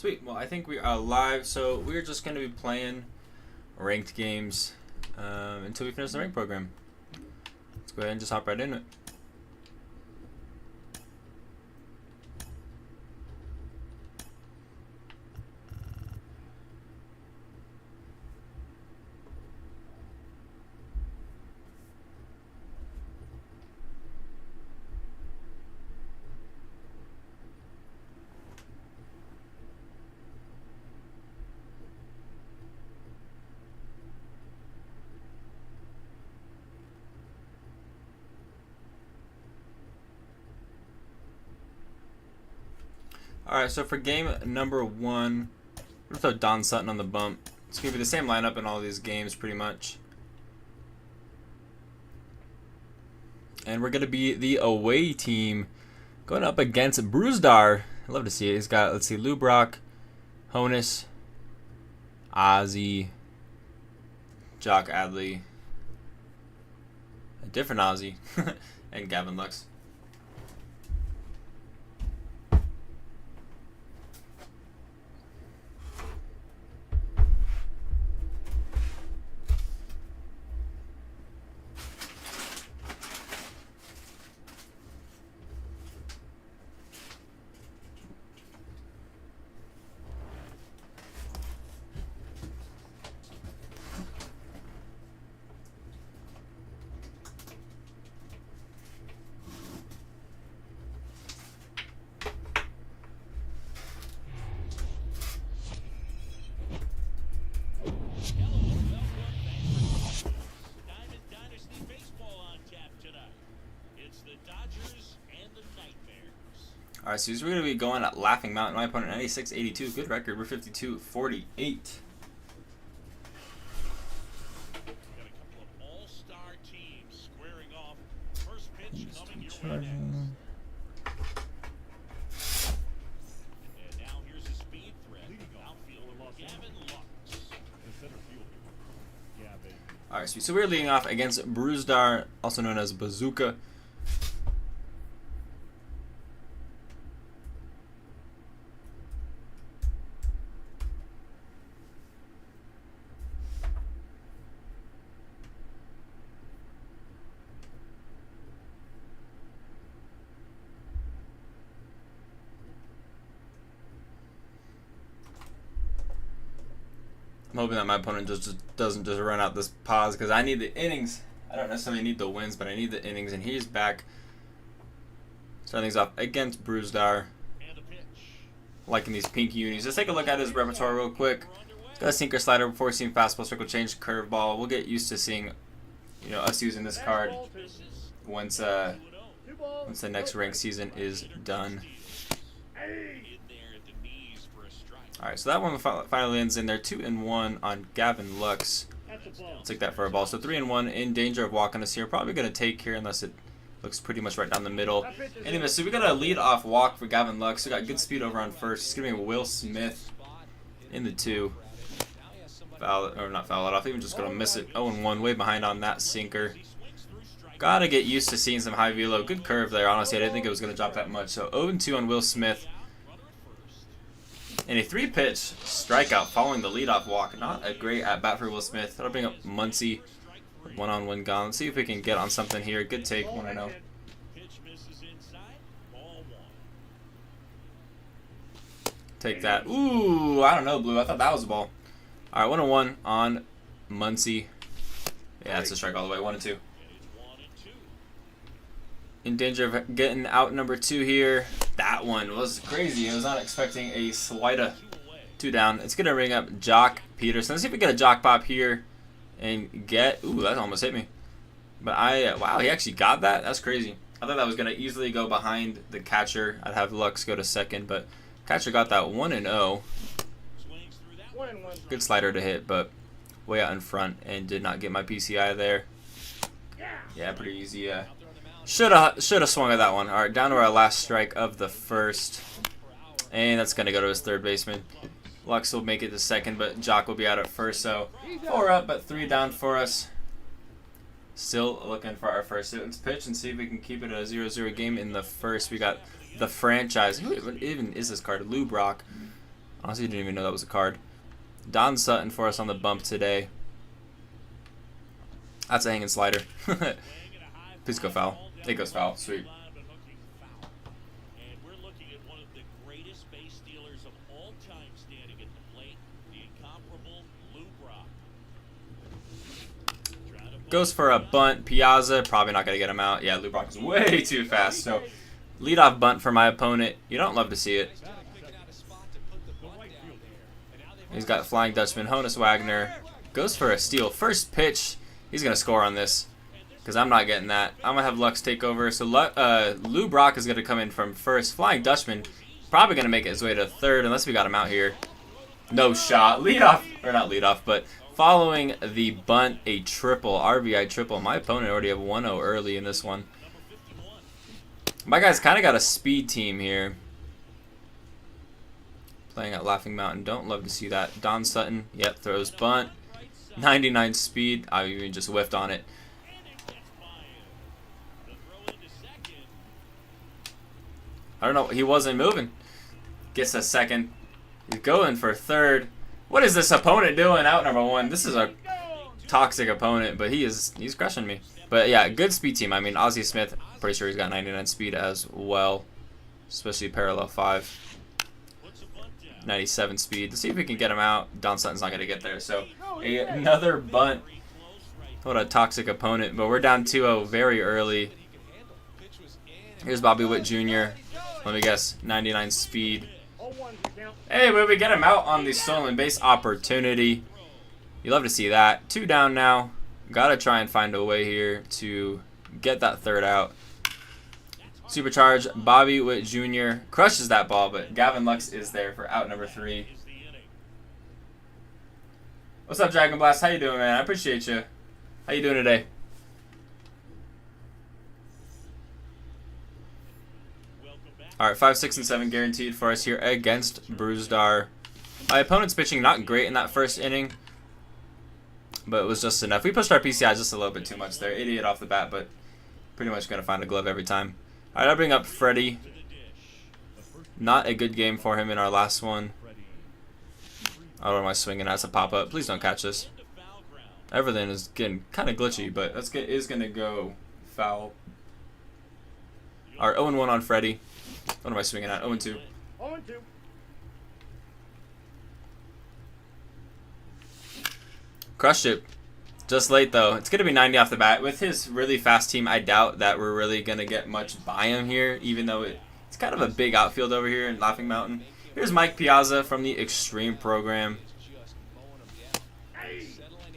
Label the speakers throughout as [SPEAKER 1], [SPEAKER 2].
[SPEAKER 1] Sweet. Well, I think we are live, so we're just going to be playing ranked games until we finish the rank program. Let's go ahead and just hop right in it. Alright, so for game number 1, I'm going to throw Don Sutton on the bump. It's going to be the same lineup in all these games pretty much. And we're going to be the away team going up against Bruzdar. I love to see it. He's got, let's see, Lou Brock, Honus, Ozzy, Jock Adley, a different Ozzy, and Gavin Lux. Alright, so he's going to be going at Laughing Mountain. My opponent 96-82. Good record. We're 52-48. Alright, so we're leading off against Bruzdar, also known as Bazooka. I'm hoping that my opponent just doesn't just run out this pause because I need the innings. I don't necessarily need the wins, but I need the innings, and he's back. Starting things off against Bruzdar. Liking these pink unis. Let's take a look at his repertoire real quick. He's got a sinker, slider, before seeing fastball, circle change, curveball. We'll get used to seeing, us using this card once the next rank season is done. Alright, so that one finally ends in there. 2-1 on Gavin Lux. I'll take that for a ball. So 3-1, in danger of walking us here. Probably going to take here unless it looks pretty much right down the middle. Anyway, so we got a lead off walk for Gavin Lux. We got good speed over on first. It's going to be Will Smith in the 2. Foul it, or not foul it off, even just going to miss it. 0-1, way behind on that sinker. Got to get used to seeing some high velo. Good curve there. Honestly, I didn't think it was going to drop that much. So 0-2 on Will Smith. And a 3-pitch strikeout following the leadoff walk. Not a great at-bat for Will Smith. That'll bring up Muncie. One-on-one gone. Let's see if we can get on something here. Good take, 1-0. Take that. Ooh, I don't know, Blue. I thought that was a ball. All right, 1-1 on Muncie. Yeah, that's a strike all the way. 1-2. In danger of getting out number 2 here. That one was crazy. I was not expecting a slider. 2 down. It's going to bring up Jock Peterson. Let's see if we get a Jock Pop here and get... Ooh, that almost hit me. But wow, he actually got that? That's crazy. I thought that was going to easily go behind the catcher. I'd have Lux go to second, but catcher got that 1-0. Good slider to hit, but way out in front and did not get my PCI there. Yeah, pretty easy. Should have swung at that one. All right, down to our last strike of the first. And that's going to go to his third baseman. Lux will make it to second, but Jock will be out at first. So 4 up, but 3 down for us. Still looking for our first pitch and see if we can keep it a 0-0 game in the first. We got the franchise. Who even is this card? Lou Brock Honestly, didn't even know that was a card. Don Sutton for us on the bump today. That's a hanging slider. Please go foul. It goes foul. Sweet. Goes for a bunt. Piazza, probably not going to get him out. Yeah, Lou Brock is way too fast. So, leadoff bunt for my opponent. You don't love to see it. He's got Flying Dutchman. Honus Wagner goes for a steal. First pitch. He's going to score on this because I'm not getting that. I'm going to have Lux take over. So, Lou Brock is going to come in from first. Flying Dutchman probably going to make his way to third unless we got him out here. No shot. Leadoff. Or not leadoff, but following the bunt, a triple, RBI triple. My opponent already have 1-0 early in this one. My guy's kind of got a speed team here. Playing at Laughing Mountain. Don't love to see that. Don Sutton, yep, throws bunt. 99 speed. I even just whiffed on it. I don't know. He wasn't moving. Gets a second. He's going for third. What is this opponent doing out number one? This is a toxic opponent, but he's crushing me. But yeah, good speed team. I mean, Ozzie Smith, pretty sure he's got 99 speed as well, especially parallel 5. 97 speed. Let's see if we can get him out. Don Sutton's not going to get there. So another bunt. What a toxic opponent. But we're down 2-0 very early. Here's Bobby Witt Jr. Let me guess, 99 speed. Hey, but we get him out on the stolen base opportunity. You love to see that. 2 down now. Got to try and find a way here to get that third out. Supercharge, Bobby Witt Jr. crushes that ball, but Gavin Lux is there for out number 3. What's up, Dragon Blast? How you doing, man? I appreciate you. How you doing today? All right, 5, 6, and 7 guaranteed for us here against Bruzdar. My opponent's pitching not great in that first inning, but it was just enough. We pushed our PCI just a little bit too much there. 88 off the bat, but pretty much going to find a glove every time. All right, I'll bring up Freddie. Not a good game for him in our last one. I don't know why I'm swinging. That's a pop-up. Please don't catch this. Everything is getting kind of glitchy, but is going to go foul. All right, 0-1 on Freddie. What am I swinging at? 0-2.
[SPEAKER 2] 0-2.
[SPEAKER 1] Crushed it. Just late, though. It's going to be 90 off the bat. With his really fast team, I doubt that we're really going to get much by him here, even though it's kind of a big outfield over here in Laughing Mountain. Here's Mike Piazza from the Extreme program.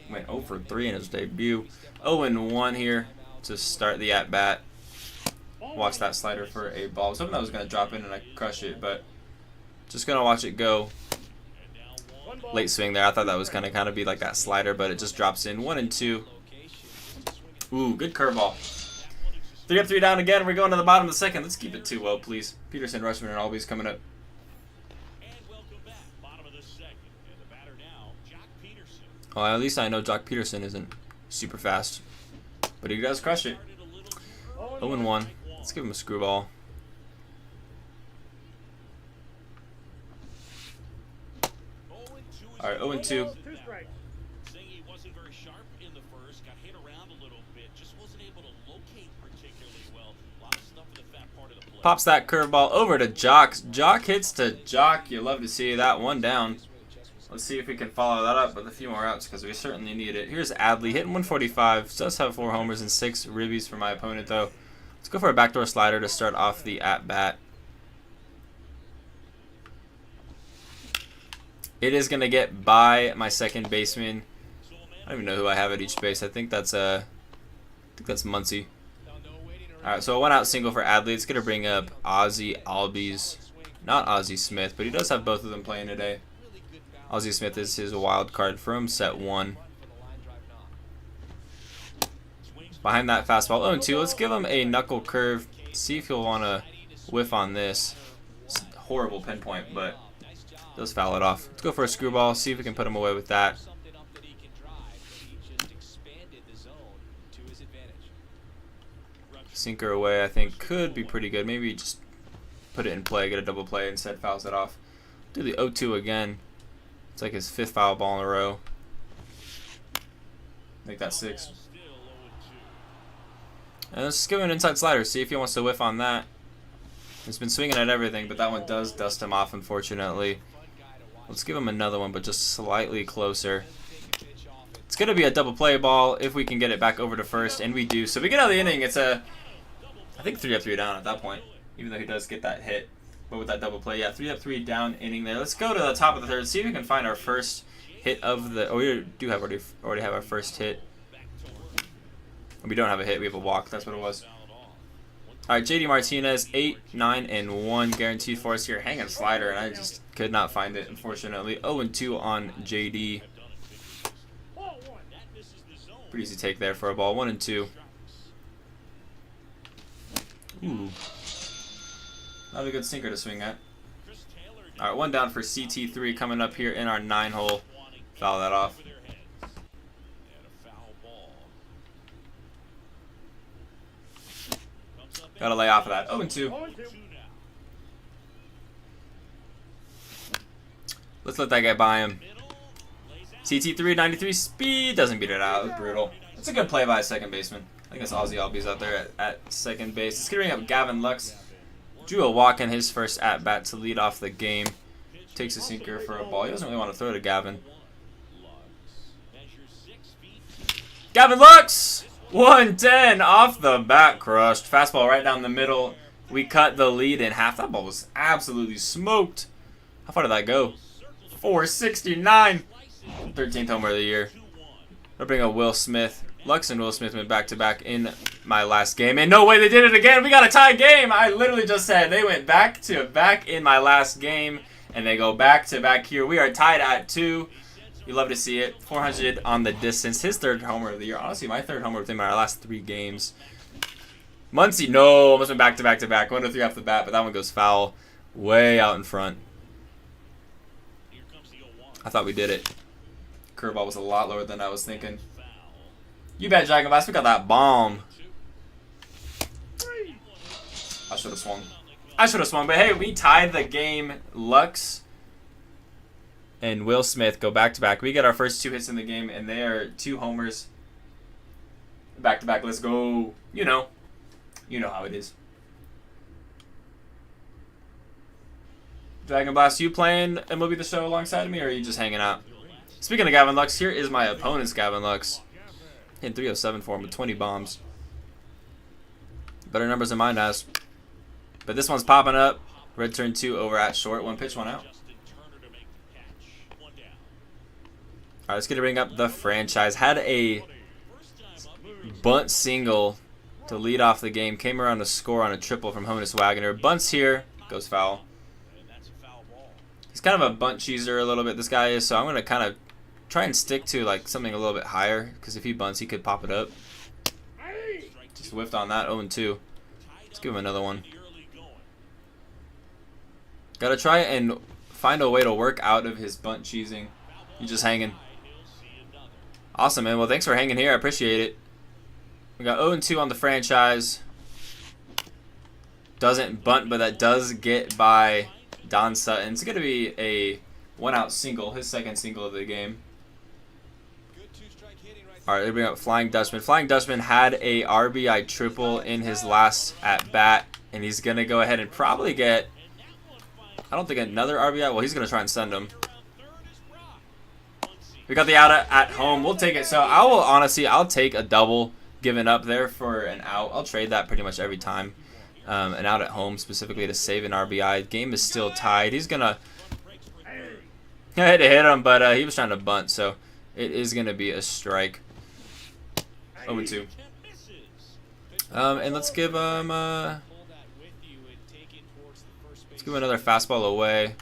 [SPEAKER 1] Went 0 for 3 in his debut. 0-1 here to start the at-bat. Watch that slider for a ball. I was hoping that was going to drop in and I crush it, but just going to watch it go. Late swing there. I thought that was going to kind of be like that slider, but it just drops in. 1-2. Ooh, good curveball. 3 up, 3 down again. We're going to the bottom of the second. Let's keep it 2-0, please. Peterson, Rushman, and Albies coming up. Well, at least I know Jock Peterson isn't super fast, but he does crush it. 0-1. Let's give him a screwball. All right, 0-2. Pops that curveball over to Jock. Jock hits to Jock. You love to see that. 1 down. Let's see if we can follow that up with a few more outs because we certainly need it. Here's Adley hitting 145. Does have 4 homers and 6 ribbies for my opponent, though. Let's go for a backdoor slider to start off the at-bat. It is going to get by my second baseman. I don't even know who I have at each base. I think that's Muncie. All right, so a 1-out single for Adley. It's going to bring up Ozzie Albies. Not Ozzie Smith, but he does have both of them playing today. Ozzie Smith is his wild card from set 1. Behind that fastball, 0-2. Let's give him a knuckle curve. See if he'll want to whiff on this. It's a horrible pinpoint, but does foul it off. Let's go for a screwball. See if we can put him away with that. Sinker away, I think, could be pretty good. Maybe just put it in play, get a double play, instead fouls it off. Do the 0-2 again. It's like his 5th foul ball in a row. Make that 6. And let's just give him an inside slider. See if he wants to whiff on that. He's been swinging at everything, but that one does dust him off, unfortunately. Let's give him another one, but just slightly closer. It's going to be a double play ball if we can get it back over to first, and we do. So we get out of the inning. It's a, I think 3 up, 3 down at that point, even though he does get that hit. But with that double play, yeah, 3 up, 3 down inning there. Let's go to the top of the 3rd, see if we can find our first hit of the, oh, we do have already have our first hit. We don't have a hit, we have a walk, that's what it was. Alright, JD Martinez, 8, 9, and 1 guaranteed for us here. Hanging slider, and I just could not find it, unfortunately. 0-2 on JD. Pretty easy take there for a ball. 1-2. Ooh. Not a good sinker to swing at. Alright, 1 down for CT3 coming up here in our 9-hole. Foul that off. Gotta lay off of that. 0-2. Let's let that guy by him. CT3, 93 speed. Doesn't beat it out. It was brutal. It's a good play by a second baseman. I think it's Ozzy Albies out there at second base. It's going to bring up Gavin Lux. Drew a walk in his first at-bat to lead off the game. Takes a sinker for a ball. He doesn't really want to throw to Gavin. Gavin Lux! 110 off the bat, crushed. Fastball right down the middle. We cut the lead in half. That ball was absolutely smoked. How far did that go? 469. 13th homer of the year. I'll bring up Will Smith. Lux and Will Smith went back-to-back in my last game. And no way they did it again. We got a tie game. I literally just said they went back-to-back in my last game. And they go back-to-back here. We are tied at 2. You love to see it. 400 on the distance. His 3rd homer of the year. Honestly, my 3rd homer with him in our last 3 games. Muncy, no. Almost went back-to-back-to-back. 1-3 off the bat, but that one goes foul. Way out in front. I thought we did it. Curveball was a lot lower than I was thinking. You bet, Dragon Blast. We got that bomb. I should have swung. But hey, we tied the game. Lux and Will Smith go back-to-back. We get our first 2 hits in the game, and they are 2 homers. Back-to-back. Let's go. You know how it is. Dragon Blast, you playing MLB The Show alongside me, or are you just hanging out? Speaking of Gavin Lux, here is my opponent's Gavin Lux. Hitting 307 for him with 20 bombs. Better numbers than mine has. But this one's popping up. Red turn 2 over at short. 1 pitch, 1 out. Alright, let's get to bring up the franchise. Had a bunt single to lead off the game. Came around to score on a triple from Honus Wagner. Bunts here. Goes foul. He's kind of a bunt cheeser a little bit, this guy is. So I'm going to kind of try and stick to like something a little bit higher. Because if he bunts, he could pop it up. Just whiffed on that. 0-2. Let's give him another one. Got to try and find a way to work out of his bunt cheesing. He's just hanging. Awesome, man. Well, thanks for hanging here. I appreciate it. We got 0-2 on the franchise. Doesn't bunt, but that does get by Don Sutton. It's going to be a 1-out single, his 2nd single of the game. All right, they bring up Flying Dutchman. Flying Dutchman had a RBI triple in his last at-bat, and he's going to go ahead and probably get, I don't think another RBI. Well, he's going to try and send him. We got the out at home. We'll take it. So I'll take a double given up there for an out. I'll trade that pretty much every time. An out at home specifically to save an RBI. Game is still tied. He's going to hit him, but he was trying to bunt, so it is going to be a strike. 0-2. And let's give him let's give him another fastball away.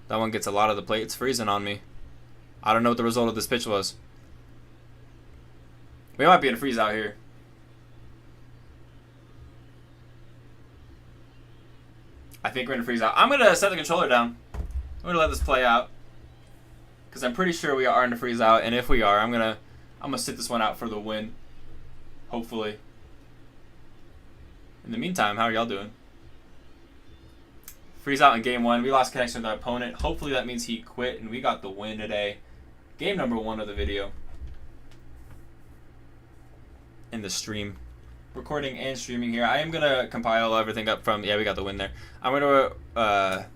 [SPEAKER 1] That one gets a lot of the plate. It's freezing on me. I don't know what the result of this pitch was. We might be in a freeze out here. I think we're in a freeze out. I'm going to set the controller down. I'm going to let this play out. Because I'm pretty sure we are in a freeze out. And if we are, I'm going to sit this one out for the win. Hopefully. In the meantime, how are y'all doing? freeze out in game 1. We lost connection with our opponent. Hopefully that means he quit and we got the win today. Game number 1 of the video. In the stream. Recording and streaming here. I am going to compile everything up from... Yeah, we got the win there. I'm going to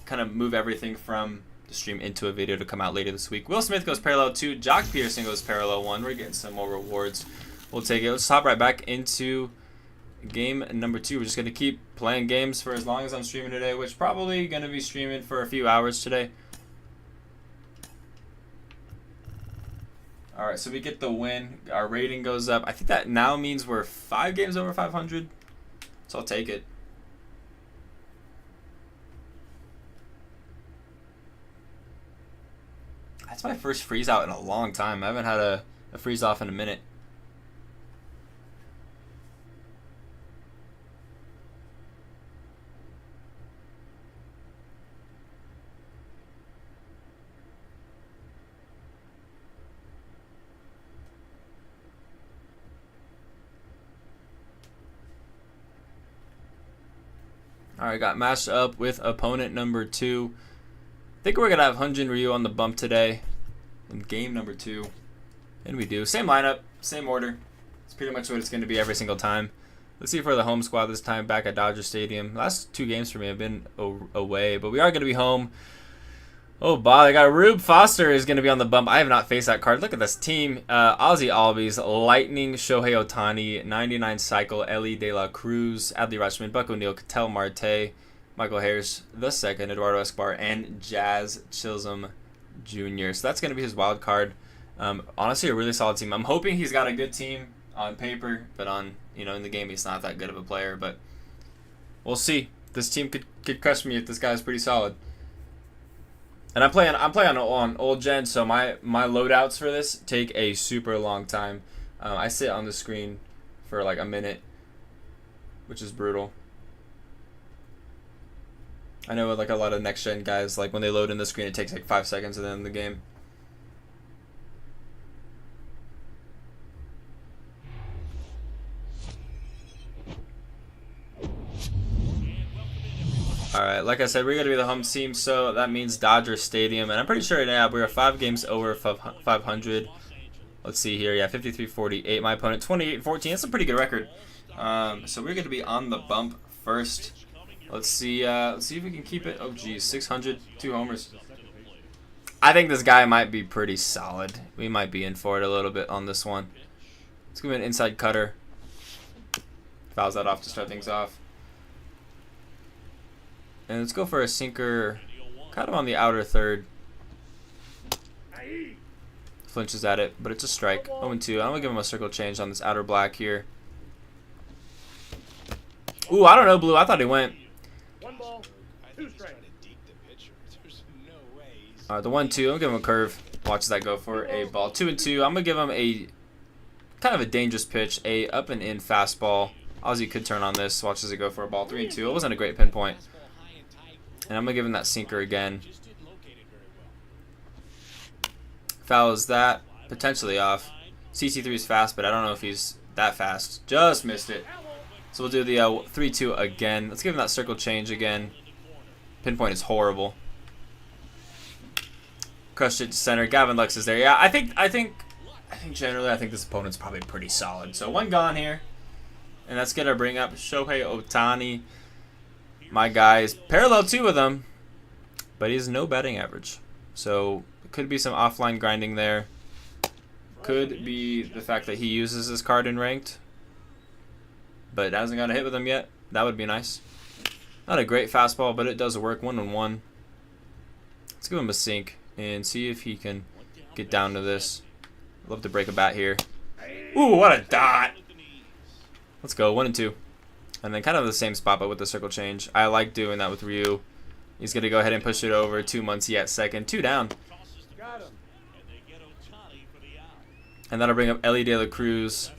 [SPEAKER 1] kind of move everything from the stream into a video to come out later this week. Will Smith goes parallel 2. Jock Peterson goes parallel 1. We're getting some more rewards. We'll take it. Let's hop right back into game number 2. We're just going to keep playing games for as long as I'm streaming today, which probably going to be streaming for a few hours today. Alright, so we get the win. Our rating goes up. I think that now means we're 5 games over 500. So I'll take it. That's my first freeze out in a long time. I haven't had a freeze off in a minute. Alright, got matched up with opponent number 2. I think we're going to have Hyunjin Ryu on the bump today in game number 2. And we do. Same lineup, same order. It's pretty much what it's going to be every single time. Let's see for the home squad this time back at Dodger Stadium. Last 2 games for me have been away, but we are going to be home. Oh, wow, they got Rube Foster is going to be on the bump. I have not faced that card. Look at this team. Ozzy Albies, Lightning, Shohei Ohtani, 99 Cycle, Ellie De La Cruz, Adley Rutschman, Buck O'Neil, Ketel Marte, Michael Harris II, Eduardo Escobar, and Jazz Chisholm Jr. So that's going to be his wild card. Honestly, a really solid team. I'm hoping he's got a good team on paper, but in the game he's not that good of a player. But we'll see. This team could crush me if this guy's pretty solid. And I'm playing on old gen, so my loadouts for this take a super long time. I sit on the screen for like a minute, which is brutal. I know like a lot of next gen guys, like when they load in the screen, it takes like 5 seconds and then the game. Alright, like I said, we're going to be the home team, so that means Dodger Stadium. And I'm pretty sure now we are 5 games over 500. Let's see here. Yeah, 53-48. My opponent, 28-14. That's a pretty good record. So we're going to be on the bump first. Let's see if we can keep it. Oh, geez, 600, 2 homers. I think this guy might be pretty solid. We might be in for it a little bit on this one. Let's give him an inside cutter. Fouls that off to start things off. And let's go for a sinker kind of on the outer third. Flinches at it, but it's a strike. 0-2. I'm going to give him a circle change on this outer black here. Ooh, I don't know, Blue. I thought he went.
[SPEAKER 2] 1 ball, 2 strikes.
[SPEAKER 1] Alright, the 1-2. I'm going to give him a curve. Watch that go for a ball. 2-2. I'm going to give him a kind of a dangerous pitch. A up and in fastball. Ozzy could turn on this. Watch as it go for a ball. 3-2. It wasn't a great pinpoint. And I'm going to give him that sinker again. Fouls that. Potentially off. CC3 is fast, but I don't know if he's that fast. Just missed it. So we'll do the 3-2 again. Let's give him that circle change again. Pinpoint is horrible. Crushed it to center. Gavin Lux is there. Yeah, I think generally this opponent's probably pretty solid. So 1 gone here. And that's going to bring up Shohei Ohtani. My guy is parallel 2 with him, but he has no batting average. So it could be some offline grinding there. Could be the fact that he uses this card in ranked, but hasn't got a hit with him yet. That would be nice. Not a great fastball, but it does work. 1-1. Let's give him a sink and see if he can get down to this. Love to break a bat here. Ooh, what a dot! Let's go. 1-2. And then kind of the same spot, but with the circle change. I like doing that with Ryu. He's going to go ahead and push it over. 2 months yet second. 2 down. And that'll bring up Ellie De La Cruz.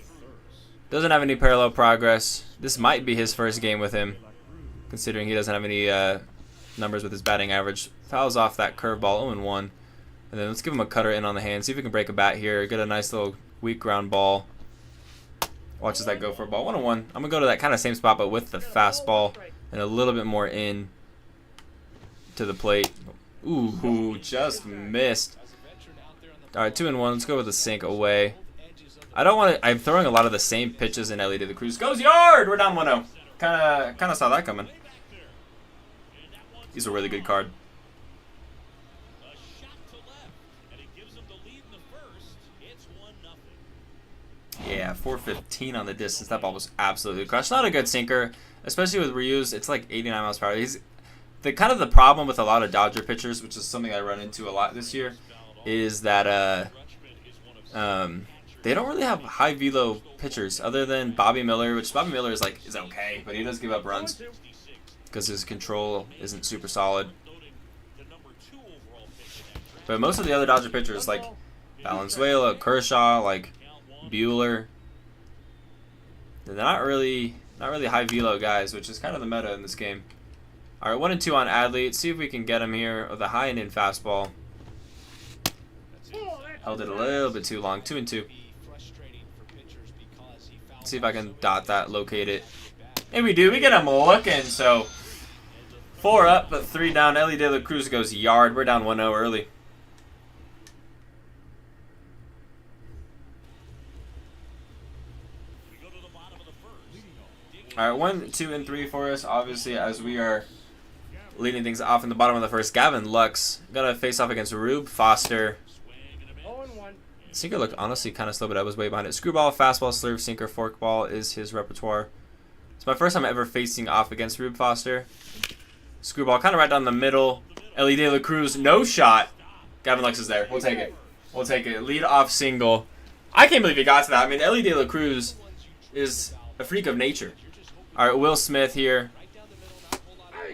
[SPEAKER 1] Doesn't have any parallel progress. This might be his first game with him, considering he doesn't have any numbers with his batting average. Fouls off that curveball. 0-1. And then let's give him a cutter in on the hand. See if we can break a bat here. Get a nice little weak ground ball. Watches that go for a ball. 1-1. I'm going to go to that kind of same spot, but with the fastball and a little bit more in. to the plate. Ooh, just missed. All right, 2-1. Let's go with the sink away. I don't want to. I'm throwing a lot of the same pitches in Ellie de la Cruz. Goes yard. We're down 1-0. Kind of saw that coming. He's a really good card. Yeah, 415 on the distance. That ball was absolutely crushed. Not a good sinker, especially with reuse. It's like 89 miles per hour. He's the kind of the problem with a lot of Dodger pitchers, which is something I run into a lot this year, is that they don't really have high velo pitchers other than Bobby Miller, which Bobby Miller is okay, but he does give up runs because his control isn't super solid. But most of the other Dodger pitchers, like Valenzuela, Kershaw, like Bueller, they're not really high velo guys, which is kind of the meta in this game. All right, 1-2 on Adley. Let's see if we can get him here with a high and in fastball. Held it a little bit too long. 2-2. Let's see if I can dot that, locate it. And we do. We get him looking. So 4 up, but 3 down. Ellie de la Cruz goes yard. We're down 1-0 early. All right, 1, 2, and 3 for us. Obviously, as we are leading things off in the bottom of the first, Gavin Lux gonna face off against Rube Foster. Sinker looked honestly kind of slow, but I was way behind it. Screwball, fastball, slurve, sinker, forkball is his repertoire. It's my first time ever facing off against Rube Foster. Screwball kind of right down the middle. Ellie de la Cruz, no shot. Gavin Lux is there. We'll take it. We'll take it. Lead off single. I can't believe he got to that. I mean, Ellie de la Cruz is a freak of nature. All right, Will Smith here.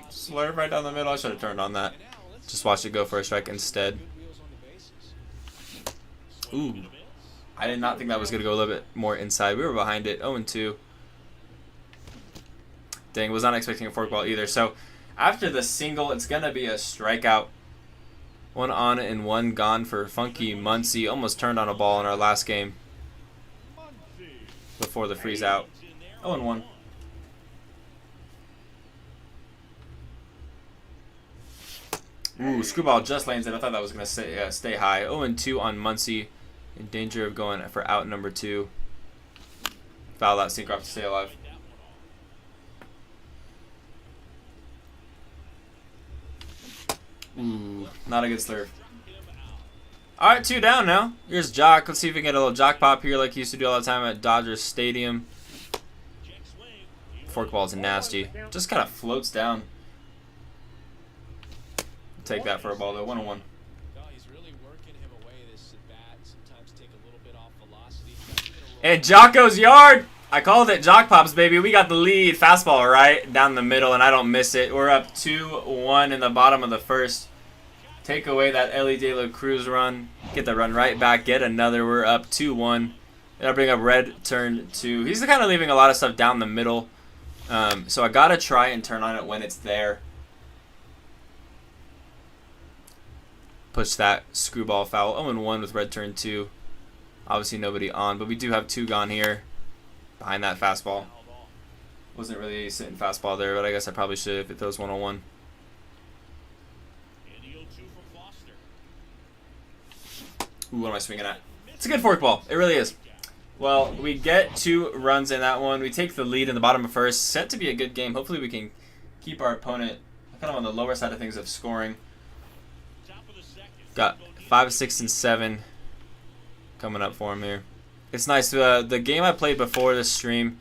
[SPEAKER 1] Slurve right down the middle. I should have turned on that. Just watched it go for a strike instead. Ooh. I did not think that was going to go a little bit more inside. We were behind it. 0-2. Dang, was not expecting a forkball either. So after the single, it's going to be a strikeout. 1 on and 1 gone for Funky Muncy. Almost turned on a ball in our last game before the freeze out. 0-1. Ooh, Screwball just lands it. I thought that was going to stay high. 0-2 on Muncy. In danger of going for out number 2. Foul that sinker off to stay alive. Ooh, not a good slurve. Alright, 2 down now. Here's Jock. Let's see if we can get a little Jock pop here like he used to do all the time at Dodgers Stadium. Forkball's nasty. Just kind of floats down. Take that for a ball though. 1-1. And Jock goes yard. I called it. Jock pops, baby. We got the lead. Fastball right down the middle, and I don't miss it. We're up 2-1 in the bottom of the first. Take away that Ellie de la Cruz run. Get the run right back. Get another. We're up 2-1. That'll bring up red turn 2. He's kind of leaving a lot of stuff down the middle. So I got to try and turn on it when it's there. Push that Screwball foul. 0-1 with red turn 2. Obviously nobody on, but we do have 2 gone here behind that fastball. Wasn't really sitting fastball there, but I guess I probably should if it throws 1-1. Ooh, what am I swinging at? It's a good forkball. It really is. Well, we get 2 runs in that one. We take the lead in the bottom of first. Set to be a good game. Hopefully we can keep our opponent kind of on the lower side of things of scoring. Got 5, 6, and 7 coming up for him here. It's nice. The game I played before this stream,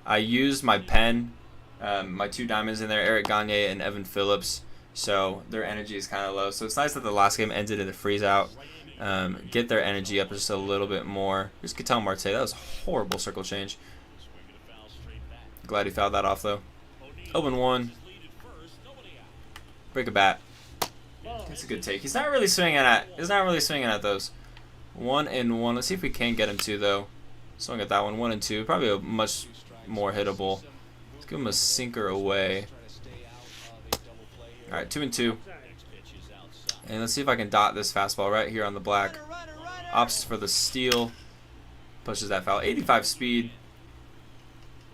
[SPEAKER 1] I used my pen, my 2 diamonds in there, Eric Gagne and Evan Phillips. So their energy is kind of low. So it's nice that the last game ended in a freeze out. Get their energy up just a little bit more. Here's Ketel Marte. That was a horrible circle change. Glad he fouled that off though. 0-1. Break a bat. That's a good take. He's not really swinging at those. 1-1. Let's see if we can get him 2 though. Swing at that one. 1-2. Probably a much more hittable. Let's give him a sinker away. All right, 2-2. And let's see if I can dot this fastball right here on the black. Opts for the steal. Pushes that foul. 85 speed.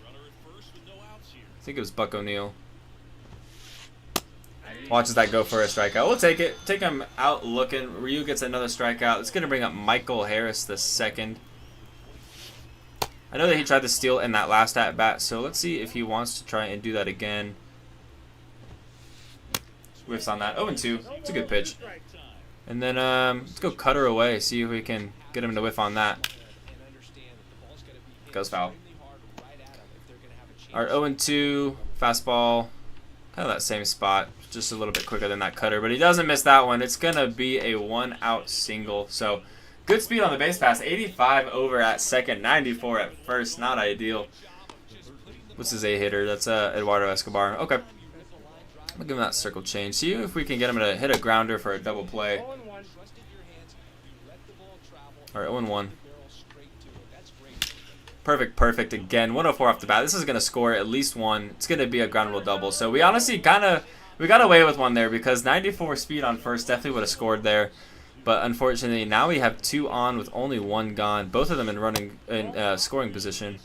[SPEAKER 1] I think it was Buck O'Neil. Watches that go for a strikeout. We'll take it. Take him out looking. Ryu gets another strikeout. It's going to bring up Michael Harris the second. I know that he tried to steal in that last at-bat, so let's see if he wants to try and do that again. Whiffs on that. 0-2. It's a good pitch. And then let's go cutter away. See if we can get him to whiff on that. Goes foul. All right, 0-2. Fastball. Kind of that same spot. Just a little bit quicker than that cutter. But he doesn't miss that one. It's going to be a 1-out single. So good speed on the base pass. 85 over at second. 94 at first. Not ideal. What's his A-hitter? That's Eduardo Escobar. Okay. I'll give him that circle change. See if we can get him to hit a grounder for a double play. All right, 0-1. Perfect again. 104 off the bat. This is going to score at least one. It's going to be a ground rule double. So we honestly we got away with one there because 94 speed on first definitely would have scored there. But unfortunately, now we have 2 on with only 1 gone. Both of them in scoring position.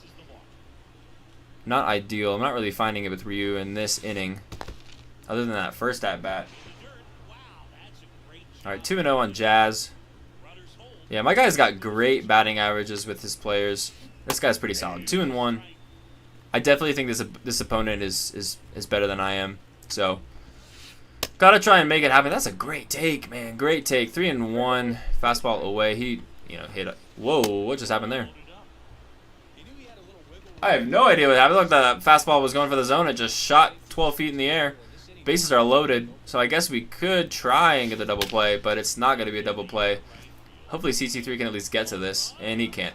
[SPEAKER 1] Not ideal. I'm not really finding it with Ryu in this inning. Other than that first at bat. All right, 2-0 on Jazz. Yeah, my guy's got great batting averages with his players. This guy's pretty solid. 2-1. I definitely think this opponent is better than I am. So gotta try and make it happen. That's a great take, man. Great take. 3-1. Fastball away. He hit a, whoa, what just happened there? I have no idea what happened. Look, the fastball was going for the zone. It just shot 12 feet in the air. Bases are loaded, so I guess we could try and get the double play, but it's not going to be a double play. Hopefully CT3 can at least get to this, and he can't.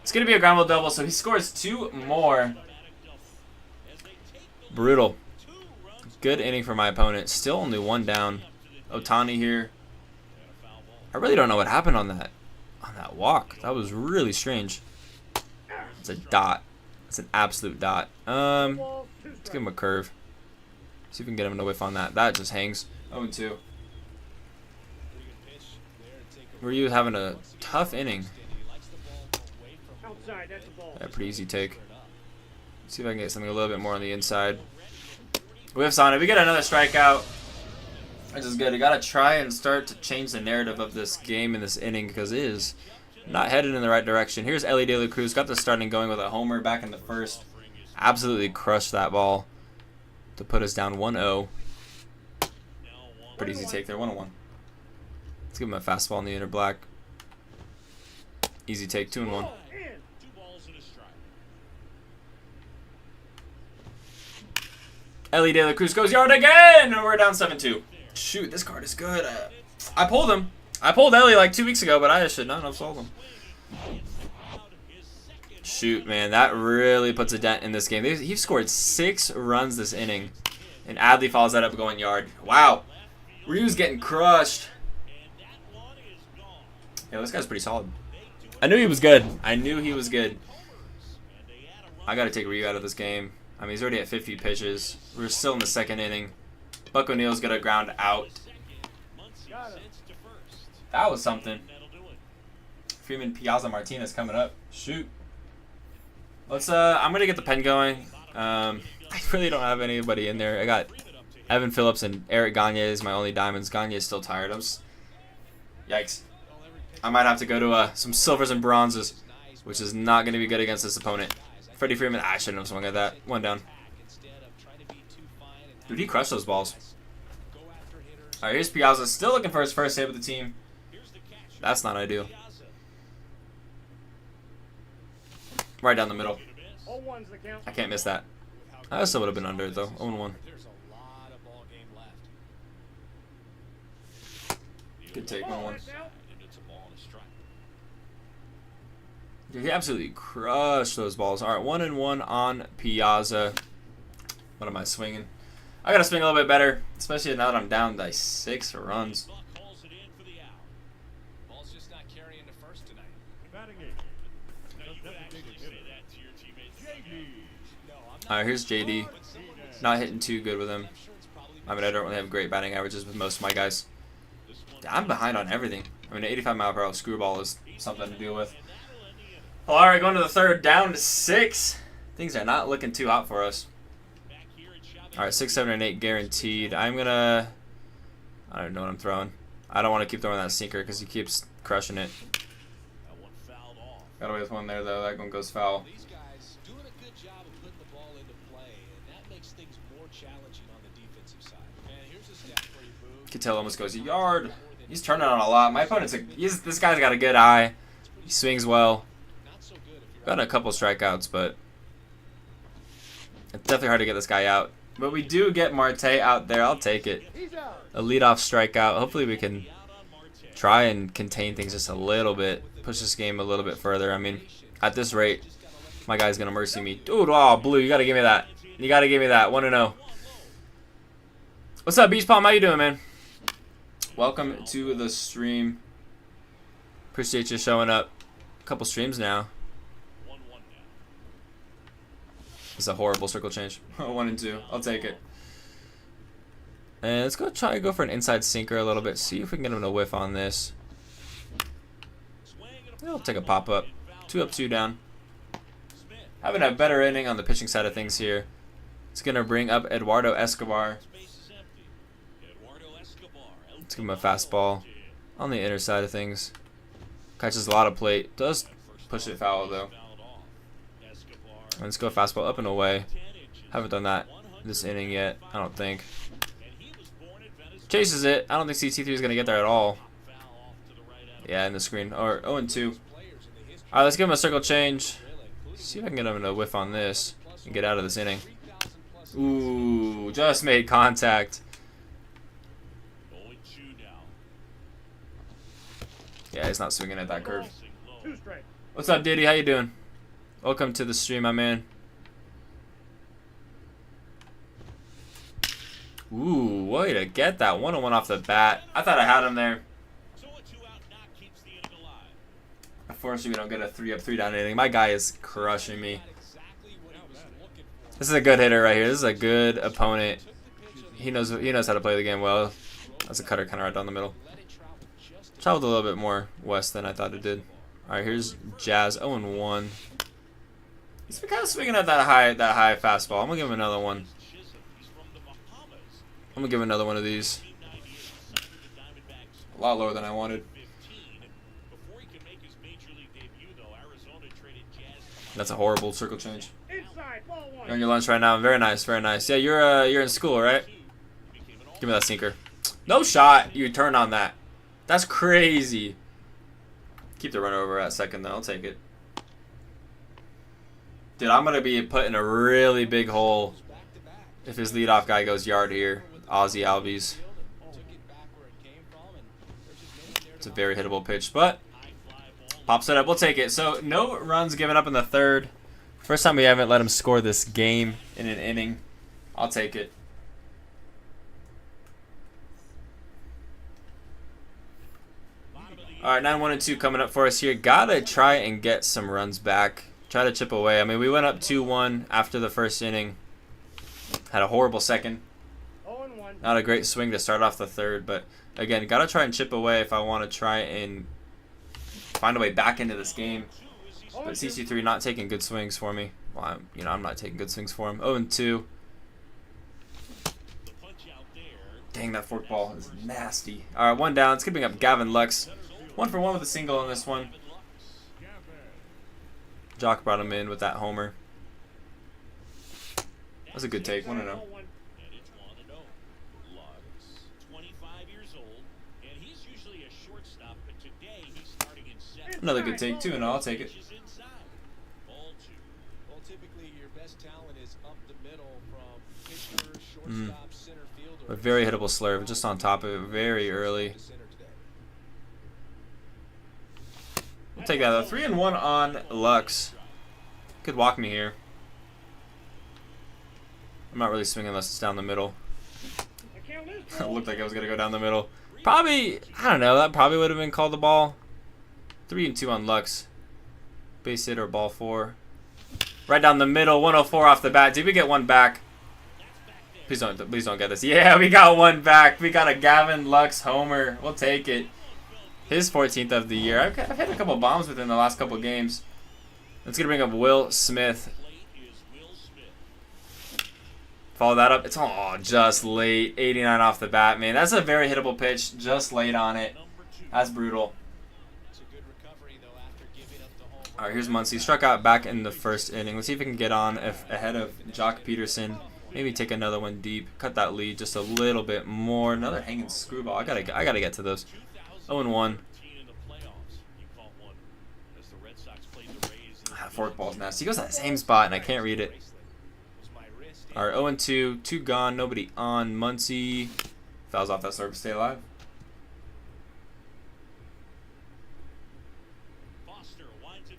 [SPEAKER 1] It's going to be a ground rule double, so he scores 2 more. Brutal. Good inning for my opponent. Still only 1 down. Otani here. I really don't know what happened on that walk. That was really strange. It's a dot. It's an absolute dot. Let's give him a curve. See if we can get him to whiff on that. That just hangs. 0-2. Ryu having a tough inning. Yeah, pretty easy take. See if I can get something a little bit more on the inside. Whiffs on it. We get another strikeout. Which is good. You gotta try and start to change the narrative of this game in this inning because it is not headed in the right direction. Here's Elly De La Cruz. Got the starting going with a homer back in the first. Absolutely crushed that ball to put us down 1-0. Pretty easy take there. 1-1. Let's give him a fastball in the inner black. Easy take. 2-1. Elly De La Cruz goes yard again, and we're down 7-2. Shoot, this card is good. I pulled him. I pulled Elly like 2 weeks ago, but I should not have sold him. Shoot, man, that really puts a dent in this game. He scored 6 runs this inning, and Adley follows that up going yard. Wow. Ryu's getting crushed. Yeah, this guy's pretty solid. I knew he was good. I got to take Ryu out of this game. I mean, he's already at 50 pitches. We're still in the second inning. Buck O'Neill's got a ground out. That was something. Freeman Piazza Martinez coming up. Shoot. Let's I'm gonna get the pen going. I really don't have anybody in there. I got Evan Phillips and Eric Gagne is my only diamonds. Gagne is still tired. Yikes. I might have to go to some silvers and bronzes, which is not gonna be good against this opponent. Freddie Freeman, I shouldn't have swung at that. 1 down. Dude, he crushed those balls. Alright, here's Piazza. Still looking for his first hit with the team. That's not ideal. Right down the middle. I can't miss that. I still would have been under it, though. 0-1. Good take, 1-1. Dude, he absolutely crushed those balls. All right, 1-1 on Piazza. What am I swinging? I got to swing a little bit better, especially now that I'm down by 6 runs. All right, here's JD. Not hitting too good with him. I mean, I don't really have great batting averages with most of my guys. I'm behind on everything. I mean, an 85-mile-per-hour screwball is something to deal with. All right, going to the third, down to 6. Things are not looking too hot for us. All right, 6, 7, and 8 guaranteed. I don't know what I'm throwing. I don't want to keep throwing that sinker because he keeps crushing it. Got away with one there though. That one goes foul.
[SPEAKER 3] These guys doing a good job of putting the ball into play, and that makes things more challenging on the defensive side. And here's a stat for you, Boo.
[SPEAKER 1] Kittel almost goes a yard. He's turning on a lot. My opponent's this guy's got a good eye. He swings well. Got a couple strikeouts, but it's definitely hard to get this guy out. But we do get Marte out there. I'll take it. A leadoff strikeout. Hopefully we can try and contain things just a little bit. Push this game a little bit further. I mean, at this rate, my guy's going to mercy me. Dude, oh, Blue, you got to give me that. You got to give me that. 1-0. What's up, Beach Palm? How you doing, man? Welcome to the stream. Appreciate you showing up. A couple streams now. It's a horrible circle change. 1 and 2. I'll take it. And let's go for an inside sinker a little bit. See if we can get him to whiff on this. I'll take a pop up. 2 up, 2 down. Having a better inning on the pitching side of things here. It's gonna bring up Eduardo Escobar. Let's give him a fastball on the inner side of things. Catches a lot of plate. Does push it foul though. Let's go fastball up and away. Haven't done that this inning yet, I don't think. Chases it. I don't think CT3 is going to get there at all. Yeah, in the screen. Or 0 and 2. Alright, let's give him a circle change. See if I can get him to whiff on this and get out of this inning. Ooh, just made contact. Yeah, he's not swinging at that curve. What's up, Diddy? How you doing? Welcome to the stream, my man. Ooh, way to get that 1-1 off the bat. I thought I had him there. Unfortunately, we don't get a 3 up, 3 down inning. My guy is crushing me. This is a good hitter right here. This is a good opponent. He knows how to play the game well. That's a cutter kind of right down the middle. Traveled a little bit more west than I thought it did. All right, here's Jazz 0-1. He's been kind of swinging at that high fastball. I'm gonna give him another one. I'm gonna give him another one of these. A lot lower than I wanted. That's a horrible circle change. You're on your lunch right now. Very nice, very nice. Yeah, you're in school, right? Give me that sinker. No shot. You turned on that. That's crazy. Keep the runner over at second, though. I'll take it. Dude, I'm going to be put in a really big hole if his leadoff guy goes yard here. Ozzy Albies. It's a very hittable pitch, but pops it up. We'll take it. So, no runs given up in the third. First time we haven't let him score this game in an inning. I'll take it. All right, 9-1 and 2 coming up for us here. Gotta try and get some runs back. Try to chip away. I mean, we went up 2-1 after the first inning. Had a horrible second. Not a great swing to start off the third, but again, gotta try and chip away if I want to try and find a way back into this game. But CC3 not taking good swings for me. Well, I'm not taking good swings for him. 0 and 2. Dang, that fork ball is nasty. All right, 1 down. It's gonna bring up Gavin Lux. 1 for 1 with a single on this one. Jock brought him in with that homer. That's a good take. 1-0. Another good take, 2-0. I'll take it. A very hittable slurve, just on top of it, very early. We'll take that. 3-1 on Lux. Could walk me here. I'm not really swinging unless it's down the middle. It looked like I was going to go down the middle. Probably, I don't know, that probably would have been called the ball. 3-2 on Lux. Base hit or ball 4. Right down the middle, 104 off the bat. Did we get one back? Please don't get this. Yeah, we got one back. We got a Gavin Lux homer. We'll take it. His 14th of the year. I've hit a couple bombs within the last couple games. It's going to bring up Will Smith. Follow that up. It's just late. 89 off the bat, man. That's a very hittable pitch. Just late on it. That's brutal. All right, here's Muncy. Struck out back in the first inning. Let's see if we can get on ahead of Jock Peterson. Maybe take another one deep. Cut that lead just a little bit more. Another hanging screwball. I gotta get to those. 0-1. Forkball's nasty. He goes to that same spot, and I can't read it. All right, 0-2. 2 gone. Nobody on. Muncy fouls off that serve. Stay alive.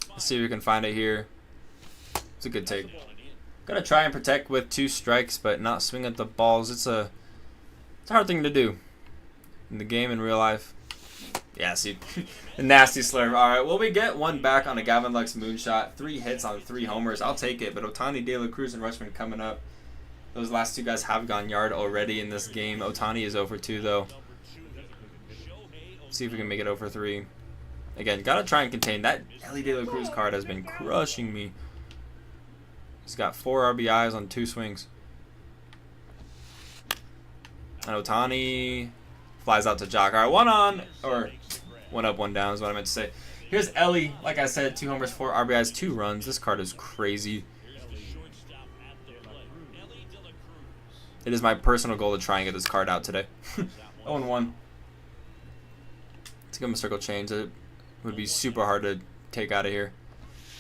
[SPEAKER 1] Let's see if we can find it here. It's a good take. Gotta try and protect with 2 strikes, but not swing at the balls. It's a hard thing to do in the game in real life. Yeah, see, nasty slurve. All right, well, we get one back on a Gavin Lux moonshot. 3 hits on 3 homers. I'll take it. But Ohtani, De La Cruz, and Rutschman coming up. Those last 2 guys have gone yard already in this game. Ohtani is 0-2 though. See if we can make it 0-3. Again, gotta try and contain. That Ellie De La Cruz card has been crushing me. He's got 4 RBIs on 2 swings. And Ohtani flies out to Jock. All right, 1 on, or 1 up, 1 down is what I meant to say. Here's Ellie. Like I said, 2 homers, 4 RBIs, 2 runs. This card is crazy. It is my personal goal to try and get this card out today. 0-1. Let's give him a circle change. It would be super hard to take out of here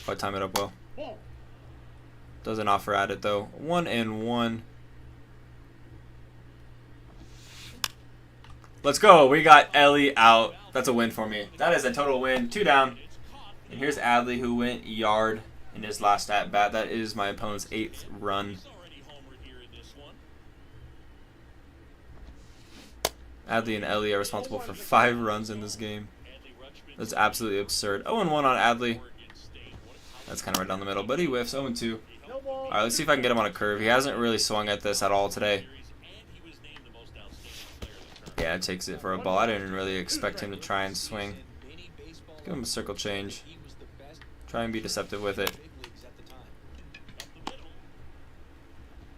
[SPEAKER 1] if I time it up well. Doesn't offer at it though. 1-1. Let's go. We got Ellie out. That's a win for me. That is a total win. 2 down. And here's Adley, who went yard in his last at bat. That is my opponent's 8th run. Adley and Ellie are responsible for 5 runs in this game. That's absolutely absurd. 0-1 on Adley. That's kind of right down the middle, but he whiffs. 0-2. All right, let's see if I can get him on a curve. He hasn't really swung at this at all today. Yeah, it takes it for a ball. I didn't really expect him to try and swing. Give him a circle change. Try and be deceptive with it.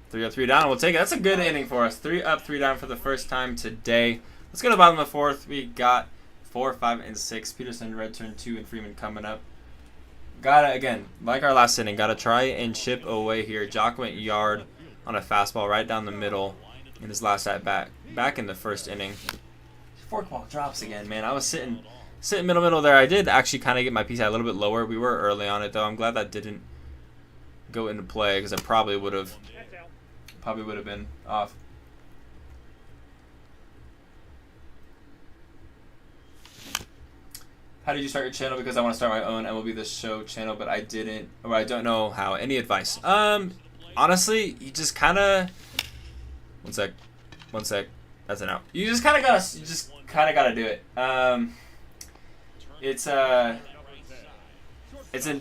[SPEAKER 1] 3 up, 3 down. We'll take it. That's a good inning for us. 3 up, 3 down for the first time today. Let's go to the bottom of the 4th. We got 4, 5, and 6. Peterson, red turn 2, and Freeman coming up. Gotta, again, like our last inning, gotta try and chip away here. Jock went yard on a fastball right down the middle in his last at bat. Back in the first inning. Forkball drops again, man. I was sitting middle there. I did actually kind of get my PCI a little bit lower. We were early on it though. I'm glad that didn't go into play because I probably would have been off. How did you start your channel? Because I want to start my own MLB The Show channel, but I didn't, or I don't know how. Any advice? Honestly, you just kind of. One sec. That's an out. You just kind of gotta do it. It's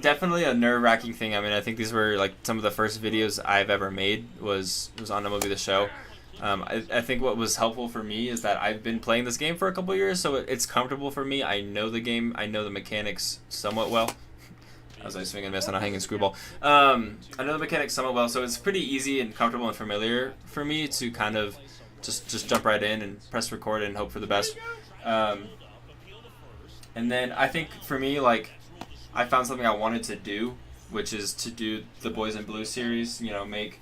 [SPEAKER 1] definitely a nerve-wracking thing. I mean, I think these were like some of the first videos I've ever made was on MLB The Show. I think what was helpful for me is that I've been playing this game for a couple years, so it's comfortable for me. I know the game. I know the mechanics somewhat well. As I swing and miss on a hanging screwball. I know the mechanics somewhat well, so it's pretty easy and comfortable and familiar for me to kind of just jump right in and press record and hope for the best. And then I think for me, like, I found something I wanted to do, which is to do the Boys in Blue series, you know, make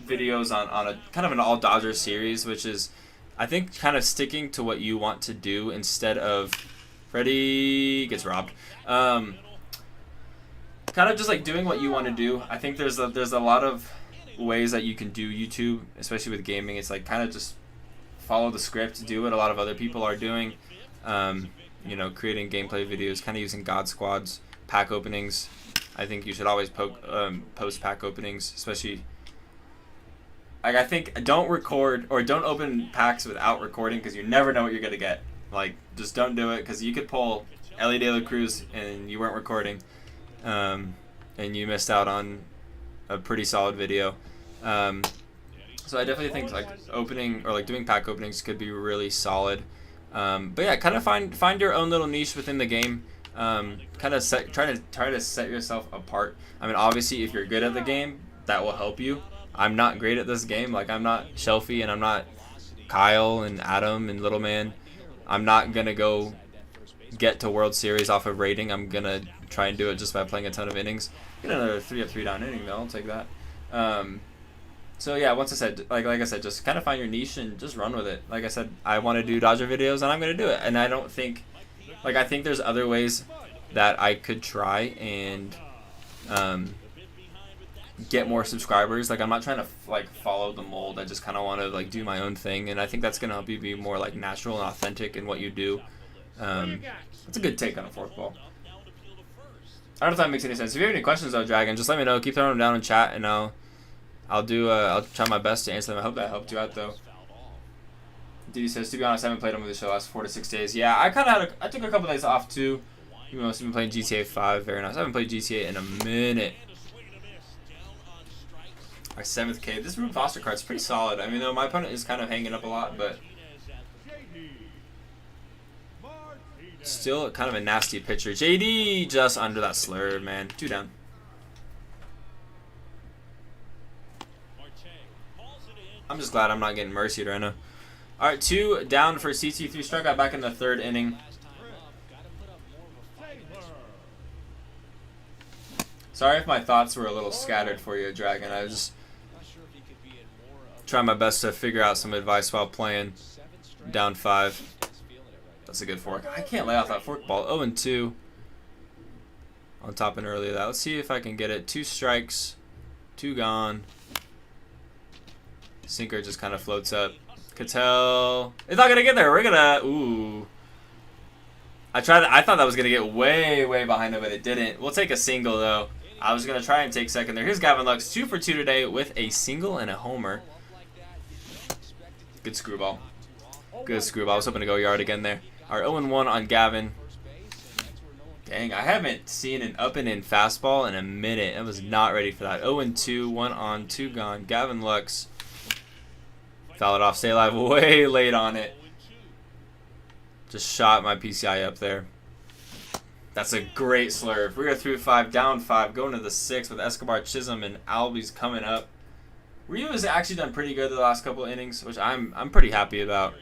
[SPEAKER 1] videos on a kind of an all Dodgers series, which is, I think, kind of sticking to what you want to do instead of Freddie gets robbed. Kind of just like doing what you want to do. I think there's a lot of ways that you can do YouTube, especially with gaming. It's like kind of just follow the script, do what a lot of other people are doing. You know, creating gameplay videos, kind of using God Squads, pack openings. I think you should always post pack openings, especially. Like, I think don't record or don't open packs without recording because you never know what you're gonna get. Like, just don't do it because you could pull Ellie De La Cruz and you weren't recording, and you missed out on a pretty solid video. So I definitely think like opening or like doing pack openings could be really solid. But yeah, kind of find your own little niche within the game. Kind of try to set yourself apart. I mean, obviously, if you're good at the game, that will help you. I'm not great at this game. Like, I'm not Shelfie, and I'm not Kyle and Adam and Little Man. I'm not going to go get to World Series off of rating. I'm going to try and do it just by playing a ton of innings. Get another 3-up, 3-down inning, though. I'll take that. So, yeah, once I said, like I said, just kind of find your niche and just run with it. Like I said, I want to do Dodger videos, and I'm going to do it. And I don't think, like, I think there's other ways that I could try and get more subscribers. Like, I'm not trying to like follow the mold. I just kind of want to like do my own thing, and I think that's gonna help you be more like natural and authentic in what you do. That's a good take on a fourth ball. I don't know if that makes any sense. If you have any questions though, Dragon, just let me know. Keep throwing them down in chat, and I'll try my best to answer them. I hope that helped you out though. Didi says, to be honest, I haven't played on with the show last 4 to 6 days. Yeah, I kind of I took a couple days off too. You know, I've been playing GTA 5. Very nice. I haven't played GTA in a minute. Our 7th K. This Rube Foster card's pretty solid. I mean, though, my opponent is kind of hanging up a lot, but still kind of a nasty pitcher. JD just under that slur, man. 2 down. I'm just glad I'm not getting mercied right now. All right, 2 down for CT3 strikeout back in the 3rd inning. Sorry if my thoughts were a little scattered for you, Dragon. I was trying my best to figure out some advice while playing. Down 5. That's a good fork. I can't lay off that fork ball. 0-2 on top and early of that. Let's see if I can get it. 2 strikes, 2 gone. Sinker just kind of floats up. Cattell. It's not gonna get there. We're gonna. Ooh. I thought that was gonna get way, way behind it, but it didn't. We'll take a single though. I was gonna try and take second there. Here's Gavin Lux, 2 for 2 today with a single and a homer. Good screwball. Good screwball. I was hoping to go yard again there. All right, 0-1 on Gavin. Dang, I haven't seen an up and in fastball in a minute. I was not ready for that. 0-2, 1 on, 2 gone. Gavin Lux. Foul it off. Stay alive. Way late on it. Just shot my PCI up there. That's a great slurve. We're through 5, down 5, going to the 6 with Escobar, Chisholm, and Albies coming up. Ryu has actually done pretty good the last couple of innings, which I'm pretty happy about.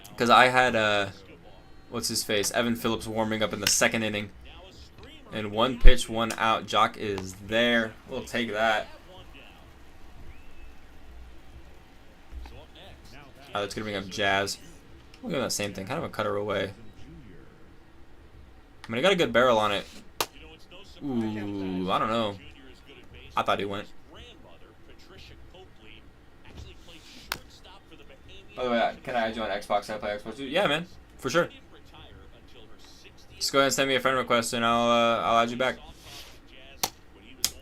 [SPEAKER 1] Because I had what's his face, Evan Phillips warming up in the 2nd inning, and 1 pitch, 1 out. Jock is there. We'll take that. That's gonna bring up Jazz. Look at that same thing, kind of a cutter away. I mean, he got a good barrel on it. Ooh, I don't know. I thought he went. By the way, can I join Xbox? Can I play Xbox too? Yeah, man, for sure. Just go ahead and send me a friend request, and I'll add you back.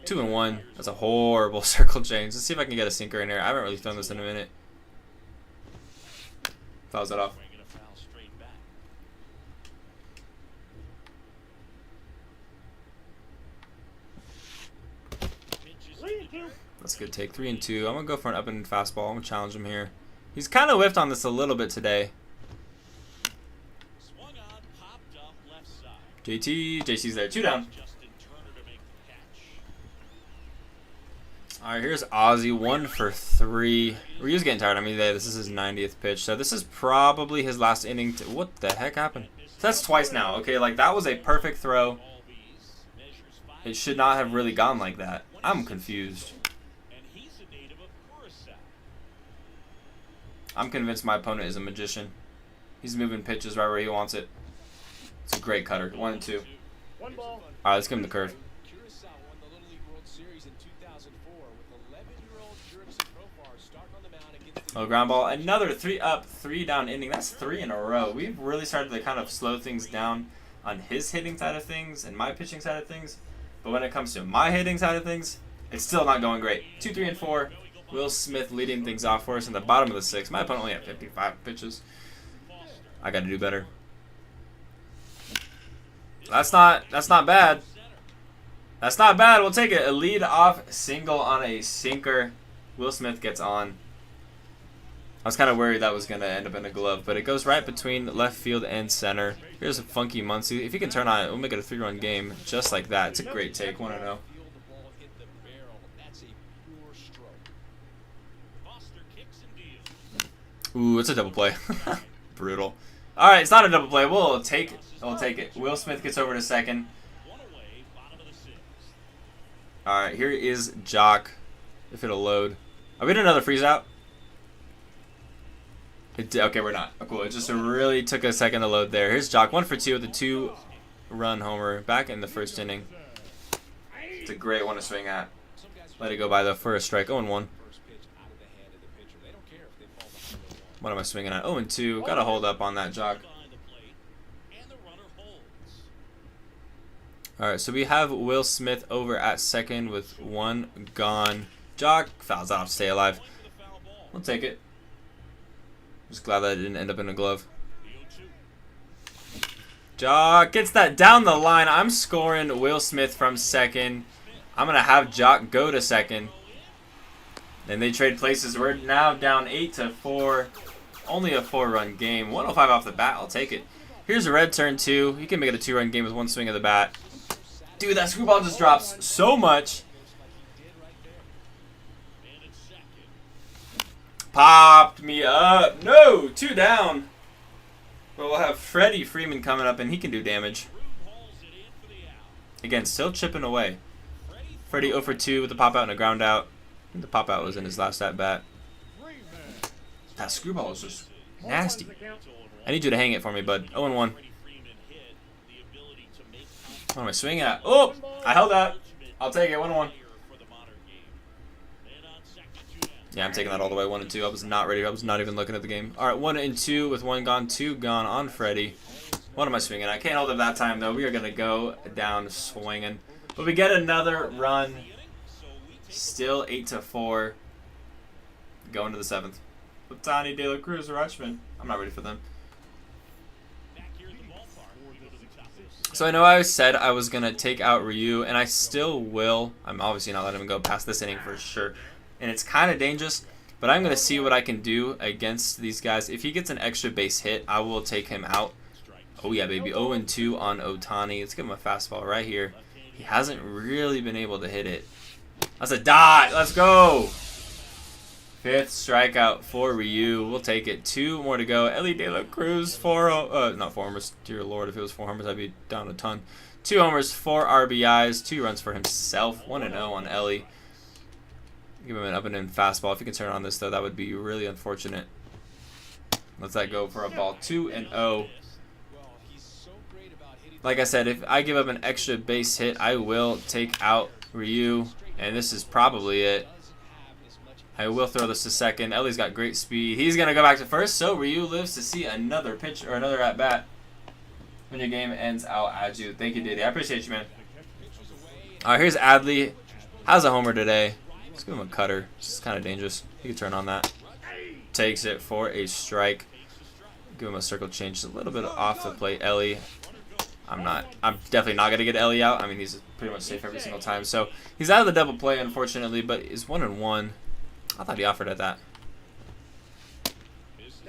[SPEAKER 1] 2-1. That's a horrible circle change. Let's see if I can get a sinker in here. I haven't really thrown this in a minute. Fouls that off. That's a good take. 3-2. I'm gonna go for an up and fastball. I'm gonna challenge him here. He's kind of whiffed on this a little bit today. JC's there. 2 down. All right, here's Ozzy. 1 for 3. Ryu's getting tired. I mean, this is his 90th pitch, so this is probably his last inning. What the heck happened? That's twice now. Okay, like that was a perfect throw. It should not have really gone like that. I'm confused. I'm convinced my opponent is a magician. He's moving pitches right where he wants it. It's a great cutter. 1-2. All right, let's give him the curve. Oh, ground ball. Another 3 up, 3 down inning. That's 3 in a row. We've really started to kind of slow things down on his hitting side of things and my pitching side of things. But when it comes to my hitting side of things, it's still not going great. 2, 3, and 4. Will Smith leading things off for us in the bottom of the 6th. My opponent only had 55 pitches. I got to do better. That's not bad. That's not bad. We'll take it. A lead off single on a sinker. Will Smith gets on. I was kind of worried that was going to end up in a glove, but it goes right between left field and center. Here's a funky Muncie. If you can turn on it, we'll make it a 3-run game just like that. It's a great take. 1-0. Ooh, it's a double play. Brutal. All right, it's not a double play. We'll take it. Will Smith gets over to second. All right, here is Jock. If it'll load. Are we in another freeze out? Okay, we're not. Oh, cool. It just really took a second to load there. Here's Jock, 1 for 2 with a 2-run homer back in the first inning. It's a great one to swing at. Let it go by though for a strike. 0-1. What am I swinging at? 0-2. Got to hold up on that, Jock. All right, so we have Will Smith over at second with 1 gone. Jock fouls off, stay alive. We'll take it. Just glad that it didn't end up in a glove. Jock gets that down the line. I'm scoring Will Smith from second. I'm going to have Jock go to second. And they trade places. We're now down 8-4. Only a 4-run game. 105 off the bat. I'll take it. Here's a red turn 2. You can make it a 2-run game with 1 swing of the bat. Dude, that screwball just drops so much. Popped me up. No, 2 down. But we'll have Freddie Freeman coming up, and he can do damage. Again, still chipping away. Freddie 0 for 2 with the pop out and a ground out. I think the pop out was in his last at bat. That screwball is just nasty. I need you to hang it for me, bud. 0-1. What am I swinging at? Oh, I held that. I'll take it. 1-1. Yeah, I'm taking that all the way. 1-2. I was not ready. I was not even looking at the game. All right, 1-2 with 1 gone, 2 gone on Freddie. What am I swinging at? I can't hold it that time, though. We are going to go down swinging. But we get another run. Still 8-4. Going to the 7th. Ohtani, De La Cruz, Rutschman. I'm not ready for them. So I know I said I was going to take out Ryu, and I still will. I'm obviously not letting him go past this inning for sure. And it's kind of dangerous, but I'm going to see what I can do against these guys. If he gets an extra base hit, I will take him out. Oh, yeah, baby. 0-2 on Ohtani. Let's give him a fastball right here. He hasn't really been able to hit it. That's a dot. Let's go. 5th strikeout for Ryu. We'll take it. 2 more to go. Ellie De La Cruz, not 4 homers. Dear Lord, if it was 4 homers, I'd be down a ton. 2 homers, 4 RBIs, 2 runs for himself. 1-0 on Ellie. Give him an up and in fastball. If he can turn on this, though, that would be really unfortunate. Let's that go for a ball. 2-0. Like I said, if I give up an extra base hit, I will take out Ryu. And this is probably it. I will throw this to second. Ellie's got great speed. He's going to go back to first, so Ryu lives to see another pitch or another at-bat. When your game ends, I'll add you. Thank you, Diddy. I appreciate you, man. All right, here's Adley. Has a homer today. Let's give him a cutter. It's kind of dangerous. He can turn on that. Takes it for a strike. Give him a circle change. Just a little bit off the plate. Ellie. I'm definitely not going to get Ellie out. I mean, he's pretty much safe every single time. So he's out of the double play, unfortunately, but is 1-1. I thought he offered at that.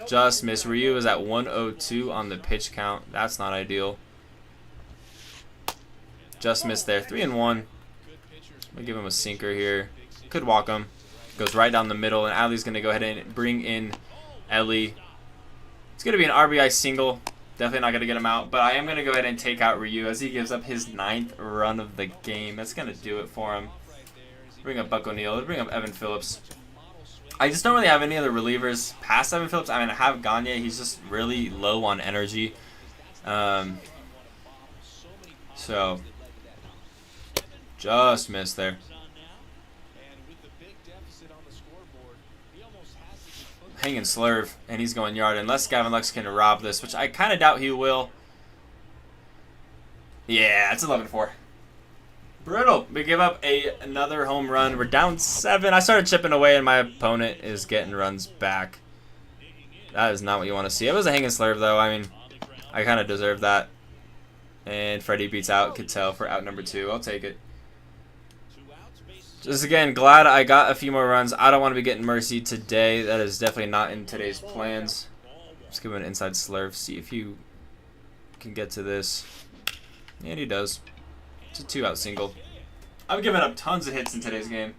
[SPEAKER 1] Just missed. Ryu is at 1-2 on the pitch count. That's not ideal. Just missed there. 3-1. We'll give him a sinker here. Could walk him. Goes right down the middle, and Adley's going to go ahead and bring in Ellie. It's going to be an RBI single. Definitely not going to get him out, but I am going to go ahead and take out Ryu as he gives up his 9th run of the game. That's going to do it for him. Bring up Buck O'Neil. Let's bring up Evan Phillips. I just don't really have any other relievers past Evan Phillips. I mean, I have Gagne. He's just really low on energy. So, just missed there. Hanging slurve, and he's going yard. Unless Gavin Lux can rob this, which I kind of doubt he will. Yeah, it's 11-4. Brutal. We give up another home run. We're down 7. I started chipping away, and my opponent is getting runs back. That is not what you want to see. It was a hanging slurve, though. I mean, I kind of deserve that. And Freddie beats out Cattell for out number 2. I'll take it. Just again, glad I got a few more runs. I don't want to be getting mercy today. That is definitely not in today's plans. Let's give him an inside slurve. See if you can get to this. And he does. It's a 2-out single. I'm giving up tons of hits in today's game.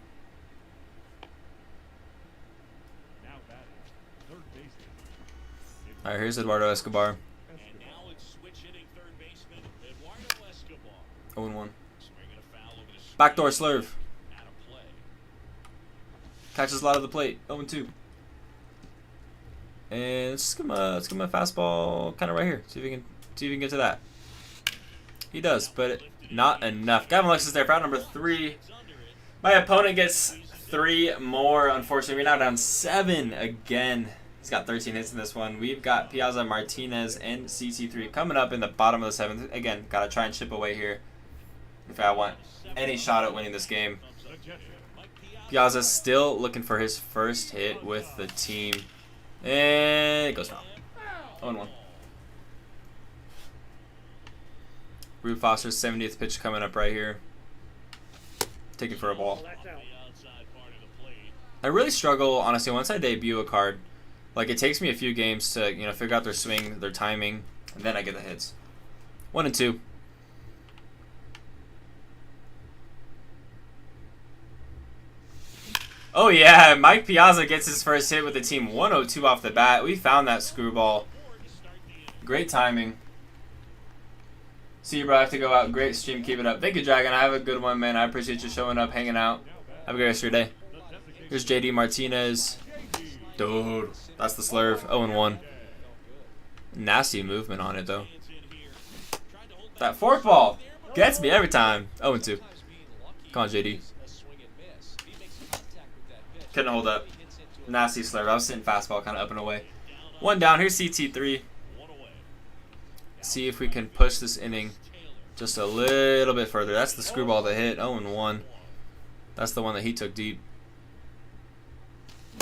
[SPEAKER 1] All right, here's Eduardo Escobar.
[SPEAKER 3] And now it's switch hitting third baseman Eduardo Escobar.
[SPEAKER 1] 0-1.
[SPEAKER 3] Swinging a foul over the
[SPEAKER 1] Backdoor slurve.
[SPEAKER 3] out of play.
[SPEAKER 1] Catches a lot of the plate. 0-2. And let's give him a fastball kind of right here. See if we can get to that. He does, but not enough. Gavin Lux is there for out number 3. My opponent gets 3 more. Unfortunately, we're now down 7 again. He's got 13 hits in this one. We've got Piazza, Martinez, and CT3 coming up in the bottom of the 7th. Again, gotta try and chip away here if I want any shot at winning this game. Piazza's still looking for his first hit with the team. And it goes foul. 0-1. Rube Foster's 70th pitch coming up right here. Taking for a ball. I really struggle, honestly, once I debut a card. Like, it takes me a few games to, figure out their swing, their timing, and then I get the hits. 1-2. Oh yeah, Mike Piazza gets his first hit with the team. 102 off the bat. We found that screwball. Great timing. See you, bro. I have to go out. Great stream. Keep it up. Thank you, Dragon. I have a good one, man. I appreciate you showing up, hanging out. Have a great rest of your day. Here's JD Martinez. Dude, that's the slurve. 0-1. Nasty movement on it, though. That fork ball gets me every time. 0-2. Come on, JD. Couldn't hold up. Nasty slurve. I was sitting fastball kind of up and away. 1 down. Here's CT3. See if we can push this inning just a little bit further. That's the screwball that hit. 0-1. That's the one that he took deep.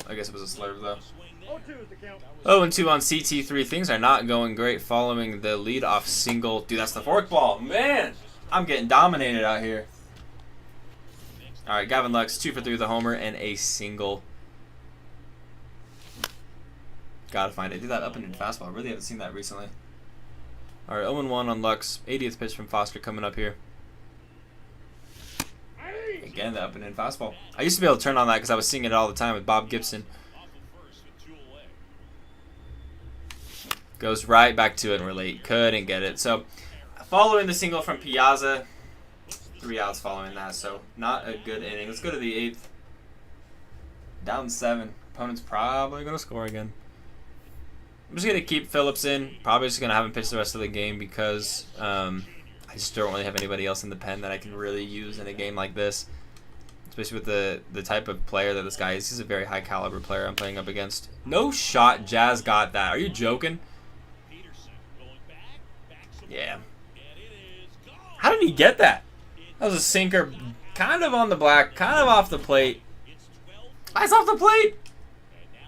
[SPEAKER 1] I guess it was a slurve, though. 0-2 on CT3. Things are not going great following the leadoff single. Dude, that's the fork ball. Man, I'm getting dominated out here. All right, Gavin Lux, 2 for 3 with a homer and a single. Gotta find it. Do that up and in fastball. I really haven't seen that recently. All right, 0-1 on Lux. 80th pitch from Foster coming up here. Again, the up and in fastball. I used to be able to turn on that because I was seeing it all the time with Bob Gibson. Goes right back to it and we're late. Couldn't get it. So, following the single from Piazza, 3 outs following that. So, not a good inning. Let's go to the 8th. Down 7. Opponent's probably going to score again. I'm just going to keep Phillips in. Probably just going to have him pitch the rest of the game because I just don't really have anybody else in the pen that I can really use in a game like this. Especially with the type of player that this guy is. He's a very high caliber player I'm playing up against. No shot. Jazz got that. Are you joking? Yeah. How did he get that? That was a sinker. Kind of on the black. Kind of off the plate. That's off the plate.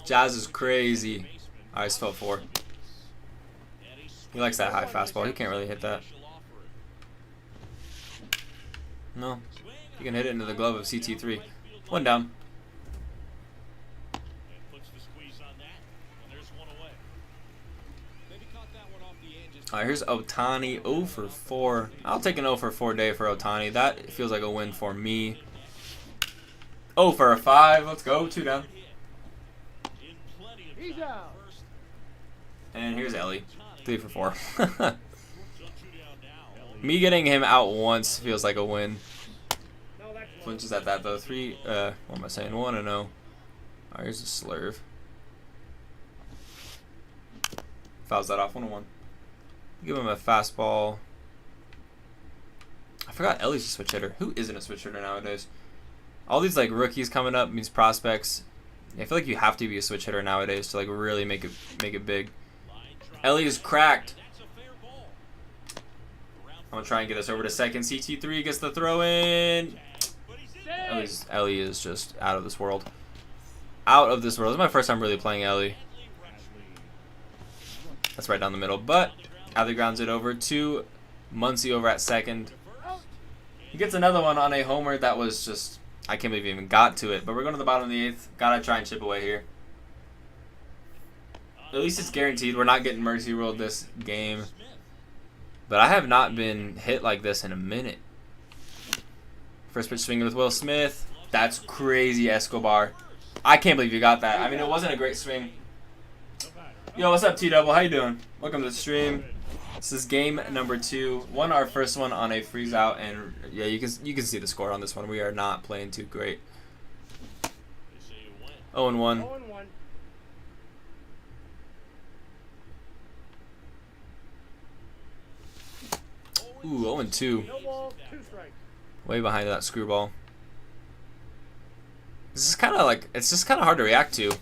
[SPEAKER 1] Jazz is crazy. Alright, it's 12-4. He likes that high fastball. He can't really hit that. No. He can hit it into the glove of CT3. 1 down. Alright, here's Ohtani. 0 for 4. I'll take an 0 for 4 day for Ohtani. That feels like a win for me. 0 for 5. Let's go. 2 down.
[SPEAKER 2] He's out.
[SPEAKER 1] And here's Ellie. 3 for 4. Me getting him out once feels like a win. Flinches at that though. 3, what am I saying? 1-0. Alright, here's a slurve. Fouls that off. 1-1. Give him a fastball. I forgot Ellie's a switch hitter. Who isn't a switch hitter nowadays? All these like rookies coming up, these prospects. I feel like you have to be a switch hitter nowadays to like really make it big. Ellie is cracked. I'm gonna try and get this over to second. CT3 gets the throw in. Ellie is just out of this world. Out of this world. This is my first time really playing Ellie. That's right down the middle, but Adley grounds it over to Muncy over at second. He gets another one on a homer that was just, I can't believe he even got to it. But we're going to the bottom of the 8th. Gotta try and chip away here. At least it's guaranteed. We're not getting mercy ruled this game. But I have not been hit like this in a minute. First pitch swinging with Will Smith. That's crazy, Escobar. I can't believe you got that. I mean, it wasn't a great swing. Yo, what's up, T-Double? How you doing? Welcome to the stream. This is game number 2. Won our first one on a freeze out, and yeah, you can see the score on this one. We are not playing too great. 0-1. Ooh, 0-2. Way behind that screwball. This is kind of like, it's just kind of hard to react to.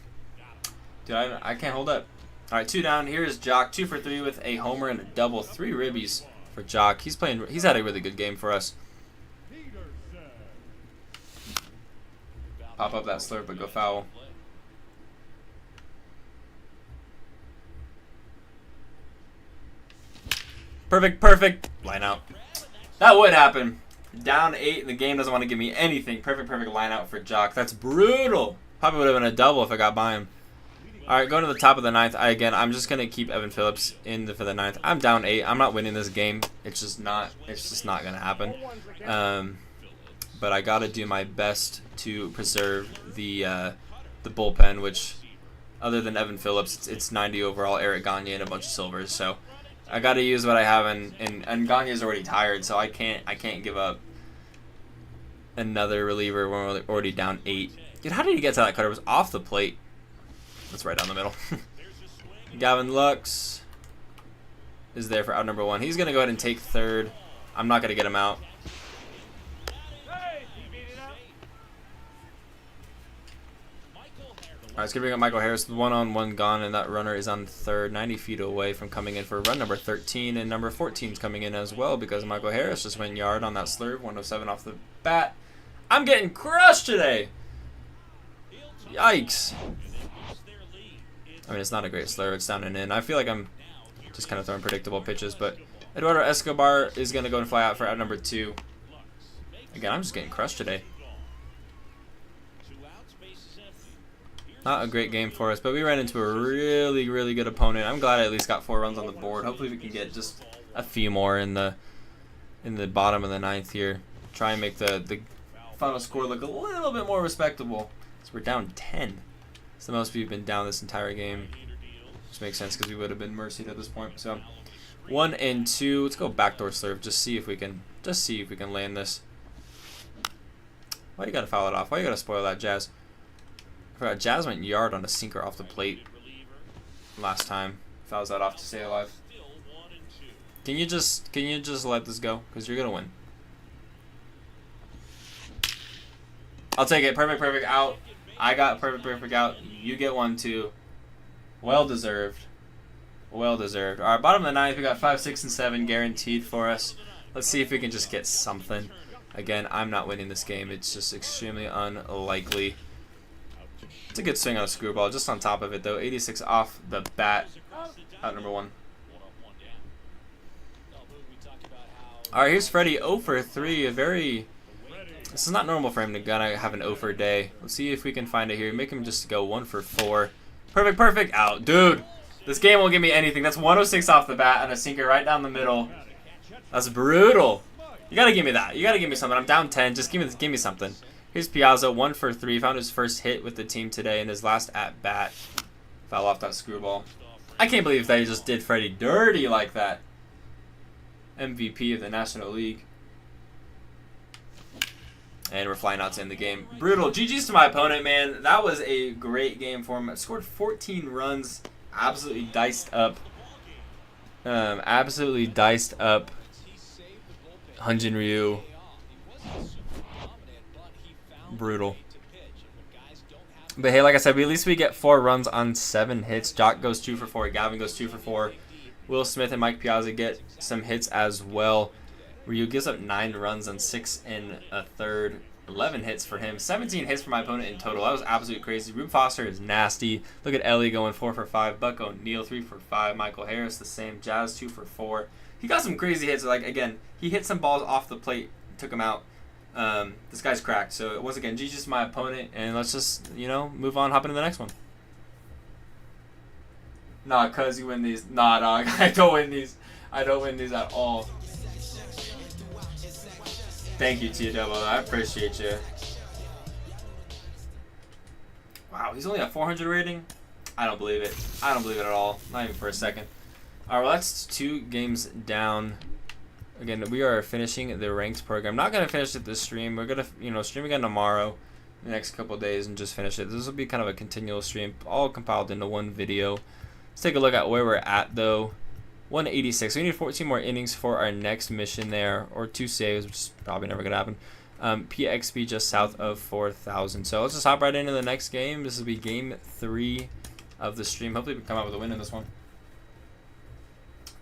[SPEAKER 1] Dude, I can't hold up. All right, 2 down. Here is Jock, 2 for 3 with a homer and a double. 3 ribbies for Jock. He's had a really good game for us. Pop up that slurp, but go foul. Perfect. Line out. That would happen. Down 8, the game doesn't want to give me anything. Perfect line out for Jock. That's brutal. Probably would have been a double if I got by him. All right, going to the top of the 9th. I'm just gonna keep Evan Phillips in for the 9th. I'm down 8. I'm not winning this game. It's just not gonna happen. But I gotta do my best to preserve the bullpen, which other than Evan Phillips, it's 90 overall, Eric Gagne, and a bunch of silvers. So I gotta use what I have, and Gagne's already tired, so I can't give up another reliever when we're already down 8. Dude, how did he get to that cutter? It was off the plate. That's right down the middle. Gavin Lux is there for out number 1. He's gonna go ahead and take 3rd. I'm not gonna get him out. Alright, it's gonna bring up Michael Harris. 1-on-1 gone, and that runner is on 3rd, 90 feet away from coming in for run number 13, and number 14 is coming in as well because Michael Harris just went yard on that slurve. 107 off the bat. I'm getting crushed today. Yikes. I mean, it's not a great slurve. It's down and in. I feel like I'm just kind of throwing predictable pitches, but Eduardo Escobar is going to go and fly out for out number 2. Again, I'm just getting crushed today. Not a great game for us, but we ran into a really good opponent. I'm glad I at least got 4 runs on the board. Hopefully we can get just a few more in the bottom of the 9th here. Try and make the final score look a little bit more respectable. So we're down 10. It's the most we've been down this entire game, which makes sense because we would have been mercied at this point. So 1 and 2. Let's go backdoor slurve. Just see if we can land this. Why you gotta foul it off? Why you gotta spoil that, Jazz? I forgot Jazz went yard on a sinker off the plate last time. Fouls that off to stay alive. Can you just let this go? Because you're gonna win. I'll take it. Perfect out. I got perfect out. You get 1, 2. Well deserved. All right, bottom of the 9th, we got 5, 6, and 7 guaranteed for us. Let's see if we can just get something. Again, I'm not winning this game. It's just extremely unlikely. It's a good swing on a screwball. Just on top of it, though. 86 off the bat. Out number 1. All right, here's Freddie. 0 for 3. This is not normal for him to gonna have an 0 for day. Let's see if we can find it here. Make him just go 1 for 4. Perfect out. Dude, this game won't give me anything. That's 106 off the bat and a sinker right down the middle. That's brutal. You gotta give me that. You gotta give me something. I'm down 10. Just give me something. Here's Piazza, 1 for 3. Found his first hit with the team today in his last at bat. Foul off that screwball. I can't believe they just did Freddie dirty like that. MVP of the National League. And we're flying out to end the game. Brutal. GG's to my opponent, man. That was a great game for him. I scored 14 runs. Absolutely diced up. Hyunjin Ryu. Brutal. But hey, like I said, at least we get 4 runs on 7 hits. Jock goes 2 for 4. Gavin goes 2 for 4. Will Smith and Mike Piazza get some hits as well. Ryu gives up 9 runs on 6 1/3. 11 hits for him. 17 hits for my opponent in total. That was absolutely crazy. Rube Foster is nasty. Look at Ellie going 4 for 5. Buck O'Neal 3 for 5. Michael Harris the same. Jazz 2 for 4. He got some crazy hits. Like, again, he hit some balls off the plate, took him out. This guy's cracked. So once again, GG's my opponent, and let's just move on, hop into the next one. Nah, cuz you win these. Nah, dog. I don't win these. I don't win these at all. Thank you, T-Double. I appreciate you. Wow, he's only at 400 rating. I don't believe it. I don't believe it at all. Not even for a second. All right, well, that's 2 games down. Again, we are finishing the ranked program. Not going to finish it this stream. We're going to, stream again tomorrow, the next couple of days, and just finish it. This will be kind of a continual stream, all compiled into one video. Let's take a look at where we're at, though. 186. We need 14 more innings for our next mission there, or 2 saves, which is probably never going to happen. PXP just south of 4,000. So let's just hop right into the next game. This will be game 3 of the stream. Hopefully we can come out with a win in this one.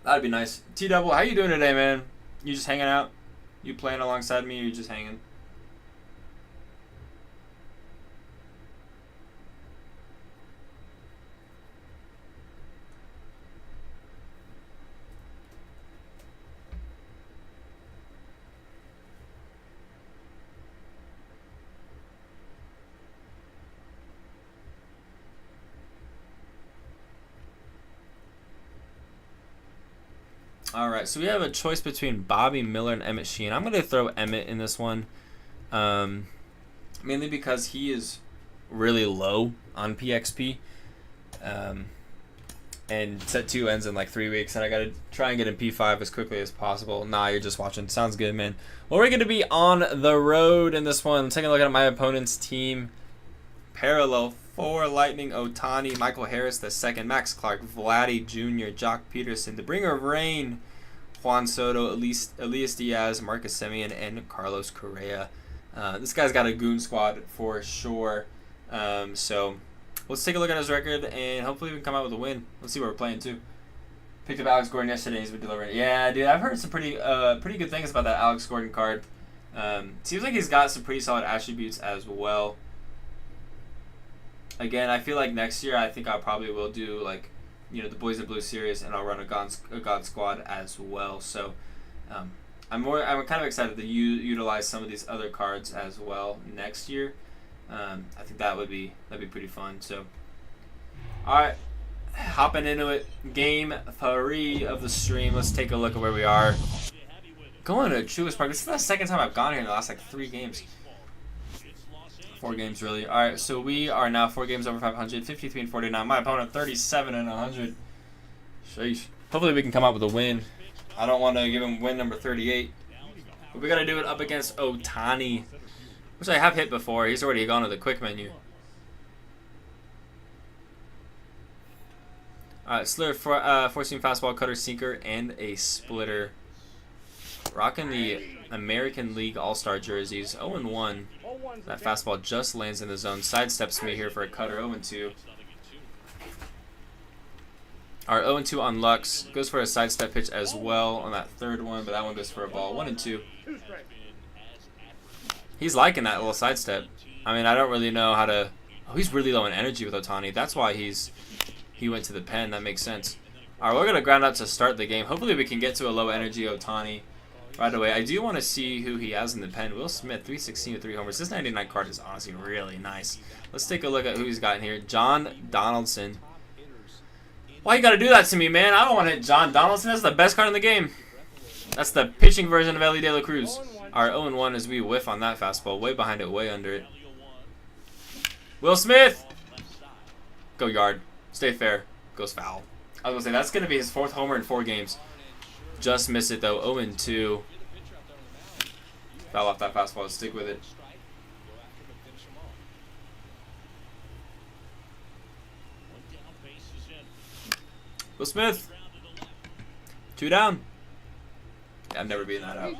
[SPEAKER 1] That'd be nice. T-Double, how you doing today, man? You just hanging out? You playing alongside me, or you just hanging? Alright, so we have a choice between Bobby Miller and Emmett Sheehan. I'm going to throw Emmett in this one. Mainly because he is really low on PXP. And set 2 ends in like 3 weeks. And I got to try and get in P5 as quickly as possible. Nah, you're just watching. Sounds good, man. Well, we're going to be on the road in this one. Taking a look at my opponent's team. Parallel 4, Lightning, Otani, Michael Harris II, Max Clark, Vladdy Jr., Jock Peterson, the bringer of rain, Juan Soto, Elias Diaz, Marcus Semien, and Carlos Correa. This guy's got a goon squad for sure. So let's take a look at his record, and hopefully we can come out with a win. Let's see what we're playing, too. Picked up Alex Gordon yesterday. He's been delivering. Yeah, dude, I've heard some pretty good things about that Alex Gordon card. Seems like he's got some pretty solid attributes as well. Again, I feel like next year I think I probably will do like, the Boys in Blue series, and I'll run a God Squad as well. So I'm kind of excited to utilize some of these other cards as well next year. I think that'd be pretty fun. So all right, hopping into it, game 3 of the stream. Let's take a look at where we are. Going to Truist Park. This is the second time I've gone here in the last like 3 games. 4 games, really. All right, so we are now 4 games over 500, 53 and 49. My opponent, 37 and 100. Sheesh. Hopefully we can come out with a win. I don't want to give him win number 38. But we got to do it up against Otani, which I have hit before. He's already gone to the quick menu. All right, Slur, 4-seam fastball, cutter, sinker, and a splitter. Rocking the American League All-Star jerseys. 0-1. That fastball just lands in the zone. Sidesteps me here for a cutter. 0-2. Our 0-2 on Lux. Goes for a sidestep pitch as well on that 3rd one, but that one goes for a ball. 1-2. He's liking that little sidestep. I mean, I don't really know how to... Oh, he's really low in energy with Otani. That's why he went to the pen. That makes sense. All right, we're going to ground out to start the game. Hopefully we can get to a low energy Otani right away. I do want to see who he has in the pen. Will Smith, 316 with 3 homers. This 99 card is honestly really nice. Let's take a look at who he's got in here. John Donaldson. Why you got to do that to me, man? I don't want to hit John Donaldson. That's the best card in the game. That's the pitching version of Ellie De La Cruz. Our 0-1 as we whiff on that fastball. Way behind it, way under it. Will Smith! Go yard. Stay fair. Goes foul. I was going to say, that's going to be his 4th homer in 4 games. Just missed it, though. 0-2. Foul off that fastball. Stick with it. Will Smith. 2 down. Yeah, I've never beaten that out.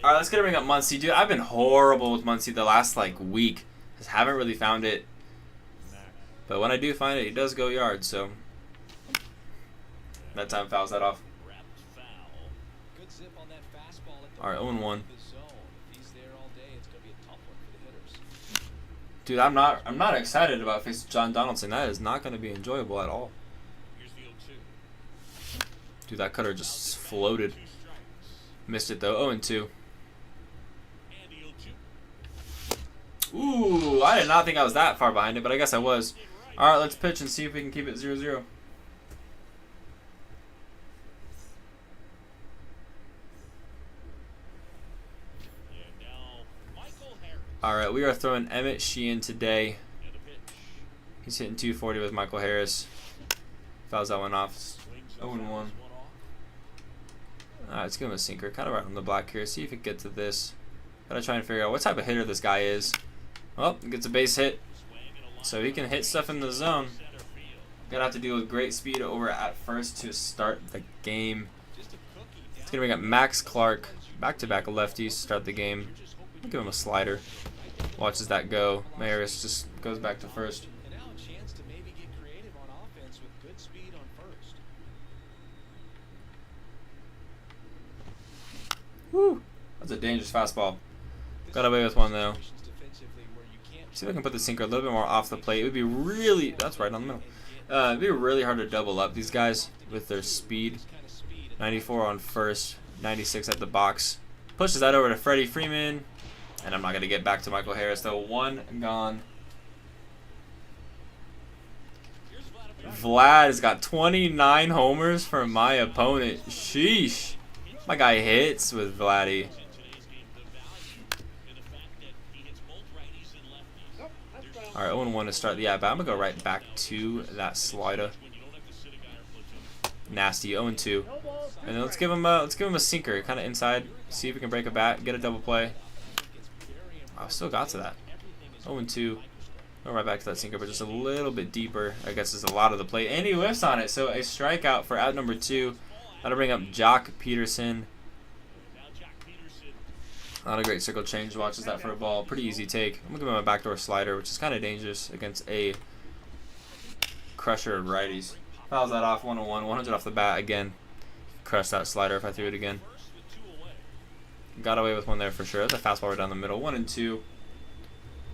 [SPEAKER 1] All right, let's get to bring up Muncy. Dude, I've been horrible with Muncy the last, week. Just haven't really found it. But when I do find it, he does go yard, so... That time fouls that off. All right, 0-1. Dude, I'm not excited about facing John Donaldson. That is not going to be enjoyable at all. Dude, that cutter just floated. Missed it though. 0-2. Ooh, I did not think I was that far behind it, but I guess I was. All right, let's pitch and see if we can keep it 0-0. All right, we are throwing Emmett Sheehan today. He's hitting 240 with Michael Harris. Fouls that one off. 0-1. Alright, let's give him a sinker. Kind of right on the block here. See if it gets to this. Gotta try and figure out what type of hitter this guy is. Well, gets a base hit. So he can hit stuff in the zone. Gonna have to deal with great speed over at first to start the game. It's gonna bring up Max Clark. Back-to-back lefties to start the game. I'll give him a slider. Watches that go. Harris just goes back to first. Woo! That's a dangerous fastball. Got away with one though. See if I can put the sinker a little bit more off the plate. It would be really, that's right on the middle. It'd be really hard to double up these guys with their speed. 94 on first, 96 at the box. Pushes that over to Freddie Freeman. And I'm not going to get back to Michael Harris though. One gone. Vlad has got 29 homers for my opponent. Sheesh. My guy hits with Vladdy. Alright, 0-1 to start the at-bat. I'm going to go right back to that slider. Nasty, 0-2. And then let's give him a sinker, kind of inside. See if we can break a bat, get a double play. Oh, still got to that. 0-2. Go right back to that sinker, but just a little bit deeper. I guess there's a lot of the plate. And he whiffs on it, so a strikeout for out number 2. That'll bring up Jock Peterson. Not a great circle change. Watches that for a ball. Pretty easy take. I'm going to give him a backdoor slider, which is kind of dangerous against a crusher of righties. Fouls that off, 1-1. 100 off the bat again. Crush that slider if I threw it again. Got away with one there for sure. That's a fastball right down the middle. 1-2. All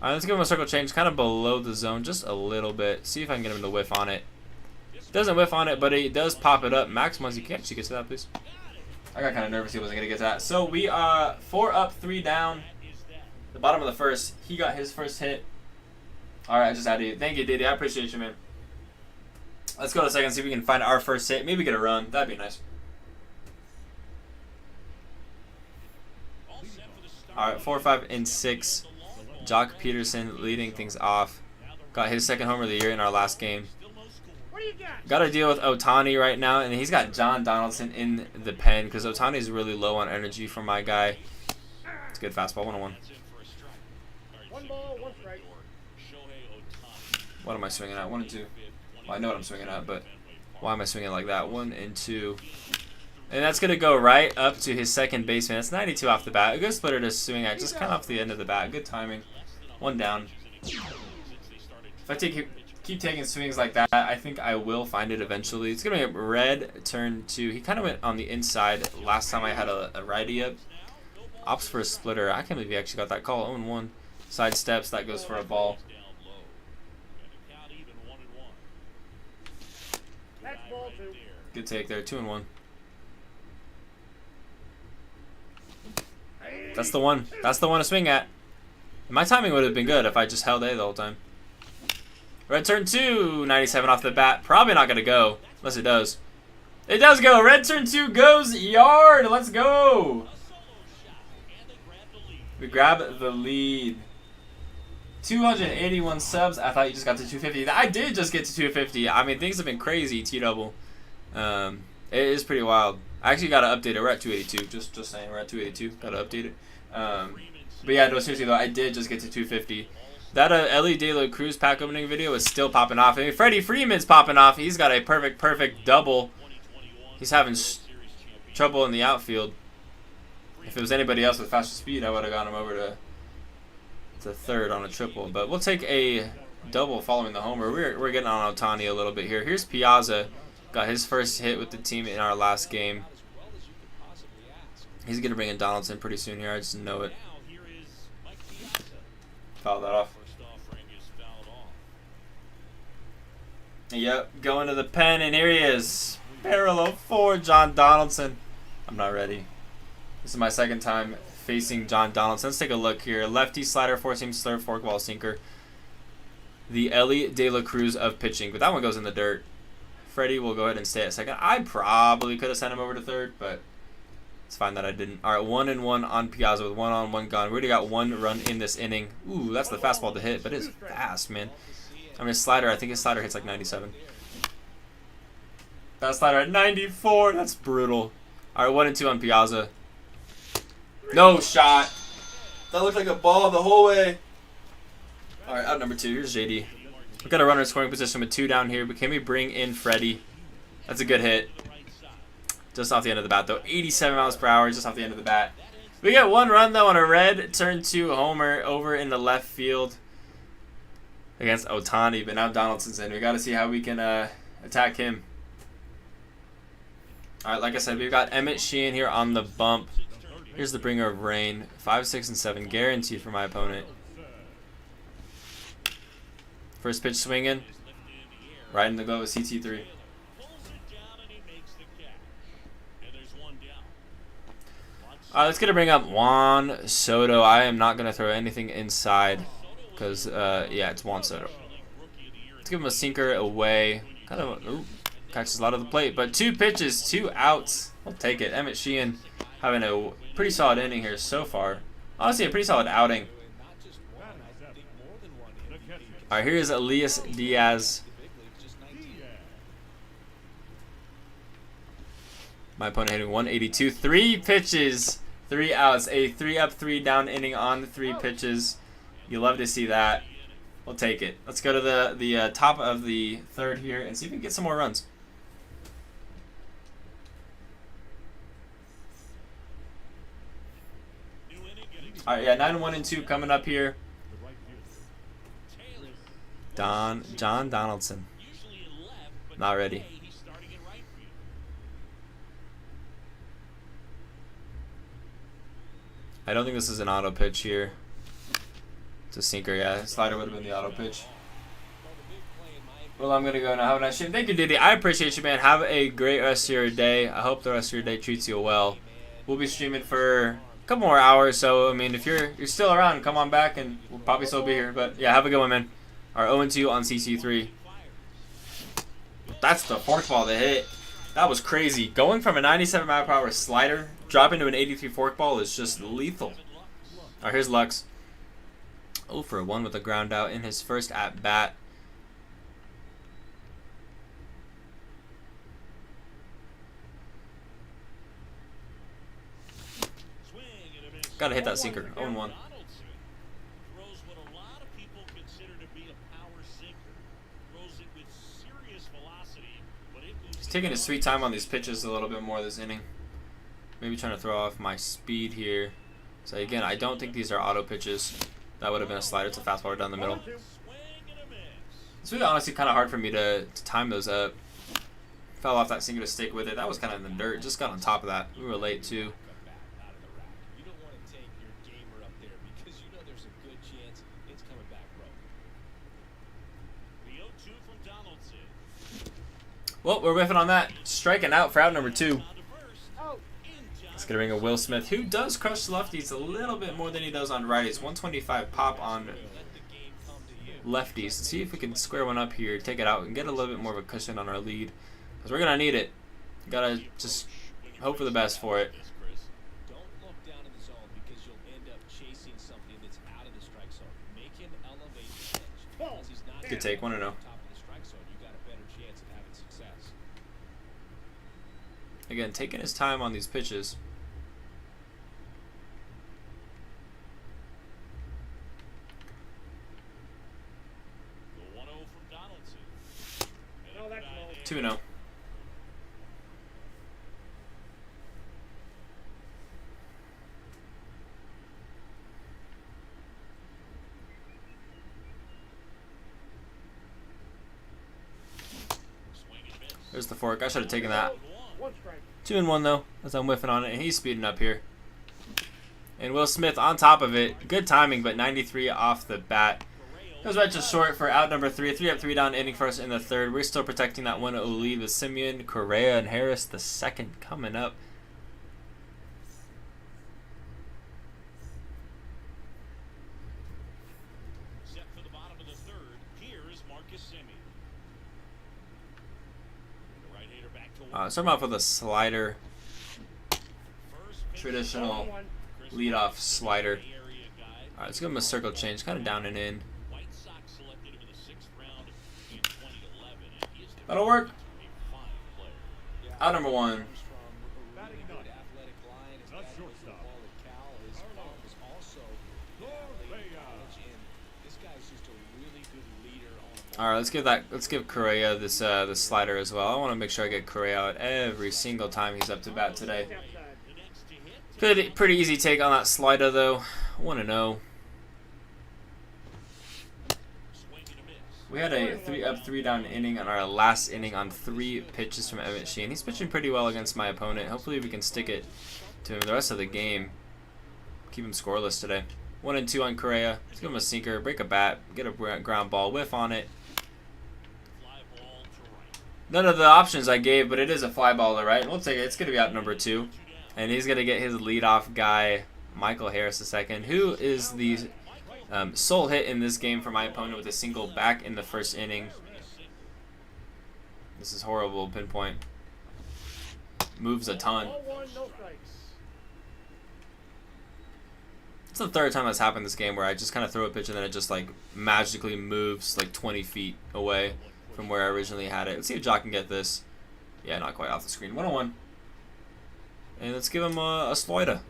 [SPEAKER 1] right, let's give him a circle change, kind of below the zone, just a little bit. See if I can get him to whiff on it. Doesn't whiff on it, but he does pop it up. Max, once you can actually get to that, please. I got kind of nervous he wasn't going to get to that. So we are 4 up, 3 down. The bottom of the first. He got his first hit. All right, I just added it. Thank you, Diddy. I appreciate you, man. Let's go to second, see if we can find our first hit. Maybe get a run. That'd be nice. All right, 4, 5, and 6. Jock Peterson leading things off. Got his second homer of the year in our last game. Got to deal with Ohtani right now, and he's got John Donaldson in the pen because Ohtani is really low on energy for my guy. It's a good fastball, 1-1.
[SPEAKER 2] 1 ball, 1 strike.
[SPEAKER 1] What am I swinging at? 1-2. Well, I know what I'm swinging at, but why am I swinging like that? 1-2. And that's going to go right up to his second baseman. That's 92 off the bat. A good splitter to swing at, just kind of off the end of the bat. Good timing. 1 down. If I keep taking swings like that, I think I will find it eventually. It's going to be a red turn 2. He kind of went on the inside last time I had a righty up. Opts for a splitter. I can't believe he actually got that call. 0-1. Side steps. That goes for a ball. Good take there. 2-1. That's the one. That's the one to swing at. My timing would have been good if I just held A the whole time. Red turn 2. 97 off the bat. Probably not going to go. Unless it does. It does go. Red turn 2 goes yard. Let's go. We grab the lead. 281 subs. I thought you just got to 250. I did just get to 250. I mean, things have been crazy, T-double. It is pretty wild. I actually got to update it. We're at 282. Just saying, we're at 282. Got to update it. But yeah, no, seriously though, I did just get to 250. That Ellie De La Cruz pack opening video is still popping off. I mean, Freddie Freeman's popping off. He's got a perfect double. He's having trouble in the outfield. If it was anybody else with faster speed, I would have got him over to third on a triple. But we'll take a double following the homer. We're getting on Ohtani a little bit here. Here's Piazza. Got his first hit with the team in our last game. He's going to bring in Donaldson pretty soon here. I just know it. Foul that off. Yep, going to the pen, and here he is. Parallel 4, John Donaldson. I'm not ready. This is my second time facing John Donaldson. Let's take a look here. Lefty slider, 4-seam slurve, forkball sinker. The Ellie De La Cruz of pitching, but that one goes in the dirt. Freddie will go ahead and stay at second. I probably could have sent him over to third, but it's fine that I didn't. All right, 1-1 on Piazza with 1 on, 1 gone. We already got 1 run in this inning. Ooh, that's the fastball to hit, but it's fast, man. I mean, slider. I think his slider hits like 97. That slider at 94. That's brutal. All right, 1-2 on Piazza. No shot. That looked like a ball the whole way. All right, out number 2. Here's JD. We've got a runner in scoring position with 2 down here, but can we bring in Freddie? That's a good hit. Just off the end of the bat, though. 87 miles per hour, just off the end of the bat. We get 1 run, though, on a red. Turn 2 homer over in the left field against Otani, but now Donaldson's in. We got to see how we can attack him. All right, like I said, we've got Emmett Sheehan here on the bump. Here's the bringer of rain. 5, 6, and 7 guaranteed for my opponent. First pitch swinging. Right in the glove with CT3. Let's get to bring up Juan Soto. I am not going to throw anything inside because, yeah, it's Juan Soto. Let's give him a sinker away. Kind of catches a lot of the plate, but 2 pitches, 2 outs. I'll take it. Emmett Sheehan having a pretty solid inning here so far. Honestly, a pretty solid outing. All right, here's Elias Diaz. My opponent hitting 182. 3 pitches, 3 outs. A 3 up, 3 down inning on the 3 pitches. You love to see that. We'll take it. Let's go to the top of the 3rd here and see if we can get some more runs. All right, yeah, 9, 1, and 2 coming up here. John Donaldson. Not ready. I don't think this is an auto pitch here. It's a sinker, yeah. Slider would have been the auto pitch. Well, I'm going to go now. Have a nice stream. Thank you, Diddy. I appreciate you, man. Have a great rest of your day. I hope the rest of your day treats you well. We'll be streaming for a couple more hours, so, I mean, if you're still around, come on back, and we'll probably still be here. But, yeah, have a good one, man. Our 0-2 on CC3. That's the forkball that hit. That was crazy. Going from a 97 mile per hour slider, dropping to an 83 forkball is just lethal. All right, here's Lux. 0 for 1 with a ground out in his first at bat. Got to hit that sinker. 0-1. He's taking his sweet time on these pitches a little bit more this inning. Maybe trying to throw off my speed here. So again, I don't think these are auto pitches. That would have been a slider. It's a fastball down the middle. It's really honestly kind of hard for me to time those up. Fell off that sinker to stick with it. That was kind of in the dirt. Just got on top of that. We were late too. Well, we're whiffing on that. Striking out for out number 2. It's going to bring a Will Smith, who does crush lefties a little bit more than he does on righties. 125 pop on lefties. Let's see if we can square one up here, take it out, and get a little bit more of a cushion on our lead. Because we're going to need it. Got to just hope for the best for it. Good take, 1-0. Again, taking his time on these pitches.
[SPEAKER 2] No, that's low.
[SPEAKER 1] 2-0. There's the fork. I should have taken that. 2-1 though, as I'm whiffing on it, and he's speeding up here. And Will Smith on top of it. Good timing, but 93 off the bat. Goes right to short for out number 3. 3 up, 3 down, inning first in the 3rd. We're still protecting that 1-0 lead with Simeon, Correa, and Harris the 2nd coming up.
[SPEAKER 3] Set for the bottom of the 3rd. Here is Marcus Simeon.
[SPEAKER 1] Start off with a slider. Traditional leadoff slider. Alright, let's give him a circle change, kind of down and in. That'll work. Out number 1. All right, let's give Correa this this slider as well. I want to make sure I get Correa out every single time he's up to bat today. Pretty easy take on that slider though. 1-0. We had a 3-up, 3-down inning on our last inning on 3 pitches from MLB. He's pitching pretty well against my opponent. Hopefully we can stick it to him the rest of the game. Keep him scoreless today. 1-2 on Correa. Let's give him a sinker, break a bat, get a ground ball, whiff on it. None of the options I gave, but it is a fly ball to right. We'll take it. It's going to be out number 2. And he's going to get his leadoff guy, Michael Harris II, who is the sole hit in this game for my opponent with a single back in the first inning. This is horrible pinpoint. Moves a ton. It's the 3rd time that's happened this game where I just kind of throw a pitch and then it just like magically moves like 20 feet away from where I originally had it. Let's see if Jock can get this. Yeah, not quite off the screen. 1-1. And let's give him a slider.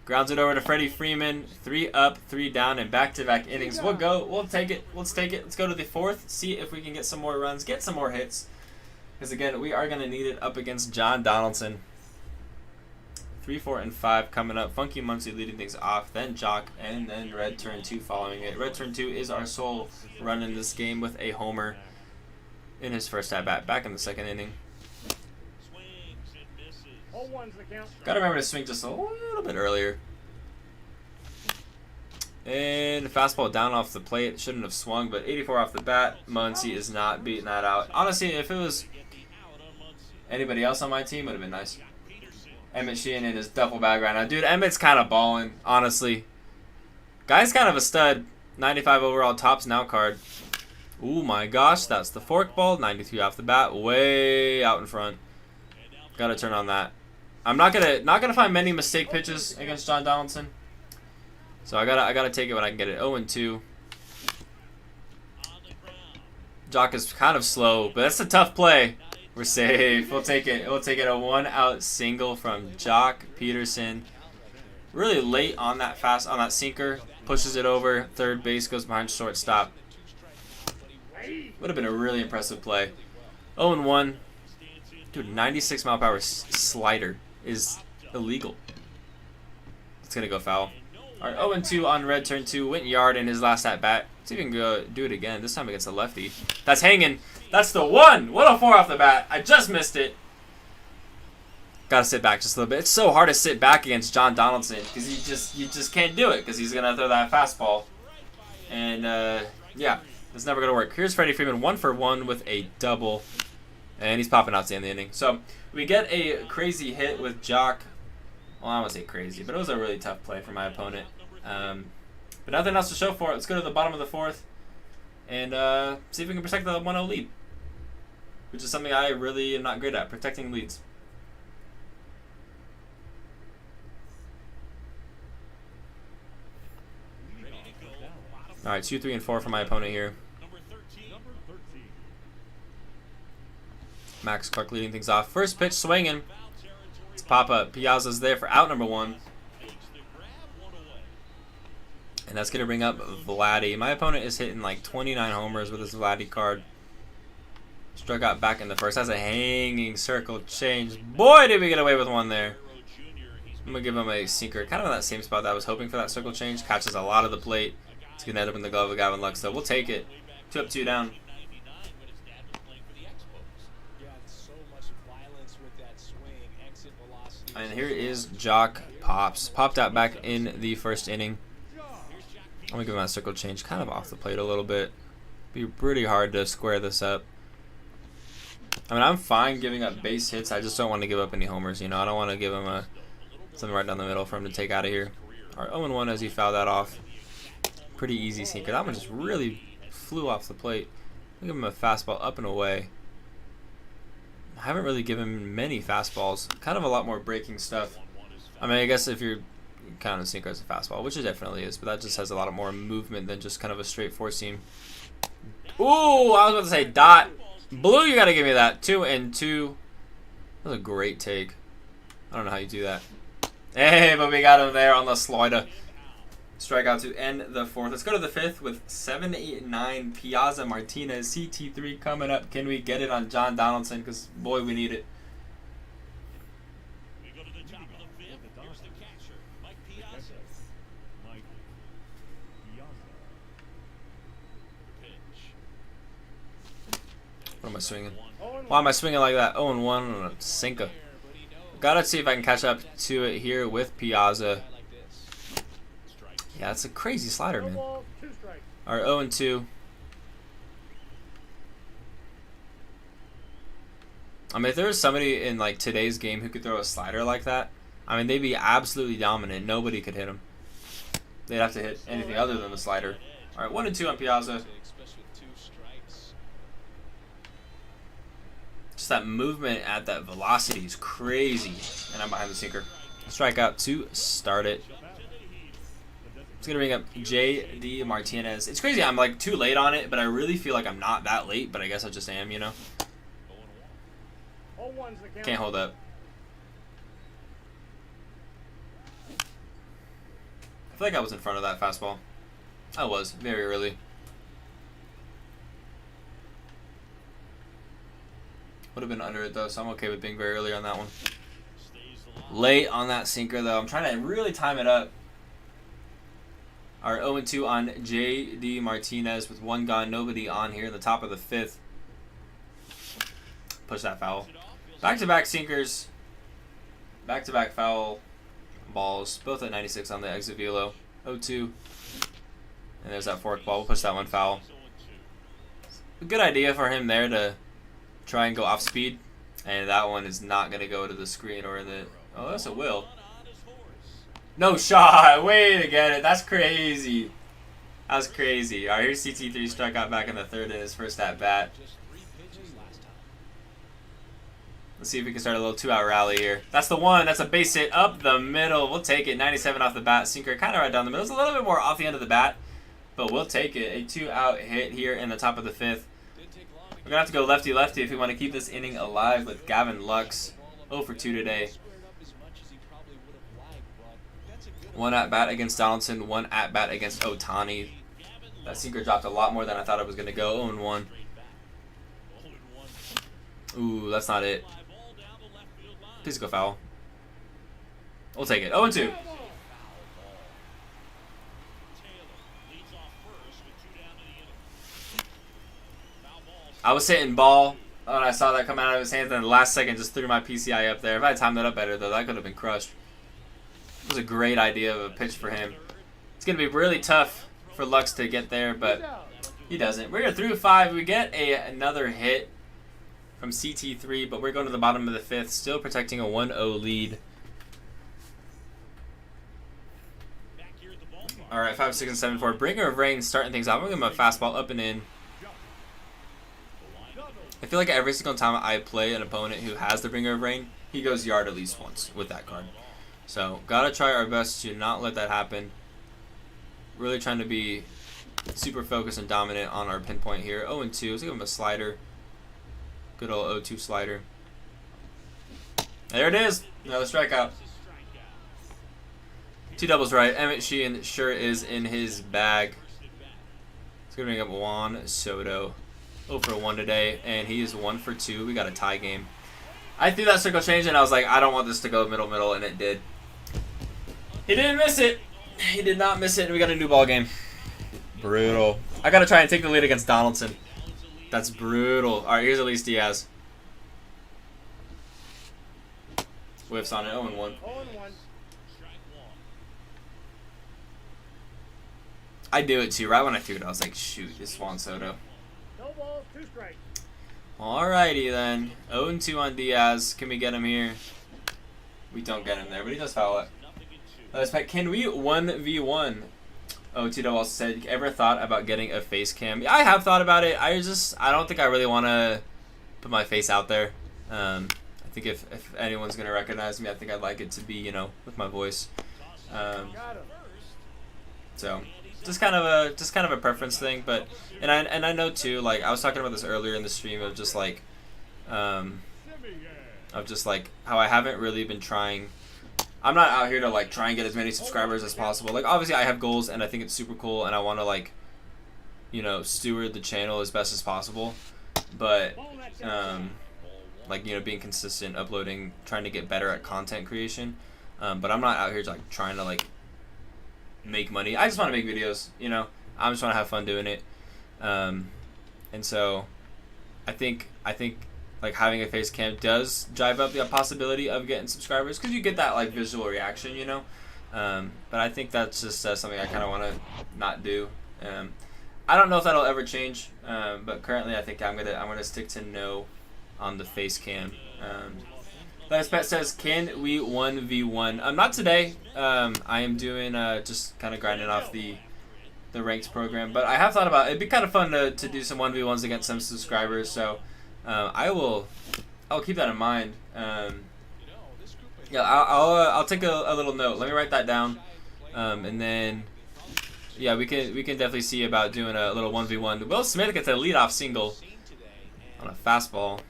[SPEAKER 1] Grounds it over to Freddie Freeman. 3 up, 3 down, and back-to-back innings. We'll go. We'll take it. Let's take it. Let's go to the 4th. See if we can get some more runs. Get some more hits. Because, again, we are going to need it up against John Donaldson. 3, 4, and 5 coming up. Funky Muncie leading things off. Then Jock, and then Red Turn 2 following it. Red Turn 2 is our sole run in this game with a homer in his first at-bat. Back in the 2nd inning. Gotta remember to swing just a little bit earlier. And fastball down off the plate. Shouldn't have swung, but 84 off the bat. Muncie is not beating that out. Honestly, if it was anybody else on my team, it would have been nice. Emmett Sheehan in his duffel bag right now. Dude, Emmett's kind of balling, honestly. Guy's kind of a stud. 95 overall tops now card. Oh my gosh, that's the fork ball. 93 off the bat. Way out in front. Gotta turn on that. I'm not gonna find many mistake pitches against John Donaldson. So I gotta take it when I can get it. 0-2. Jock is kind of slow, but that's a tough play. We're safe. We'll take it. We'll take it. A 1-out single from Jock Peterson. Really late on that sinker. Pushes it over. Third base, goes behind shortstop. Would have been a really impressive play. 0-1. Dude, 96 mile per hour slider is illegal. It's gonna go foul. All right, 0-2 on Red Turn 2. Went yard in his last at bat. Let's even go do it again. This time against a lefty. That's hanging. That's the 104 off the bat. I just missed it. Gotta sit back just a little bit. It's so hard to sit back against John Donaldson because you just can't do it because he's gonna throw that fastball. And yeah, it's never gonna work. Here's Freddie Freeman, 1-for-1 with a double. And he's popping out to end the inning. So we get a crazy hit with Jock. Well, I won't say crazy, but it was a really tough play for my opponent. But nothing else to show for it. Let's go to the bottom of the 4th and see if we can protect the 1-0 lead, which is something I really am not good at, protecting leads. All right, 2, 3, and 4 for my opponent here. Max Clark leading things off. First pitch swinging. It's pop-up. Piazza's there for out number 1. And that's going to bring up Vladdy. My opponent is hitting like 29 homers with his Vladdy card. Struck out back in the first. That's a hanging circle change. Boy, did we get away with one there. I'm going to give him a sinker. Kind of in that same spot that I was hoping for that circle change. Catches a lot of the plate. It's going to end up in the glove of Gavin Lux, so we'll take it. 2 up, 2 down. And here is Jock Pops. Popped out back in the first inning. I'm going to give him a circle change kind of off the plate a little bit. Be pretty hard to square this up. I mean, I'm fine giving up base hits. I just don't want to give up any homers. You know, I don't want to give him something right down the middle for him to take out of here. All right, 0-1 as he fouled that off. Pretty easy sinker. That one just really flew off the plate. I'll give him a fastball up and away. I haven't really given many fastballs. Kind of a lot more breaking stuff. I mean, I guess if you're count a sinker as a fastball, which it definitely is, but that just has a lot more movement than just kind of a straight four seam. Ooh, I was about to say dot. Blue, you got to give me that. 2-2. That was a great take. I don't know how you do that. Hey, but we got him there on the slider. Strikeout to end the fourth. Let's go to the fifth with 7, 8, 9. Piazza, Martinez, CT3 coming up. Can we get it on John Donaldson? Because, boy, we need it.
[SPEAKER 3] We go to the top of the fifth. Here's the catcher, Mike Piazza. Pitch.
[SPEAKER 1] What am I swinging? Why am I swinging like that? 0-1 on a sinker. Gotta see if I can catch up to it here with Piazza. Yeah, it's a crazy slider, man. All right, 0-2. I mean, if there was somebody in like today's game who could throw a slider like that, I mean, they'd be absolutely dominant. Nobody could hit him. They'd have to hit anything other than the slider. All right, 1-2 on Piazza. Just that movement at that velocity is crazy. And I'm behind the sinker. Strikeout to start it. It's going to bring up J.D. Martinez. It's crazy. I'm like too late on it, but I really feel like I'm not that late, but I guess I just am, you know. Can't hold up. I feel like I was in front of that fastball. I was, very early. Would have been under it though, so I'm okay with being very early on that one. Late on that sinker though. I'm trying to really time it up. All right, 0-2 on J.D. Martinez with one gone, nobody on here in the top of the fifth. Push that foul. Back-to-back sinkers. Back-to-back foul balls. Both at 96 on the exit velo. 0-2. And there's that fork ball. We'll push that one foul. A good idea for him there to try and go off speed. And that one is not going to go to the screen or the... Oh, that's a will. No shot. Way to get it. That's crazy. That's crazy. All right, here's CT3 struck out back in the third in his first at-bat. Let's see if we can start a little two-out rally here. That's the one. That's a base hit up the middle. We'll take it. 97 off the bat. Sinker kind of right down the middle. It's a little bit more off the end of the bat, but we'll take it. A two-out hit here in the top of the fifth. We're going to have to go lefty-lefty if we want to keep this inning alive with Gavin Lux. 0 for 2 today. One at-bat against Donaldson. One at-bat against Ohtani. That sinker dropped a lot more than I thought it was going to go. 0-1. Ooh, that's not it. Please go foul. We'll take it. 0-2. I was hitting ball when I saw that come out of his hands, and the last second just threw my PCI up there. If I had timed that up better, though, that could have been crushed. It was a great idea of a pitch for him. It's going to be really tough for Lux to get there, but he doesn't. We're through 5. We get another hit from CT3, but we're going to the bottom of the fifth, still protecting a 1-0 lead. All right, 5, 6, and 7, 4. Bringer of Rain starting things off. I'm going to give him a fastball up and in. I feel like every single time I play an opponent who has the Bringer of Rain, he goes yard at least once with that card. So, gotta try our best to not let that happen. Really trying to be super focused and dominant on our pinpoint here. 0-2. Let's give him a slider. Good old 0-2 slider. There it is. Another strikeout. 2 doubles right. Emmett Sheehan sure is in his bag. It's going to bring up Juan Soto. 0 for 1 today, and he is 1 for 2. We got a tie game. I threw that circle change, and I was like, I don't want this to go middle, and it did. He didn't miss it. He did not miss it, and we got a new ball game. Brutal. I got to try and take the lead against Donaldson. That's brutal. All right, here's Elise Diaz. Whiffs on it. 0-1.
[SPEAKER 2] 0-1.
[SPEAKER 1] I do it too. Right when I threw it, I was like, shoot, it's Juan Soto.
[SPEAKER 2] No balls, 2 strikes.
[SPEAKER 1] Alrighty then. 0-2 on Diaz. Can we get him here? We don't get him there, but he does foul it. Can we 1v1? Oh, Tito also said, ever thought about getting a face cam? I have thought about it. I don't think I really want to put my face out there. I think if anyone's going to recognize me, I think I'd like it to be, you know, with my voice. So just kind of a preference thing, but and I know too, like I was talking about this earlier in the stream of just like how I haven't really been trying. I'm not out here to like try and get as many subscribers as possible. Like obviously I have goals and I think it's super cool and I want to like, you know, steward the channel as best as possible, but like, you know, being consistent, uploading, trying to get better at content creation, but I'm not out here like trying to like make money. I just want to make videos, you know. I just want to have fun doing it, and so I think like having a face cam does drive up the possibility of getting subscribers because you get that like visual reaction, you know. But I think that's just something I kind of want to not do. I don't know if that'll ever change, but currently I think I'm gonna stick to no on the face cam. Last Pet says, can we 1v1? Not today. I am doing just kind of grinding off the ranks program, but I have thought about it'd be kind of fun to do some 1v1s against some subscribers. So I'll keep that in mind. Yeah, I'll take a little note. Let me write that down, and then yeah, we can definitely see about doing a little 1v1. Will Smith gets a leadoff single on a fastball.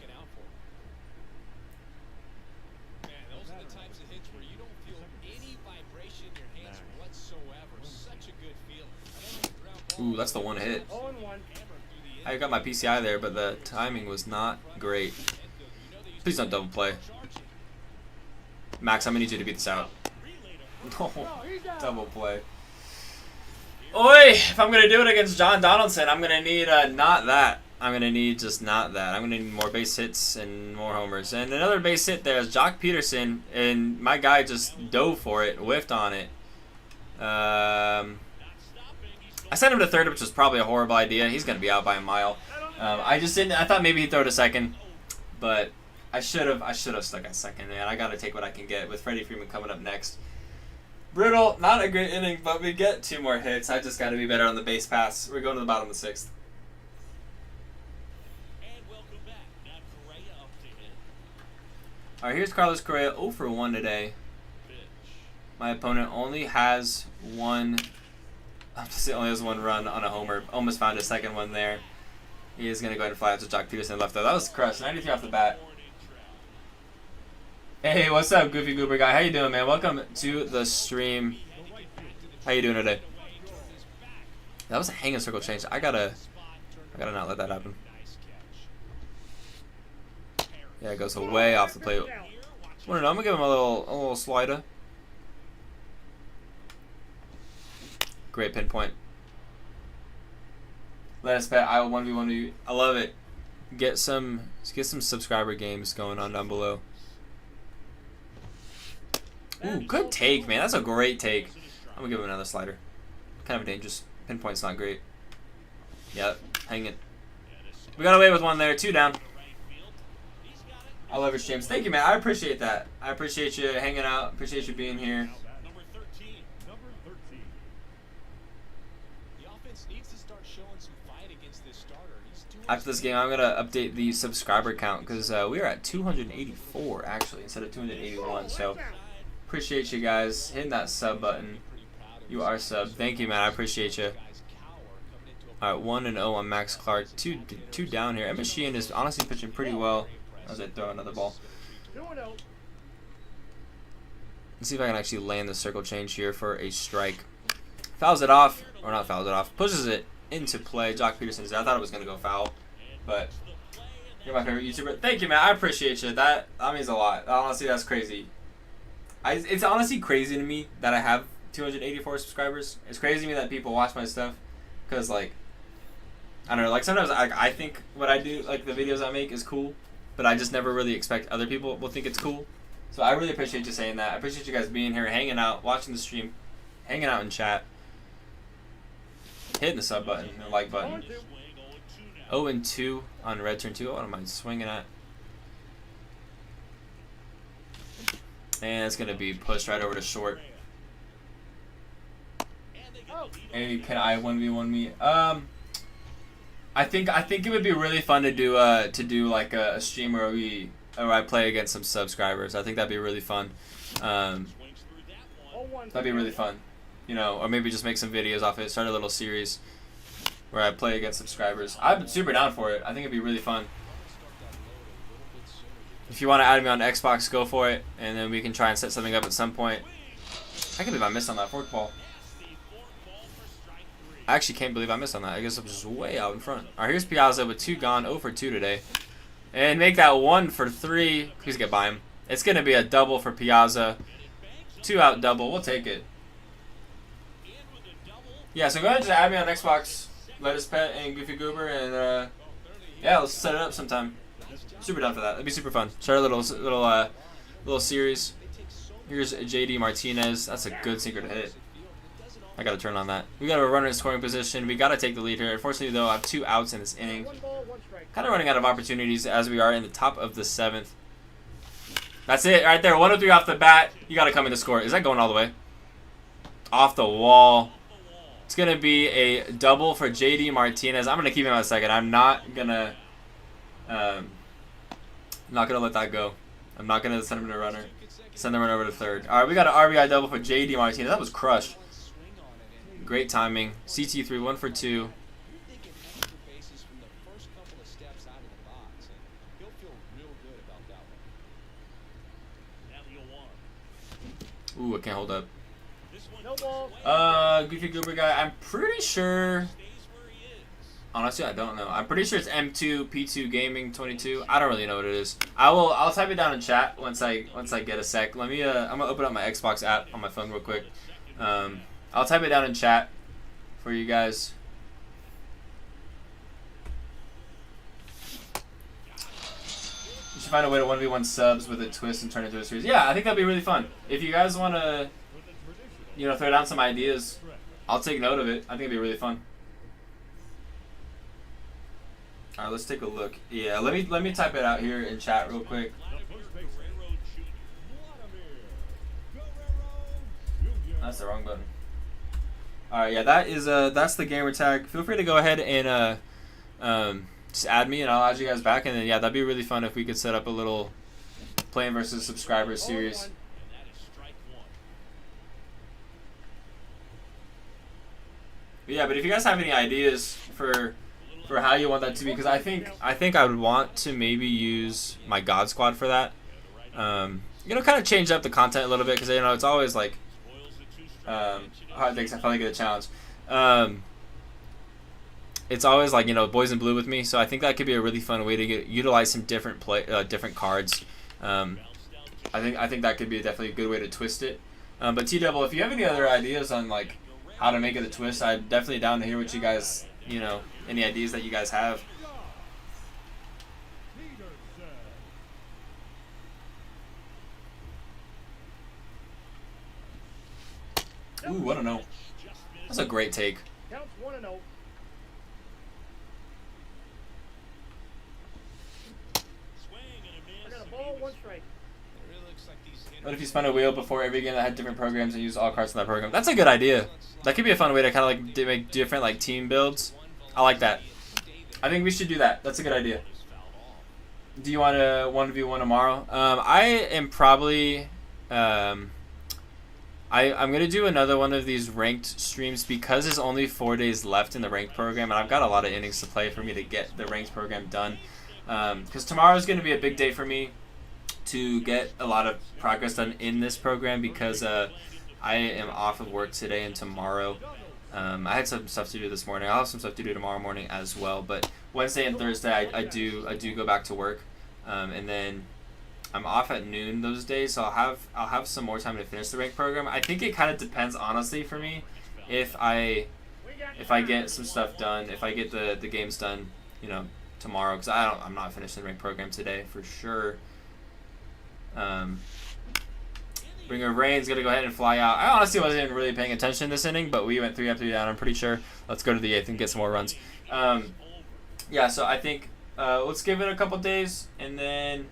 [SPEAKER 1] Ooh, that's the one hit. I got my PCI there, but the timing was not great. Please don't double play. Max, I'm gonna need you to beat this out. No, double play. Oi! If I'm gonna do it against John Donaldson, I'm gonna need not that. I'm gonna need just not that. I'm gonna need more base hits and more homers. And another base hit there is Jock Peterson, and my guy just dove for it, whiffed on it. I sent him to third, which was probably a horrible idea. He's gonna be out by a mile. I just didn't. I thought maybe he'd throw to second, but I should have stuck at second. Man, I gotta take what I can get with Freddie Freeman coming up next. Brutal, not a great inning, but we get 2 more hits. I just gotta be better on the base pass. We're going to the bottom of the 6th. All right, here's Carlos Correa, 0 for 1 today. My opponent only has one. He only has 1 run on a homer. Almost found a second one there. He is going to go ahead and fly out to Jock Peterson left though. That was crushed. 93 off the bat. Hey, what's up, Goofy Goober guy? How you doing, man? Welcome to the stream. How you doing today? That was a hanging circle change. I gotta not let that happen. Yeah, it goes way off the plate. I'm gonna give him a little slider. Great pinpoint. Let us bet. I will 1v1 you. I love it. Get some subscriber games going on down below. Ooh, good take, man. That's a great take. I'm gonna give him another slider. Kind of dangerous. Pinpoint's not great. Yep, hang it. We got away with 1 there. 2 down. I love your streams. Thank you, man. I appreciate that. I appreciate you hanging out. Appreciate you being here. After this game, I'm going to update the subscriber count because we are at 284, actually, instead of 281. So, appreciate you guys hitting that sub button. You are sub. Thank you, man. I appreciate you. All right, 1-0 on Max Clark. Two down here. Emma Sheehan is honestly pitching pretty well as I throw another ball. Let's see if I can actually land the circle change here for a strike. Fouls it off, or not fouls it off, pushes it into play. Jock Peterson is there. I thought it was going to go foul, but you're my favorite YouTuber. Thank you, man. I appreciate you. That means a lot. Honestly, that's crazy. It's honestly crazy to me that I have 284 subscribers. It's crazy to me that people watch my stuff because, like, I don't know. Like, sometimes I think what I do, like, the videos I make is cool, but I just never really expect other people will think it's cool. So I really appreciate you saying that. I appreciate you guys being here, hanging out, watching the stream, hanging out in chat. Hitting the sub button and the like button. 0-2 on red turn 2. What am I swinging at? And it's going to be pushed right over to short. Hey, can I 1v1 me? I think it would be really fun to do like a stream where I play against some subscribers. I think that'd be really fun. That'd be really fun. You know, or maybe just make some videos off it. Start a little series where I play against subscribers. I'm super down for it. I think it'd be really fun. If you want to add me on Xbox, go for it, and then we can try and set something up at some point. I can't believe I missed on that fork ball. I actually can't believe I missed on that. I guess I was just way out in front. All right, here's Piazza with 2 gone, 0 for 2 today. And make that 1 for 3. Please get by him. It's going to be a double for Piazza. 2 out double. We'll take it. Yeah, so go ahead and just add me on Xbox. Lettuce Pet and Goofy Goober, and yeah, let's set it up sometime. Super down for that. That'd be super fun. Start a little series. Here's JD Martinez. That's a good sinker to hit. I got to turn on that. We got a runner in scoring position. We got to take the lead here. Unfortunately, though, I have 2 outs in this inning. Kind of running out of opportunities as we are in the top of the 7th. That's it right there. 1-3 off the bat. You got to come in to score. Is that going all the way? Off the wall. It's going to be a double for JD Martinez. I'm going to keep him at second. I'm not going to let that go. I'm not going to send him to runner. Send the runner over to third. All right, we got an RBI double for JD Martinez. That was crushed. Great timing. CT3, 1 for 2. Ooh, I can't hold up. Goofy Goober guy. I'm pretty sure. Honestly, I don't know. I'm pretty sure it's M2 P2 Gaming 22. I don't really know what it is. I'll type it down in chat once I get a sec. Let me I'm gonna open up my Xbox app on my phone real quick. I'll type it down in chat for you guys. You should find a way to 1v1 subs with a twist and turn it into a series. Yeah, I think that'd be really fun. If you guys want to, you know, throw down some ideas, I'll take note of it. I think it'd be really fun. All right, let's take a look. Yeah, let me type it out here in chat real quick. That's the wrong button. All right, yeah, that's the gamer tag. Feel free to go ahead and just add me, and I'll add you guys back. And then yeah, that'd be really fun if we could set up a little playing versus subscribers series. But yeah, but if you guys have any ideas for how you want that to be, because I think I would want to maybe use my God Squad for that. You know, kind of change up the content a little bit, because you know it's always like hard things. I finally get a challenge. It's always like, you know, boys in blue with me, so I think that could be a really fun way to utilize some different different cards. I think that could be definitely a good way to twist it. But T-Double, if you have any other ideas on like how to make it a twist, I'm definitely down to hear what you guys, you know, any ideas that you guys have. Ooh, I don't know. That's a great take.
[SPEAKER 2] Counts 1-0. I got a ball, 1 strike.
[SPEAKER 1] What if you spun a wheel before every game that had different programs and use all cards in that program? That's a good idea. That could be a fun way to kind of like make different like team builds. I like that. I think we should do that. That's a good idea. Do you want to 1v1 tomorrow? I am probably I'm gonna do another one of these ranked streams because there's only 4 days left in the ranked program, and I've got a lot of innings to play for me to get the ranked program done. Because tomorrow is gonna be a big day for me to get a lot of progress done in this program, because I am off of work today and tomorrow. I had some stuff to do this morning. I'll have some stuff to do tomorrow morning as well. But Wednesday and Thursday, I do go back to work, and then I'm off at noon those days. So I'll have some more time to finish the rank program. I think it kind of depends, honestly, for me, if I get some stuff done, if I get the games done, you know, tomorrow, because I'm not finishing the rank program today for sure. Bringer of Rain's going to go ahead and fly out. I honestly wasn't really paying attention this inning, but we went 3 up, 3 down, I'm pretty sure. Let's go to the 8th and get some more runs. Yeah, so I think let's give it a couple days, and then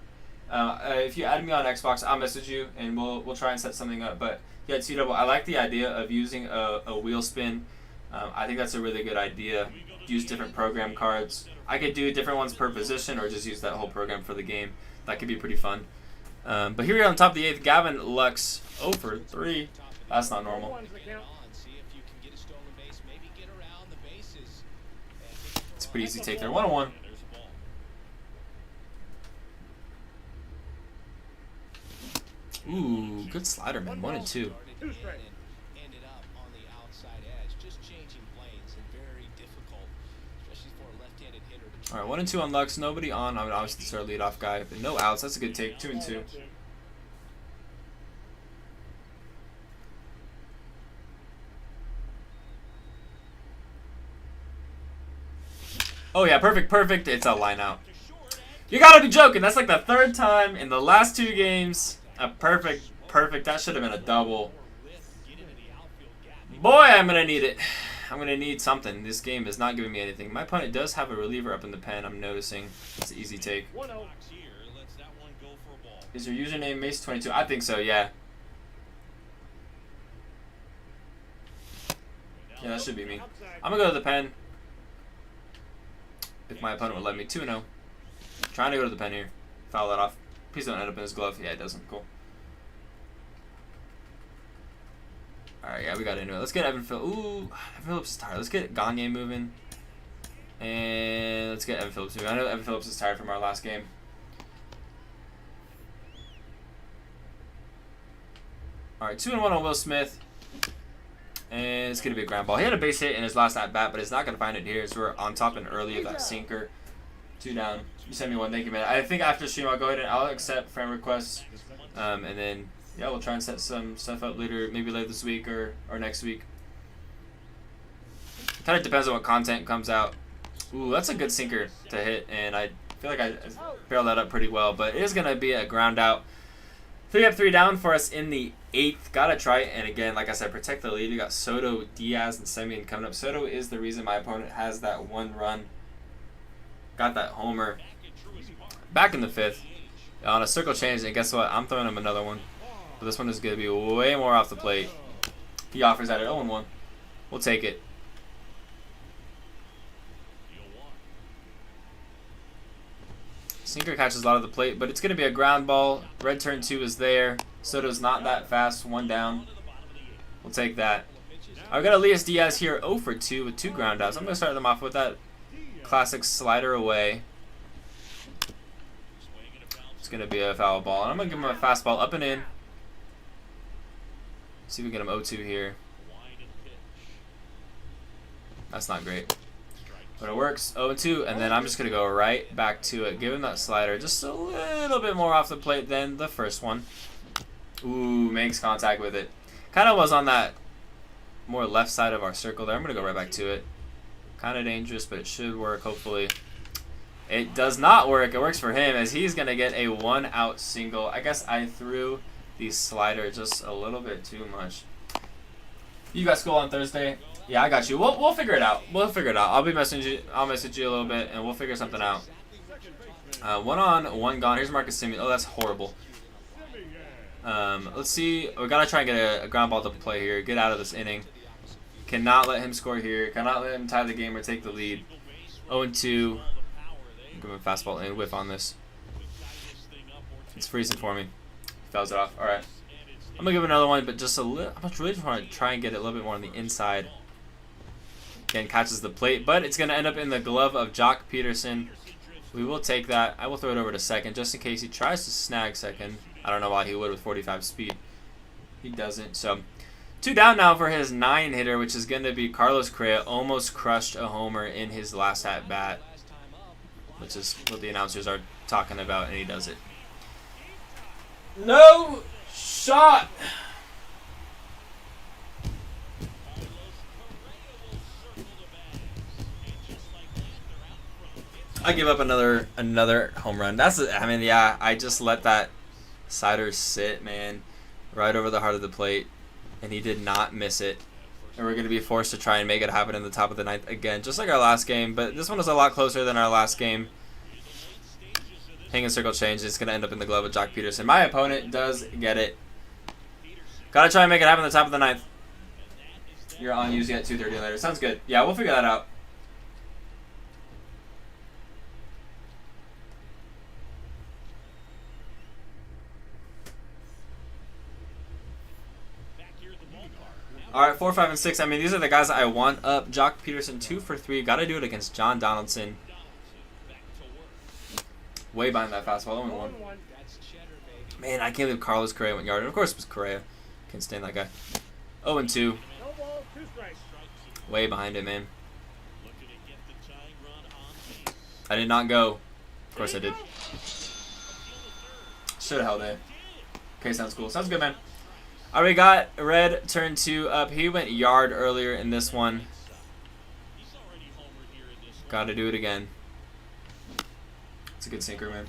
[SPEAKER 1] if you add me on Xbox, I'll message you, and we'll try and set something up. But yeah, T-Double, I like the idea of using a wheel spin. I think that's a really good idea. Use different program cards. I could do different ones per position, or just use that whole program for the game. That could be pretty fun. But here we are on top of the 8th. Gavin Lux 0 for 3. That's not normal.
[SPEAKER 2] One's the count.
[SPEAKER 3] See if you can get a stolen base, maybe get around the bases.
[SPEAKER 1] It's a pretty easy take there. 1-1.
[SPEAKER 3] There's a ball.
[SPEAKER 1] Ooh, good slider, man. 1-2.
[SPEAKER 2] Two strikes.
[SPEAKER 3] Ended up on the outside edge, just changing lanes and very difficult, especially for a left-handed hitter to try.
[SPEAKER 1] All right, 1-2 on Lux. Nobody on. I mean, obviously, this is our leadoff guy, but no outs. That's a good take. 2-2. Oh yeah, perfect. It's a line out. You gotta be joking. That's like the third time in the last 2 games. A perfect. That should have been a double. Boy, I'm gonna need it. I'm gonna need something. This game is not giving me anything. My opponent does have a reliever up in the pen. I'm noticing. It's an easy take.
[SPEAKER 2] 1-0.
[SPEAKER 1] Is your username Mace22? I think so. Yeah. Yeah, that should be me. I'm gonna go to the pen. If my opponent would let me. 2-0. Trying to go to the pen here. Foul that off. Please don't end up in his glove. Yeah, it doesn't. Cool. Alright, yeah, we got into it. Let's get Evan Phillips. Ooh, Evan Phillips is tired. Let's get Gagne moving. And let's get Evan Phillips moving. I know Evan Phillips is tired from our last game. Alright, 2-1 on Will Smith. And it's going to be a ground ball. He had a base hit in his last at-bat, but he's not going to find it here. So we're on top and early of that sinker. 2 down. You sent me one. Thank you, man. I think after stream, I'll go ahead and I'll accept friend requests. And then, yeah, we'll try and set some stuff up later, maybe later this week or next week. Kind of depends on what content comes out. Ooh, that's a good sinker to hit. And I feel like I barreled that up pretty well. But it is going to be a ground out. 3 up, 3 down for us in the 8th. Gotta try it. And again, like I said, protect the lead. We got Soto, Diaz, and Semien coming up. Soto is the reason my opponent has that 1 run. Got that homer back in the 5th on a circle change. And guess what? I'm throwing him another one. But this one is going to be way more off the plate. He offers at it 0-1. We'll take it. Sinker catches a lot of the plate, but it's going to be a ground ball. Red turn 2 is there. Soto's not that fast. 1 down. We'll take that. I've got Elias Diaz here 0 for 2 with 2 ground outs. I'm going to start them off with that classic slider away. It's going to be a foul ball. And I'm going to give him a fastball up and in. See if we can get him 0-2 here. That's not great. But it works. 0-2, and then I'm just going to go right back to it. Give him that slider just a little bit more off the plate than the first one. Ooh, makes contact with it. Kind of was on that more left side of our circle there. I'm going to go right back to it. Kind of dangerous, but it should work, hopefully. It does not work. It works for him as he's going to get a 1-out single. I guess I threw the slider just a little bit too much. You got school on Thursday? Yeah, I got you. We'll figure it out. We'll figure it out. I'll message you a little bit, and we'll figure something out. 1 on, 1 gone. Here's Marcus Semien. Oh, that's horrible. Let's see. We gotta try and get a ground ball to play here. Get out of this inning. Cannot let him score here. Cannot let him tie the game or take the lead. 0-2. Give him a fastball and whiff on this. It's freezing for me. Fouls it off. All right. I'm gonna give another one, but just a little. I'm really trying to try and get it a little bit more on the inside. Again, catches the plate, but it's going to end up in the glove of Jock Peterson. We will take that. I will throw it over to second just in case he tries to snag second. I don't know why he would with 45 speed. He doesn't. So 2 down now for his 9-hitter, which is going to be Carlos Correa. Almost crushed a homer in his last at-bat, which is what the announcers are talking about, and he does it. No shot! I give up another home run. I mean, yeah, I just let that slider sit, man, right over the heart of the plate, and he did not miss it. And we're going to be forced to try and make it happen in the top of the 9th again, just like our last game. But this one is a lot closer than our last game. Hanging circle change. It's going to end up in the glove of Jock Peterson. My opponent does get it. Got to try and make it happen in the top of the 9th. You're on usually at 2:30 later. Sounds good. Yeah, we'll figure that out. All right, 4, 5, and 6. I mean, these are the guys I want up. Jock Peterson, 2 for 3. Got to do it against John Donaldson. Way behind that fastball. 0-1. Man, I can't believe Carlos Correa went yard. And of course, it was Correa. Can't stand that guy. 0-2. Way behind it, man. I did not go. Of course I did. Should have held it. Okay, sounds cool. Sounds good, man. Already got Red turn 2 up. He went yard earlier in this one. Got to do it again. It's a good sinker, man.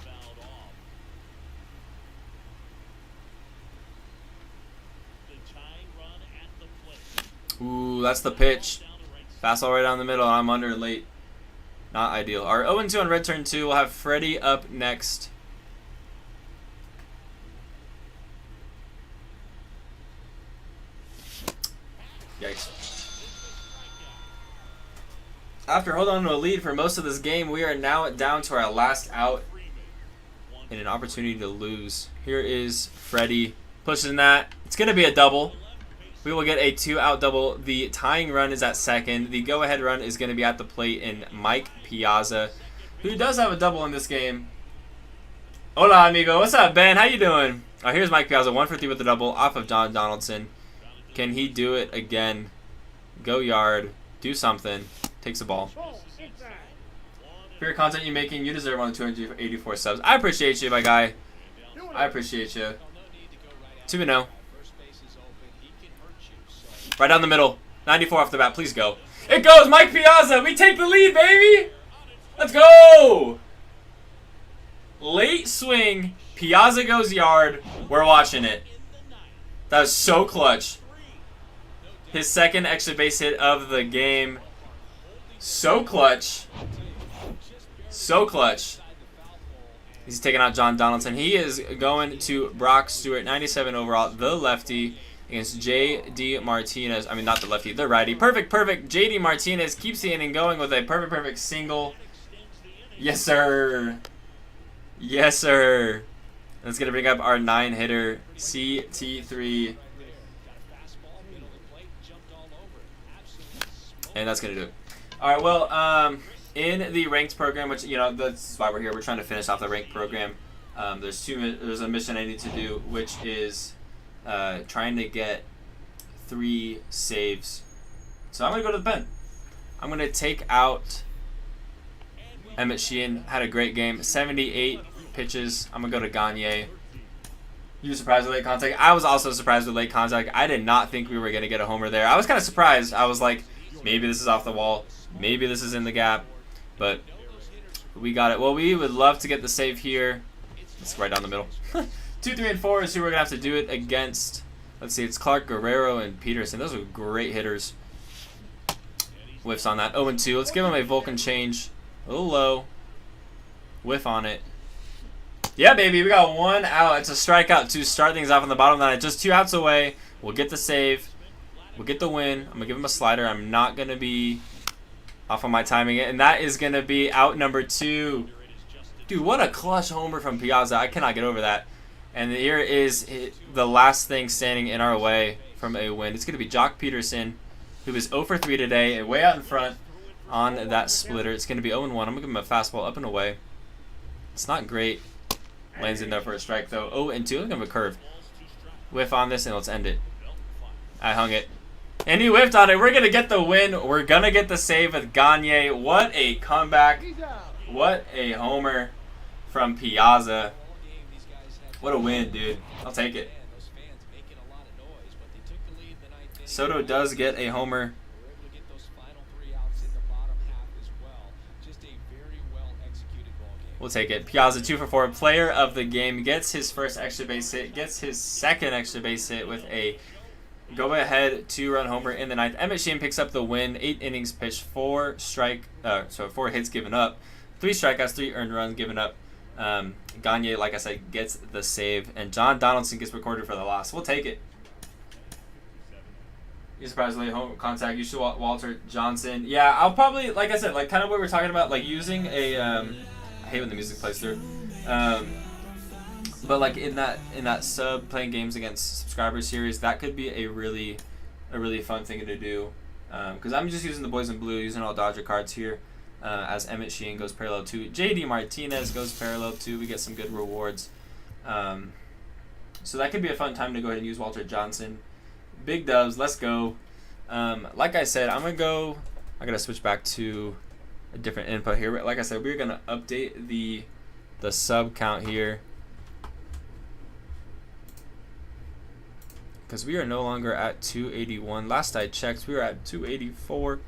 [SPEAKER 1] Ooh, that's the pitch. Fastball right down the middle. I'm under late. Not ideal. Our 0-2 on Red turn 2. We'll have Freddie up next. Yikes. After holding on to a lead for most of this game, we are now down to our last out and an opportunity to lose. Here is Freddie pushing that. It's going to be a double. We will get a 2-out double. The tying run is at second. The go-ahead run is going to be at the plate in Mike Piazza, who does have a double in this game. Hola, amigo. What's up, Ben? How you doing? Oh, here's Mike Piazza, 1 for 3 with the double off of John Donaldson. Can he do it again? Go yard. Do something. Takes the ball. For your content you're making, you deserve one of 284 subs. I appreciate you, my guy. I appreciate you. 2-0. Right down the middle. 94 off the bat. Please go. It goes. Mike Piazza. We take the lead, baby. Let's go. Late swing. Piazza goes yard. We're watching it. That was so clutch. His second extra base hit of the game. So clutch. So clutch. He's taking out John Donaldson. He is going to Brock Stewart, 97 overall, the lefty, against J.D. Martinez. I mean, not the lefty, the righty. Perfect, perfect. J.D. Martinez keeps the inning going with a perfect, perfect single. Yes, sir. Yes, sir. That's going to bring up our 9-hitter, CT3. And that's going to do it. All right, well, in the ranked program, which, you know, that's why we're here. We're trying to finish off the ranked program. There's a mission I need to do, which is trying to get 3 saves. So I'm going to go to the pen. I'm going to take out Emmett Sheehan. Had a great game. 78 pitches. I'm going to go to Gagne. You were surprised with late contact? I was also surprised with late contact. I did not think we were going to get a homer there. I was kind of surprised. I was like, maybe this is off the wall. Maybe this is in the gap. But we got it. Well, we would love to get the save here. It's right down the middle. 2, 3, and 4 is who we're going to have to do it against. Let's see. It's Clark, Guerrero, and Peterson. Those are great hitters. Whiffs on that. 0-2. Let's give him a Vulcan change. A little low. Whiff on it. Yeah, baby. We got 1 out. It's a strikeout to start things off on the bottom of the ninth. Just 2 outs away. We'll get the save. We'll get the win. I'm going to give him a slider. I'm not going to be off on my timing. And that is going to be out number 2. Dude, what a clutch homer from Piazza. I cannot get over that. And here is the last thing standing in our way from a win. It's going to be Jock Peterson, who is 0 for 3 today, and way out in front on that splitter. It's going to be 0-1. I'm going to give him a fastball up and away. It's not great. Lands in there for a strike, though. 0-2. Look at a curve. Whiff on this, and let's end it. I hung it. And he whiffed on it. We're going to get the win. We're going to get the save with Gagne. What a comeback. What a homer from Piazza. What a win, dude. I'll take it. Soto does get a homer. We'll take it. Piazza 2 for 4. Player of the game. Gets his first extra base hit. Gets his second extra base hit with a go-ahead 2-run homer in the ninth. Emmett Sheehan picks up the win. 8 innings pitched, 4 hits given up, 3 strikeouts, 3 earned runs given up. Gagne, like I said, gets the save, and John Donaldson gets recorded for the loss. We'll take it. You surprised late home contact. You should Walter Johnson. Yeah, I'll probably, like I said, like kind of what we're talking about, like using a. I hate when the music plays through. But like in that sub playing games against subscribers series, that could be a really a really fun thing to do. Because I'm just using the boys in blue, using all Dodger cards here. As Emmett Sheehan goes parallel 2. JD Martinez goes parallel 2. We get some good rewards. So that could be a fun time to go ahead and use Walter Johnson. Big dubs, let's go. Like I said, I gotta switch back to a different input here. But like I said, we're gonna update the sub count here, because we are no longer at 281. Last I checked, we were at 284.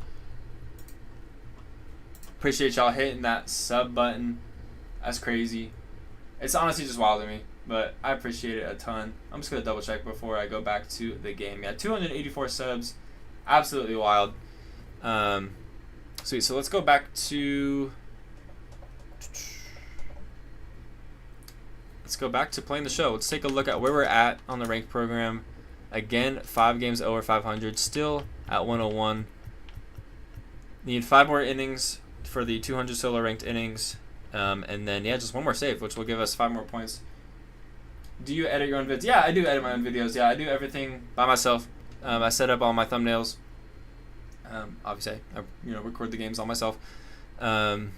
[SPEAKER 1] Appreciate y'all hitting that sub button. That's crazy. It's honestly just wild to me, but I appreciate it a ton. I'm just gonna double check before I go back to the game. Yeah, 284 subs, absolutely wild. Sweet. So let's go back to playing the show. Let's take a look at where we're at on the ranked program. Again, 5 games over 500, still at 101. Need 5 more innings for the 200 solo ranked innings, and then just 1 more save, which will give us 5 more points. Do you edit your own vids? Yeah, I do edit my own videos. Yeah, I do everything by myself. I set up all my thumbnails. Obviously, I record the games all myself. And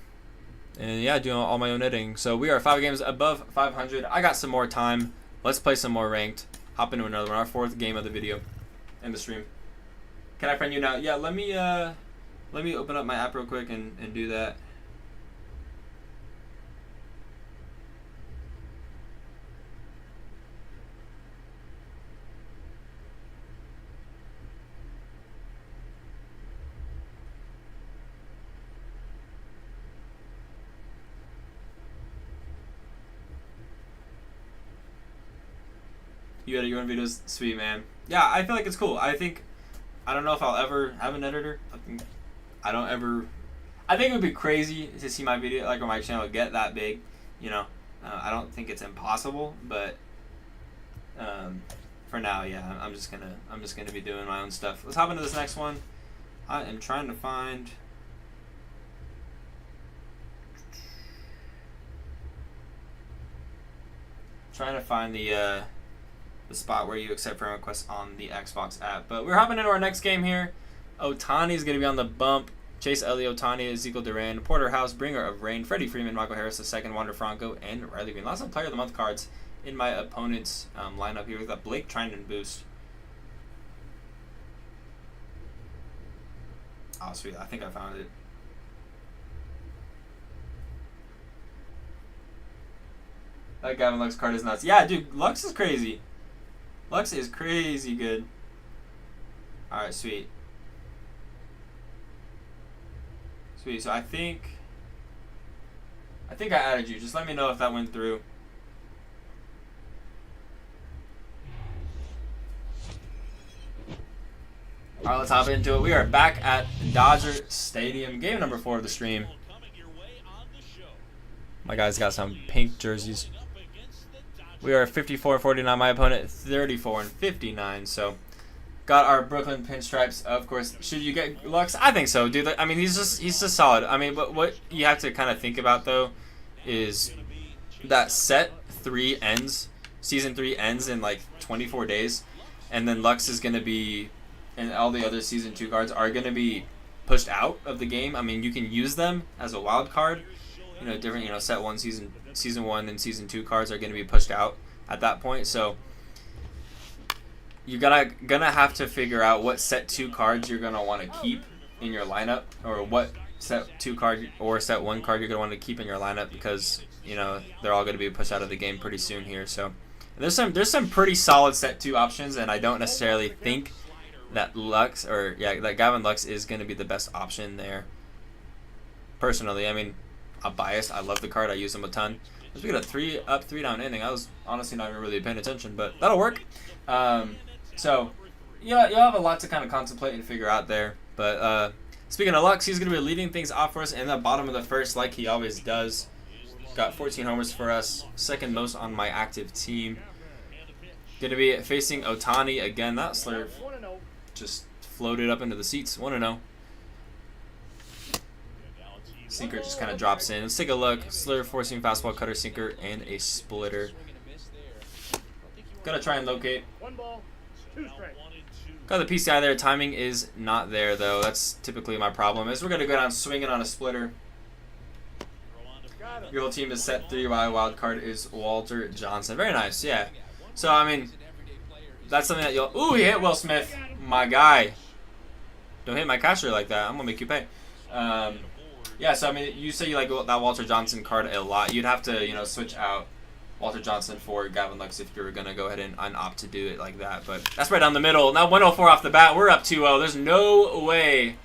[SPEAKER 1] yeah, I do all my own editing. So we are 5 games above 500. I got some more time. Let's play some more ranked. Hop into another one. Our 4th game of the video and the stream. Can I friend you now? Yeah, let me open up my app real quick and do that. You edit your own videos? Sweet, man. Yeah, I feel like it's cool. I don't know if I'll ever have an editor. I think it would be crazy to see my video, or my channel get that big. I don't think it's impossible, but for now, yeah, I'm just gonna be doing my own stuff. Let's hop into this next one. I am trying to find. The spot where you accept friend requests on the Xbox app. But we're hopping into our next game here. Ohtani is going to be on the bump. Chase Elliott, Ohtani, Ezekiel Duran, Porter House, Bringer of Rain, Freddie Freeman, Michael Harris II, Wander Franco, and Riley Green. Lots of Player of the Month cards in my opponent's lineup here. We've got Blake Trinan boost. Oh, sweet. I think I found it. That Gavin Lux card is nuts. Yeah, dude, Lux is crazy. Lux is crazy good. Alright, sweet. Sweet, so I think I added you. Just let me know if that went through. Alright, let's hop into it. We are back at Dodger Stadium. Game number 4 of the stream. My guys got some pink jerseys. We are 54-49. My opponent 34-59. So got our Brooklyn pinstripes. Of course, should you get Lux? I think so, dude. I mean, he's just solid. I mean, but what you have to kind of think about though is that season 3 ends in like 24 days, and then Lux is gonna be, and all the other season 2 cards are gonna be pushed out of the game. I mean, you can use them as a wild card. Different, set 1 season 1 and season 2 cards are going to be pushed out at that point. So you're gonna have to figure out what set 2 cards you're gonna want to keep in your lineup, or what set 2 card or set 1 card you're gonna want to keep in your lineup, because they're all going to be pushed out of the game pretty soon here. So there's some pretty solid set 2 options, and I don't necessarily think that that Gavin Lux is going to be the best option there. Personally, I mean, I'm biased. I love the card. I use them a ton. We got a 3 up, 3 down inning. I was honestly not even really paying attention, but that'll work. So you'll have a lot to kind of contemplate and figure out there. But speaking of Lux, he's going to be leading things off for us in the bottom of the first, like he always does. Got 14 homers for us, second most on my active team. Going to be facing Ohtani again. That Slurve just floated up into the seats. 1-0. Sinker just kind of drops in. Let's take a look. Slurve, forcing fastball, cutter, sinker, and a splitter. Gonna try and locate.
[SPEAKER 2] 1 ball, 2 strikes.
[SPEAKER 1] Got the PCI there. Timing is not there, though. That's typically my problem. Is we're going to go down swinging on a splitter. Your whole team is set 3. Wild card is Walter Johnson. Very nice, yeah. So, I mean, that's something that you'll... Ooh, he hit Will Smith. My guy. Don't hit my catcher like that. I'm going to make you pay. Yeah, so, I mean, you say you like that Walter Johnson card a lot. You'd have to, you know, switch out Walter Johnson for Gavin Lux if you were going to go ahead and opt to do it like that. But that's right down the middle. Now 104 off the bat. We're up 2-0. There's no way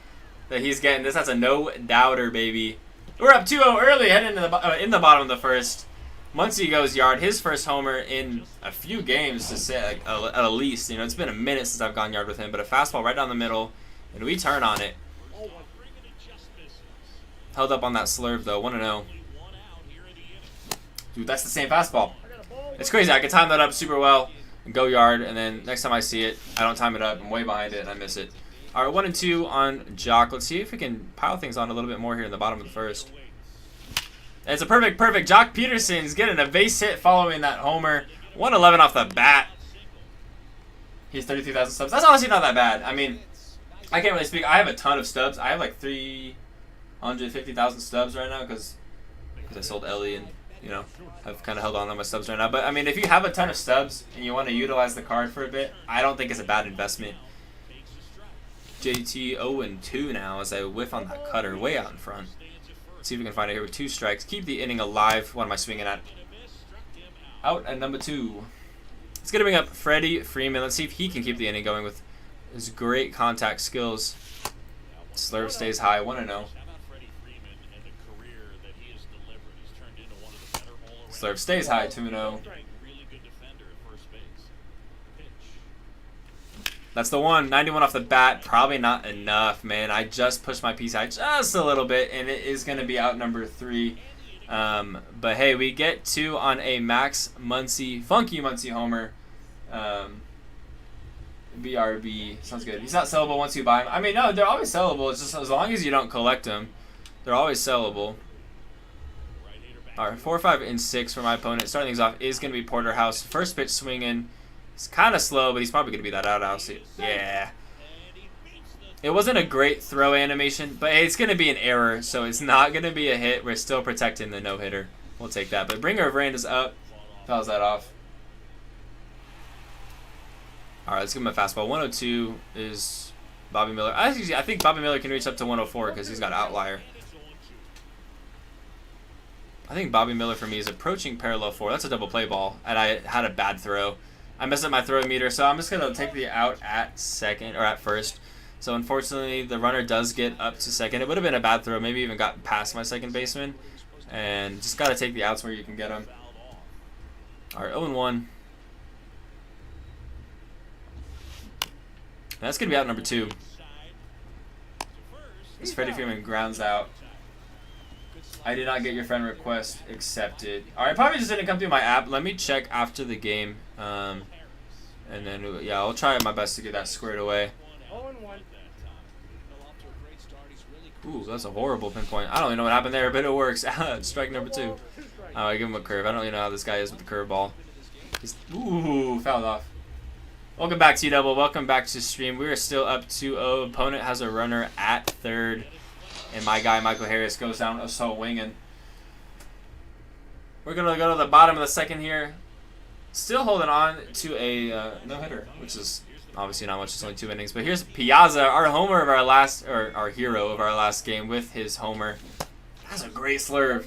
[SPEAKER 1] that he's getting this. That's a no-doubter, baby. We're up 2-0 early, heading into the in the bottom of the first. Muncy goes yard. His first homer in a few games to say at least. You know, it's been a minute since I've gone yard with him. But a fastball right down the middle, and we turn on it. Held up on that slurve though. 1-0. Dude, that's the same fastball. It's crazy. I can time that up super well and go yard, and then next time I see it, I don't time it up. I'm way behind it, and I miss it. All right, 1-2 on Jock. Let's see if we can pile things on a little bit more here in the bottom of the first. And it's a perfect. Jock Peterson's getting a base hit following that homer. 111 off the bat. He's 33,000 subs. That's honestly not that bad. I mean, I can't really speak. I have a ton of stubs. I have like 350,000 stubs right now because I sold Ellie and, you know, I've kind of held on my stubs right now. But, I mean, if you have a ton of stubs and you want to utilize the card for a bit, I don't think it's a bad investment. JT 0-2 now as I whiff on that cutter way out in front. Let's see if we can find it here with 2 strikes. Keep the inning alive. What am I swinging at? Out at number 2. It's going to bring up Freddie Freeman. Let's see if he can keep the inning going with his great contact skills. Slurve stays high. 1-0. Slurve stays high. 2-0. That's the one. 91 off the bat. Probably not enough, man. I just pushed my PCI just a little bit, and it is going to be out number 3. But, hey, we get 2 on a Max Muncy, Funky Muncy homer. BRB. Sounds good. He's not sellable once you buy him. I mean, no, they're always sellable. It's just as long as you don't collect them, they're always sellable. All right, 4, 5, and 6 for my opponent. Starting things off is going to be Porterhouse. First pitch swinging. It's kind of slow, but he's probably going to be that outhouse. Yeah. It wasn't a great throw animation, but it's going to be an error, so it's not going to be a hit. We're still protecting the no-hitter. We'll take that. But Bringer of Rain is up. Fouls that off. All right, let's give him a fastball. 102 is Bobby Miller. I think Bobby Miller can reach up to 104 because he's got outlier. I think Bobby Miller for me is approaching parallel 4. That's a double play ball, and I had a bad throw. I messed up my throw meter, so I'm just going to take the out at second or at first. So unfortunately, the runner does get up to second. It would have been a bad throw, maybe even got past my second baseman. And just got to take the outs where you can get them. All right, 0-1. That's going to be out number 2. As Freddie Freeman grounds out. I did not get your friend request accepted. All right, probably just didn't come through my app. Let me check after the game. And then, yeah, I'll try my best to get that squared away. Ooh, that's a horrible pinpoint. I don't even know what happened there, but it works. Strike number 2. I give him a curve. I don't even know how this guy is with the curveball. Ooh, fouled off. Welcome back, T-Double. Welcome back to stream. We are still up 2-0. Opponent has a runner at third. And my guy, Michael Harris, goes down a winging. We're going to go to the bottom of the second here. Still holding on to a no-hitter, which is obviously not much. It's only 2 innings. But here's Piazza, our homer of our last, or our hero of our last game with his homer. That's a great slurve.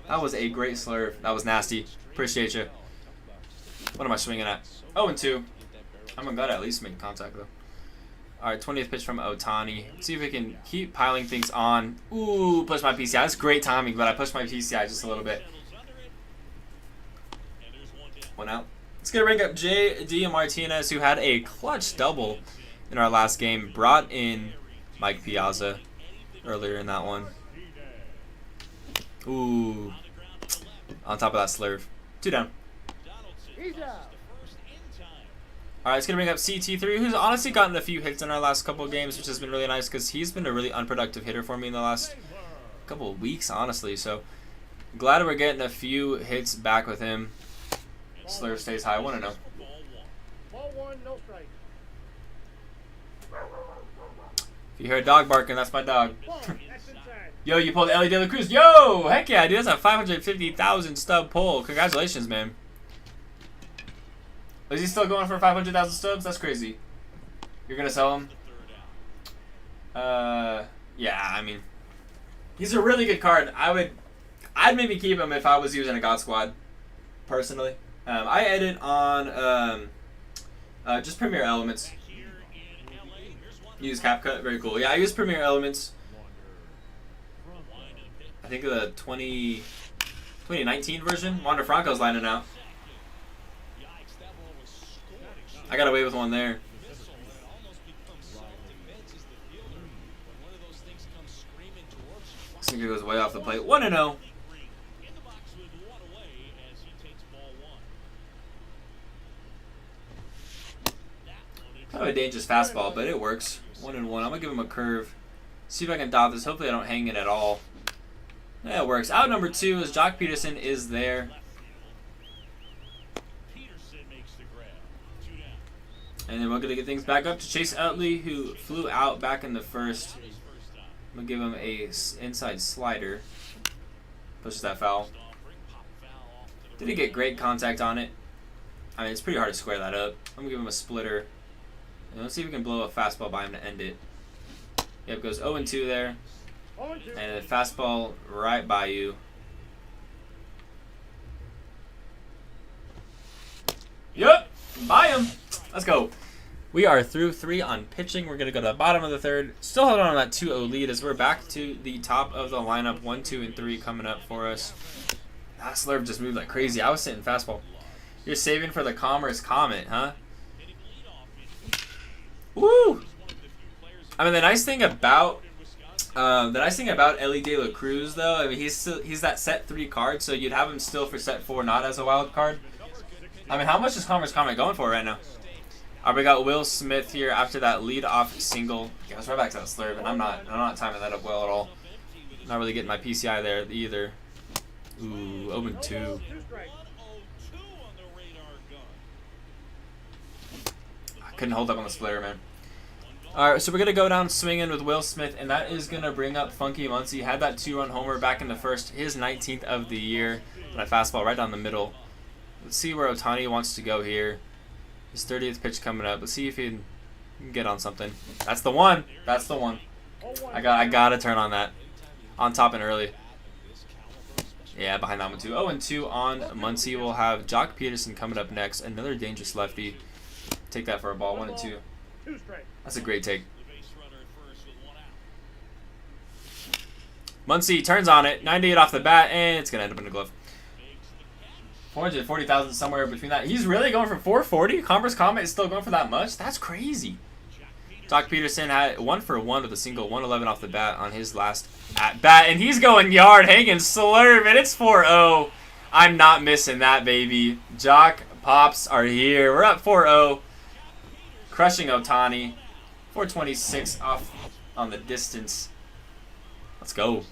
[SPEAKER 1] That was a great slurve. That was nasty. Appreciate you. What am I swinging at? 0-2. I'm glad I at least make contact, though. All right, 20th pitch from Ohtani. Let's see if we can keep piling things on. Ooh, push my PCI. That's great timing, but I pushed my PCI just a little bit. 1 out. It's going to bring up J.D. Martinez, who had a clutch double in our last game. Brought in Mike Piazza earlier in that one. Ooh. On top of that slurve. 2 down. All right, it's going to bring up CT3, who's honestly gotten a few hits in our last couple of games, which has been really nice because he's been a really unproductive hitter for me in the last couple of weeks, honestly. So glad we're getting a few hits back with him. Slurve stays high. 1-0.
[SPEAKER 2] Ball 1, no strike.
[SPEAKER 1] If you hear a dog barking, that's my dog.
[SPEAKER 2] Ball. That's inside.
[SPEAKER 1] Yo, you pulled Ellie De La Cruz. Yo, heck yeah, dude. That's a 550,000 stub pull. Congratulations, man. Is he still going for 500,000 stubs? That's crazy. You're gonna sell him? Yeah. I mean, he's a really good card. I'd maybe keep him if I was using a God Squad, personally. I edit on just Premiere Elements. Use CapCut, very cool. Yeah, I use Premiere Elements. I think of the 2019 version. Wander Franco's lining out. I got away with one there. This nigga goes way off the plate. 1-0. Kind of a dangerous fastball, but it works. 1-1. I'm gonna give him a curve. See if I can dot this. Hopefully I don't hang it at all. Yeah, it works. Out number 2 is Jock Peterson is there. And then we're going to get things back up to Chase Utley, who flew out back in the first. I'm going to give him a inside slider. Pushes that foul. Didn't get great contact on it. I mean, it's pretty hard to square that up. I'm going to give him a splitter. And let's see if we can blow a fastball by him to end it. Yep, goes 0-2 there. And a fastball right by you. Yep, by him. Let's go. We are through 3 on pitching. We're going to go to the bottom of the third. Still holding on that 2-0 lead as we're back to the top of the lineup. 1, 2, and 3 coming up for us. That slurve just moved like crazy. I was sitting fastball. You're saving for the Commerce Comet, huh? Woo! I mean, the nice thing about Ellie De La Cruz, though, I mean, he's that set 3 card, so you'd have him still for set 4, not as a wild card. I mean, how much is Commerce Comet going for right now? All right, we got Will Smith here after that lead-off single. Yeah, let's right back to that slurve, and I'm not timing that up well at all. Not really getting my PCI there either. Ooh, 0-2. I couldn't hold up on the splitter, man. All right, so we're going to go down swinging with Will Smith, and that is going to bring up Funky Muncie. Had that 2-run homer back in the first, his 19th of the year. And I fastball right down the middle. Let's see where Ohtani wants to go here. His 30th pitch coming up. Let's see if he can get on something. That's the one. That's the one. I got to turn on that. On top and early. Yeah, behind that one too. 0-2 on Muncie. We'll have Jock Peterson coming up next. Another dangerous lefty. Take that for a ball. 1-2. That's a great take. Muncie turns on it. 98 off the bat, and it's going to end up in the glove. 440,000 somewhere between that. He's really going for 440? Commerce Comet is still going for that much? That's crazy. Jock Peterson had 1 for 1 with a single, 111 off the bat on his last at bat, and he's going yard, hanging slurve, and it's 4-0. I'm not missing that, baby. Jock Pops are here. We're up 4-0. Crushing Ohtani. 426 off on the distance. Let's go.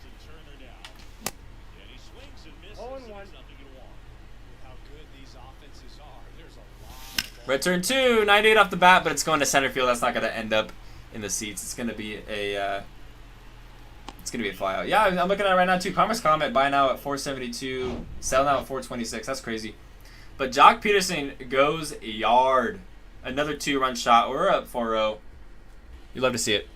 [SPEAKER 1] Return 2, 98 off the bat, but it's going to center field. That's not going to end up in the seats. It's going to be a flyout. Yeah, I'm looking at it right now too. Commerce Comet buy now at 472, sell now at 426. That's crazy. But Jock Peterson goes yard. Another 2-run shot. We're up 4-0. You love to see it.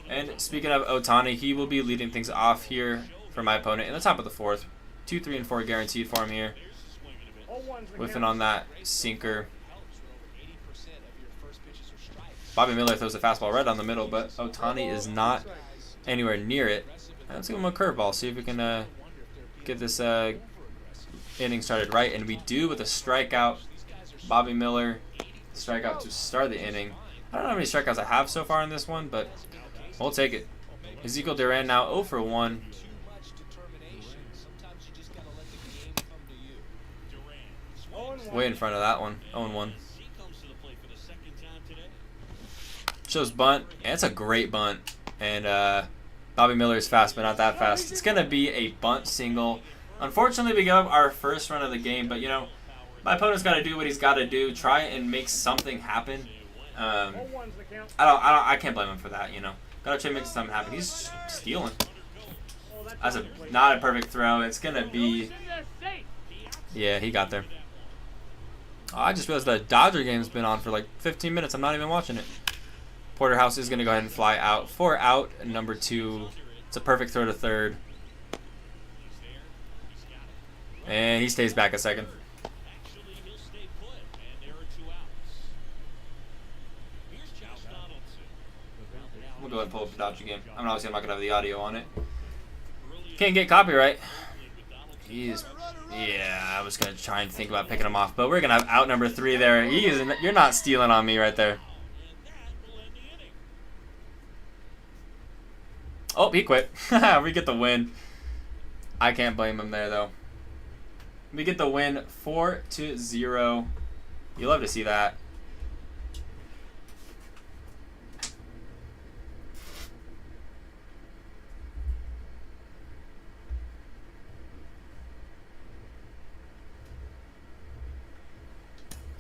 [SPEAKER 1] And speaking of Ohtani, he will be leading things off here for my opponent in the top of the 4th. 2, 3, and 4 guaranteed for him here. Whiffing on that sinker. Bobby Miller throws a fastball right down the middle, but Ohtani is not anywhere near it. Let's give him a curveball, see if we can get this inning started right. And we do with a strikeout. Bobby Miller, strikeout to start the inning. I don't know how many strikeouts I have so far in this one, but we'll take it. Ezekiel Duran now 0 for 1. Way in front of that one. 0-1. Shows bunt. And it's a great bunt. And Bobby Miller is fast, but not that fast. It's going to be a bunt single. Unfortunately, we give up our first run of the game. But, you know, my opponent's got to do what he's got to do. Try and make something happen.
[SPEAKER 2] All ones the count.
[SPEAKER 1] I can't blame him for that. You know, gotta try to make something happen. He's stealing.
[SPEAKER 2] Oh,
[SPEAKER 1] That's
[SPEAKER 2] on the plate.
[SPEAKER 1] not a perfect throw. It's gonna be.
[SPEAKER 2] It's in there safe.
[SPEAKER 1] Yeah, he got there. Oh, I just realized the Dodger game's been on for like 15 minutes. I'm not even watching it. Porterhouse is gonna go ahead and fly out for out number 2. It's a perfect throw to third. And he stays back a second.
[SPEAKER 3] Actually, he'll stay put, and there are 2 outs. Here's Josh Donaldson.
[SPEAKER 1] We'll go ahead and pull up the Dodger game. I'm not gonna have the audio on it. Can't get copyright. Yeah, I was gonna try and think about picking him off, but we're gonna have out number 3 there. You're not stealing on me right there. Oh, he quit. We get the win. I can't blame him there though. We get the win 4-0. You love to see that.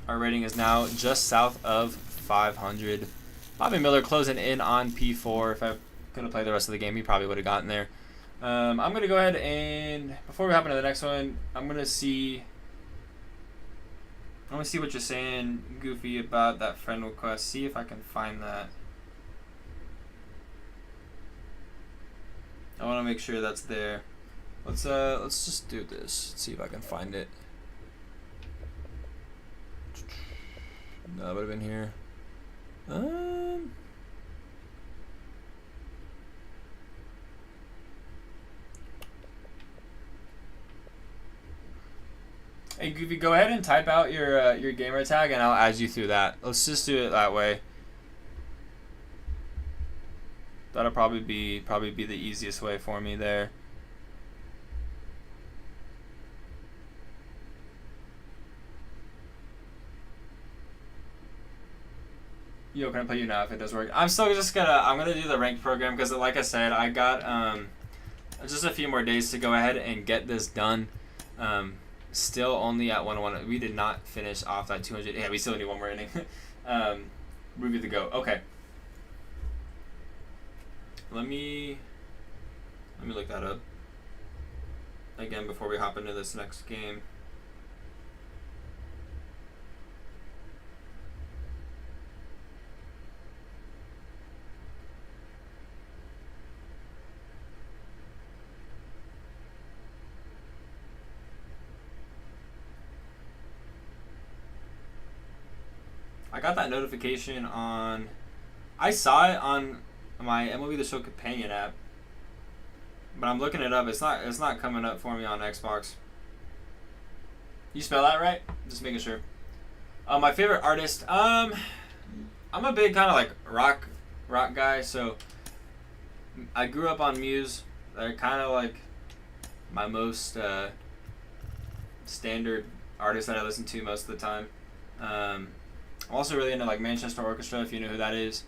[SPEAKER 1] Our rating is now just south of 500. Bobby Miller closing in on P4. If I could have played the rest of the game, he probably would have gotten there. I'm going to go ahead and, before we hop into the next one, I'm going to see what you're saying, Goofy, about that friend request. See if I can find that. I want to make sure that's there. Let's just do this. Let's see if I can find it. No, that would have been here. Hey Goofy, go ahead and type out your gamer tag, and I'll add you through that. Let's just do it that way. That'll probably be the easiest way for me there. Yo, can I play you now if it does work? I'm gonna do the ranked program because, like I said, I got just a few more days to go ahead and get this done. Still only at 101. We did not finish off that 200. Yeah, we still need one more inning. We're good to go. Okay. Let me look that up again before we hop into this next game. I got that notification on. I saw it on my MLB The Show companion app, but I'm looking it up. It's not coming up for me on Xbox. You spell that right? Just making sure. My favorite artist. I'm a big kind of like rock guy. So I grew up on Muse. They're kind of like my most standard artist that I listen to most of the time. I'm also really into like Manchester Orchestra, if you know who that is.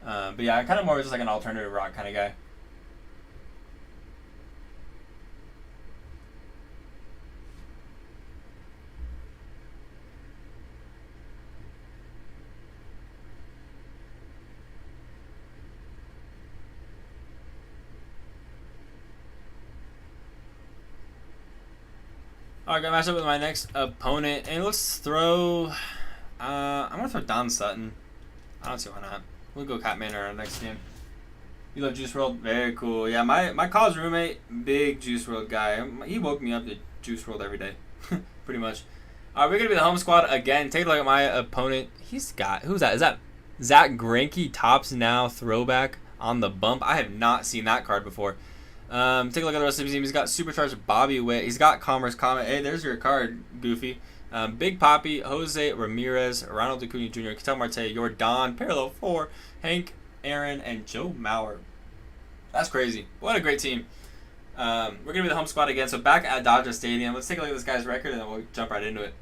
[SPEAKER 1] But yeah, I'm kind of more just like an alternative rock kind of guy. Alright, got matched up with my next opponent, and let's throw. I'm gonna throw Don Sutton. I don't see why not. We'll go Catman in our next game. You love Juice WRLD? Very cool. Yeah, my college roommate, big Juice WRLD guy. He woke me up to Juice WRLD every day, pretty much. Alright, we're gonna be the home squad again. Take a look at my opponent. Who's that? Is that Zach Greinke? Tops now throwback on the bump. I have not seen that card before. Take a look at the rest of his team. He's got Supercharged Bobby Witt. He's got Commerce Comet. Hey, there's your card, Goofy. Big Papi, Jose Ramirez, Ronald Acuna Jr., Ketel Marte, Yordan, Parallel 4, Hank, Aaron, and Joe Mauer. That's crazy. What a great team. We're going to be the home squad again. So back at Dodger Stadium. Let's take a look at this guy's record, and then we'll jump right into it.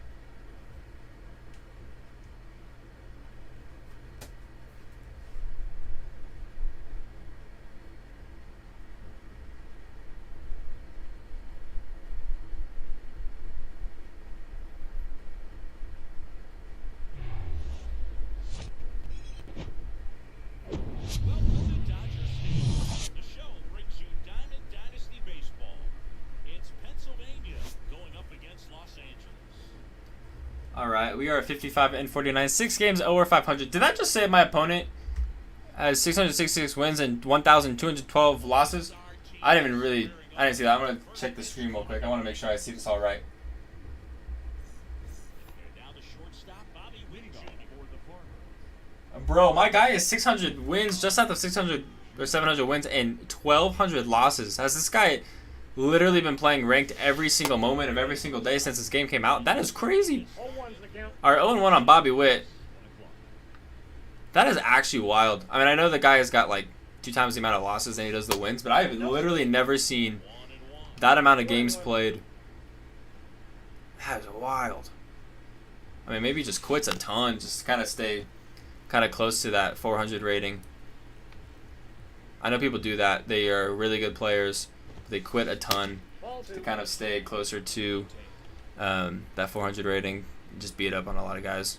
[SPEAKER 1] All right, we are at 55 and 49. 6 games over 500. Did that just say my opponent has 666 wins and 1,212 losses? I didn't see that. I'm going to check the stream real quick. I want to make sure I see this all right. Bro, my guy is 600 wins, just south of 600 or 700 wins and 1,200 losses. Has this guy literally been playing ranked every single moment of every single day since this game came out? That is crazy. All right, 0-1 on Bobby Witt. That is actually wild. I mean, I know the guy has got like 2 times the amount of losses than he does the wins, but I've literally never seen that amount of games played. That is wild. I mean, maybe he just quits a ton, just kind of stay kind of close to that 400 rating. I know people do that. They are really good players. They quit a ton to kind of stay closer to that 400 rating. Just beat up on a lot of guys.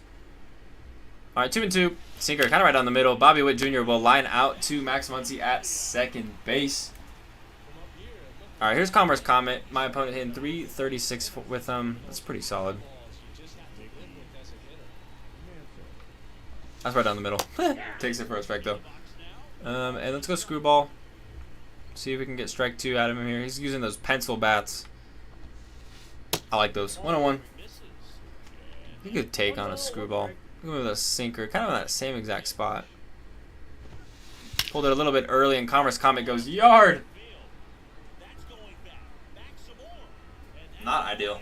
[SPEAKER 1] All right, 2-2. Sinker kind of right down the middle. Bobby Witt Jr. will line out to Max Muncy at second base. All right, here's Commerce comment. My opponent hitting 336 with him. That's pretty solid. That's right down the middle. Takes it for a strike, though. And let's go screwball. See if we can get strike 2 out of him here. He's using those pencil bats. I like those. 1-1. You could take on a screwball. Look at the sinker. Kind of in that same exact spot. Pulled it a little bit early, and Commerce comment goes yard. Not ideal.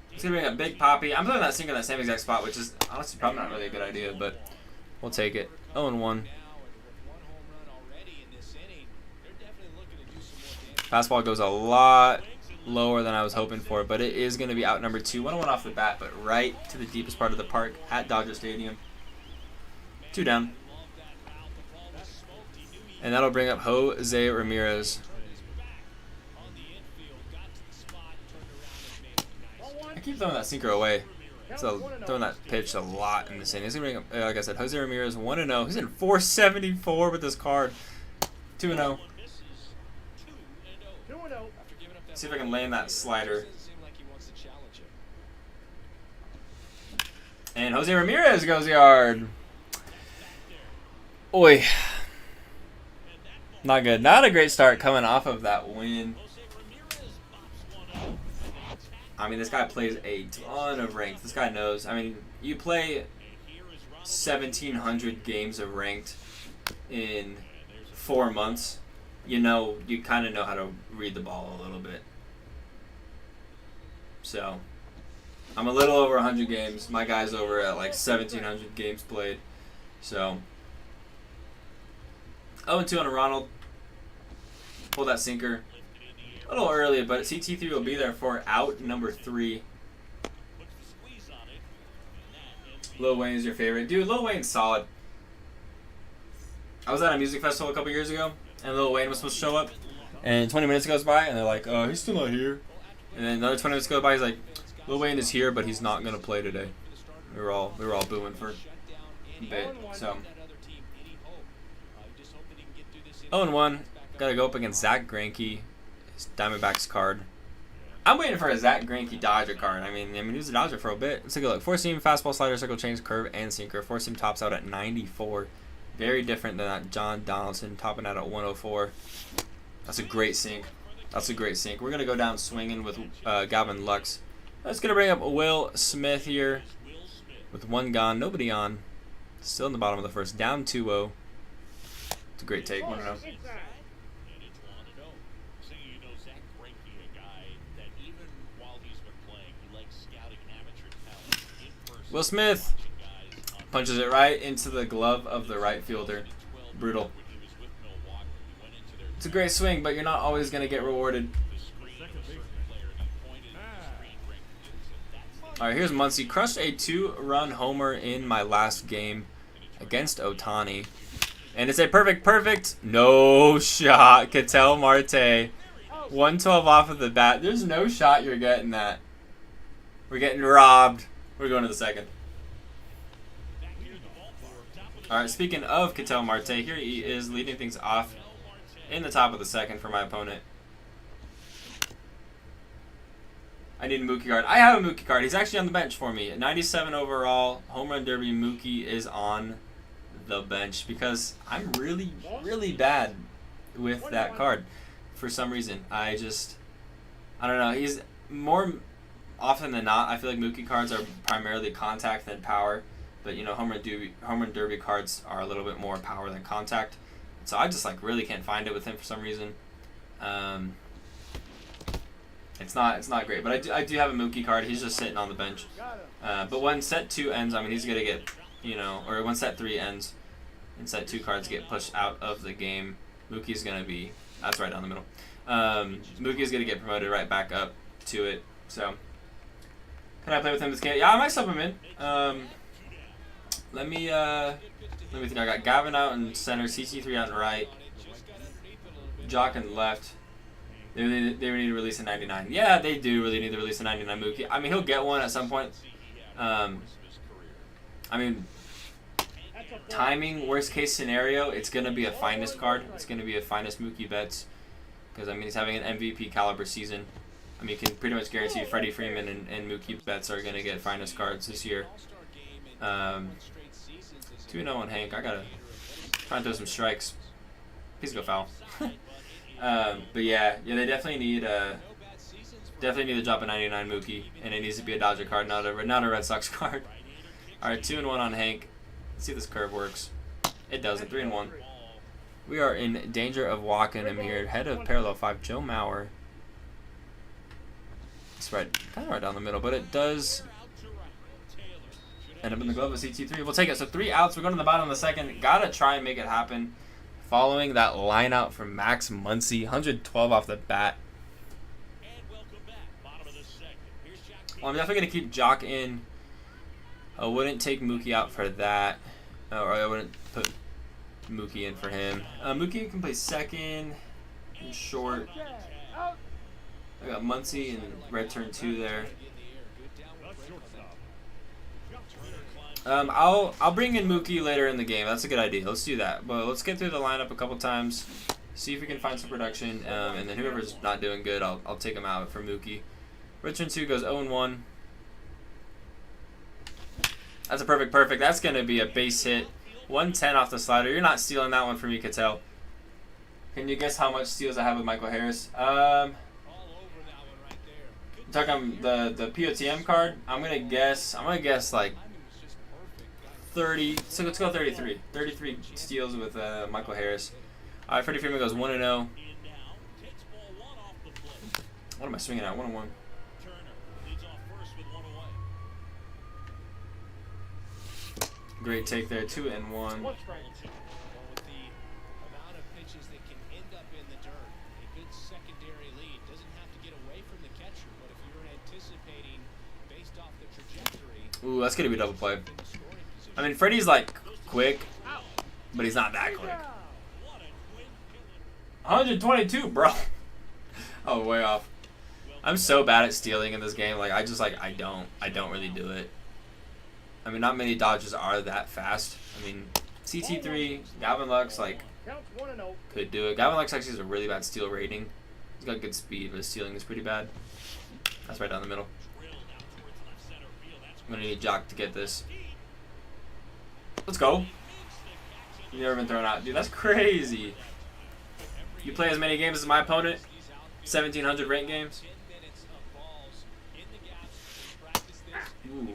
[SPEAKER 1] He's going to bring a big poppy. I'm throwing that sinker in that same exact spot, which is honestly probably not really a good idea, but we'll take it. 0-1. Fastball goes a lot lower than I was hoping for, but it is going to be out number 2. 1-1 off the bat, but right to the deepest part of the park at Dodger Stadium. 2 down. And that'll bring up Jose Ramirez. I keep throwing that sinker away. So throwing that pitch a lot in this inning. He's gonna bring up, like I said, Jose Ramirez 1-0. He's in 474 with this card. 2-0. See if I can land that slider. And Jose Ramirez goes yard. Oi. Not good. Not a great start coming off of that win. I mean, this guy plays a ton of ranked. This guy knows. I mean, you play 1,700 games of ranked in 4 months. You know, you kind of know how to read the ball a little bit. So, I'm a little over 100 games. My guy's over at like 1,700 games played. So, 0-2 on a Ronald. Pull that sinker. A little early, but CT3 will be there for out number 3. Lil Wayne is your favorite. Dude, Lil Wayne's solid. I was at a music festival a couple years ago, and Lil Wayne was supposed to show up. And 20 minutes goes by, and they're like, oh, he's still not here. And then another 20 minutes goes by, he's like, Lil Wayne is here, but he's not going to play today. We were all booing for a bit. So, 0-1. Got to go up against Zach Greinke. Diamondbacks card. I'm waiting for a Zach Greinke Dodger card. I mean, he was a Dodger for a bit. Let's take a look. 4-seam, fastball, slider, circle, change, curve, and sinker. 4-seam tops out at 94. Very different than that John Donaldson topping out at 104. That's a great sink. That's a great sink. We're going to go down swinging with Gavin Lux. That's going to bring up Will Smith here with 1 gone. Nobody on. Still in the bottom of the first. Down 2-0. It's a great take. 1-0. Will Smith punches it right into the glove of the right fielder. Brutal. It's a great swing, but you're not always going to get rewarded. Alright, here's Muncy. Crushed a 2-run homer in my last game against Ohtani. And it's a perfect, no shot. Ketel Marte. 112 off of the bat. There's no shot you're getting that. We're getting robbed. We're going to the second. All right, speaking of Ketel Marte, here he is leading things off in the top of the second for my opponent. I need a Mookie card. I have a Mookie card. He's actually on the bench for me. 97 overall, home run derby. Mookie is on the bench because I'm really, really bad with that card for some reason. I don't know. He's more often than not, I feel like Mookie cards are primarily contact than power. But, you know, home run derby cards are a little bit more power than contact. So I just, like, really can't find it with him for some reason. It's not great. But I do have a Mookie card. He's just sitting on the bench. But when set 2 ends, I mean, he's going to get, you know, or when set 3 ends and set 2 cards get pushed out of the game, Mookie's going to be, that's right down the middle. Mookie's going to get promoted right back up to it. So, can I play with him this game? Yeah, I might sub him in. Let me think. I got Gavin out in center, CC3 out in right, Jock in left. They need to release a 99. Yeah, they do really need to release a 99 Mookie. I mean, he'll get one at some point. I mean, timing, worst case scenario, it's going to be a finest card. It's going to be a finest Mookie Betts. Because, I mean, he's having an MVP caliber season. I mean, you can pretty much guarantee Freddie Freeman and Mookie Betts are going to get finest cards this year. 2-0 on Hank. I got to try and throw some strikes. Please go foul. But yeah, they definitely need to drop a 99 Mookie, and it needs to be a Dodger card, not a Red Sox card. All right, 2-1 on Hank. Let's see if this curve works. It doesn't. 3-1. We are in danger of walking him here. Head of parallel 5, Joe Mauer. It's right, kind of right down the middle, but it does end up in the glove of CT3. We'll take it. So 3 outs. We're going to the bottom of the second. Gotta try and make it happen. Following that line out from Max Muncy, 112 off the bat. Well, I'm definitely going to keep Jock in. I wouldn't take Mookie out for that. Or I wouldn't put Mookie in for him. Mookie can play second and short. I got Muncy and red turn 2 there. I'll bring in Mookie later in the game. That's a good idea. Let's do that. But let's get through the lineup a couple times, see if we can find some production, and then whoever's not doing good, I'll take him out for Mookie. Richard 2 goes 0-1. That's a perfect. That's going to be a base hit. 110 off the slider. You're not stealing that one from me, Cattell. Can you guess how much steals I have with Michael Harris? I'm talking the POTM card. I'm gonna guess like 30. So let's go 33. 33 steals with Michael Harris. All right, Freddie Freeman goes 1-0. What am I swinging at? 1-1. Great take there. 2-1. Ooh, that's gonna be a double play. I mean, Freddie's like quick, but he's not that quick. 122, bro. Oh, way off. I'm so bad at stealing in this game. Like, I don't really do it. I mean, not many Dodgers are that fast. I mean, CT3, Gavin Lux, like, could do it. Gavin Lux actually has a really bad steal rating. He's got good speed, but his stealing is pretty bad. That's right down the middle. I'm going to need Jock to get this. Let's go. You've never been thrown out. Dude, that's crazy. You play as many games as my opponent? 1,700 ranked games? Ooh.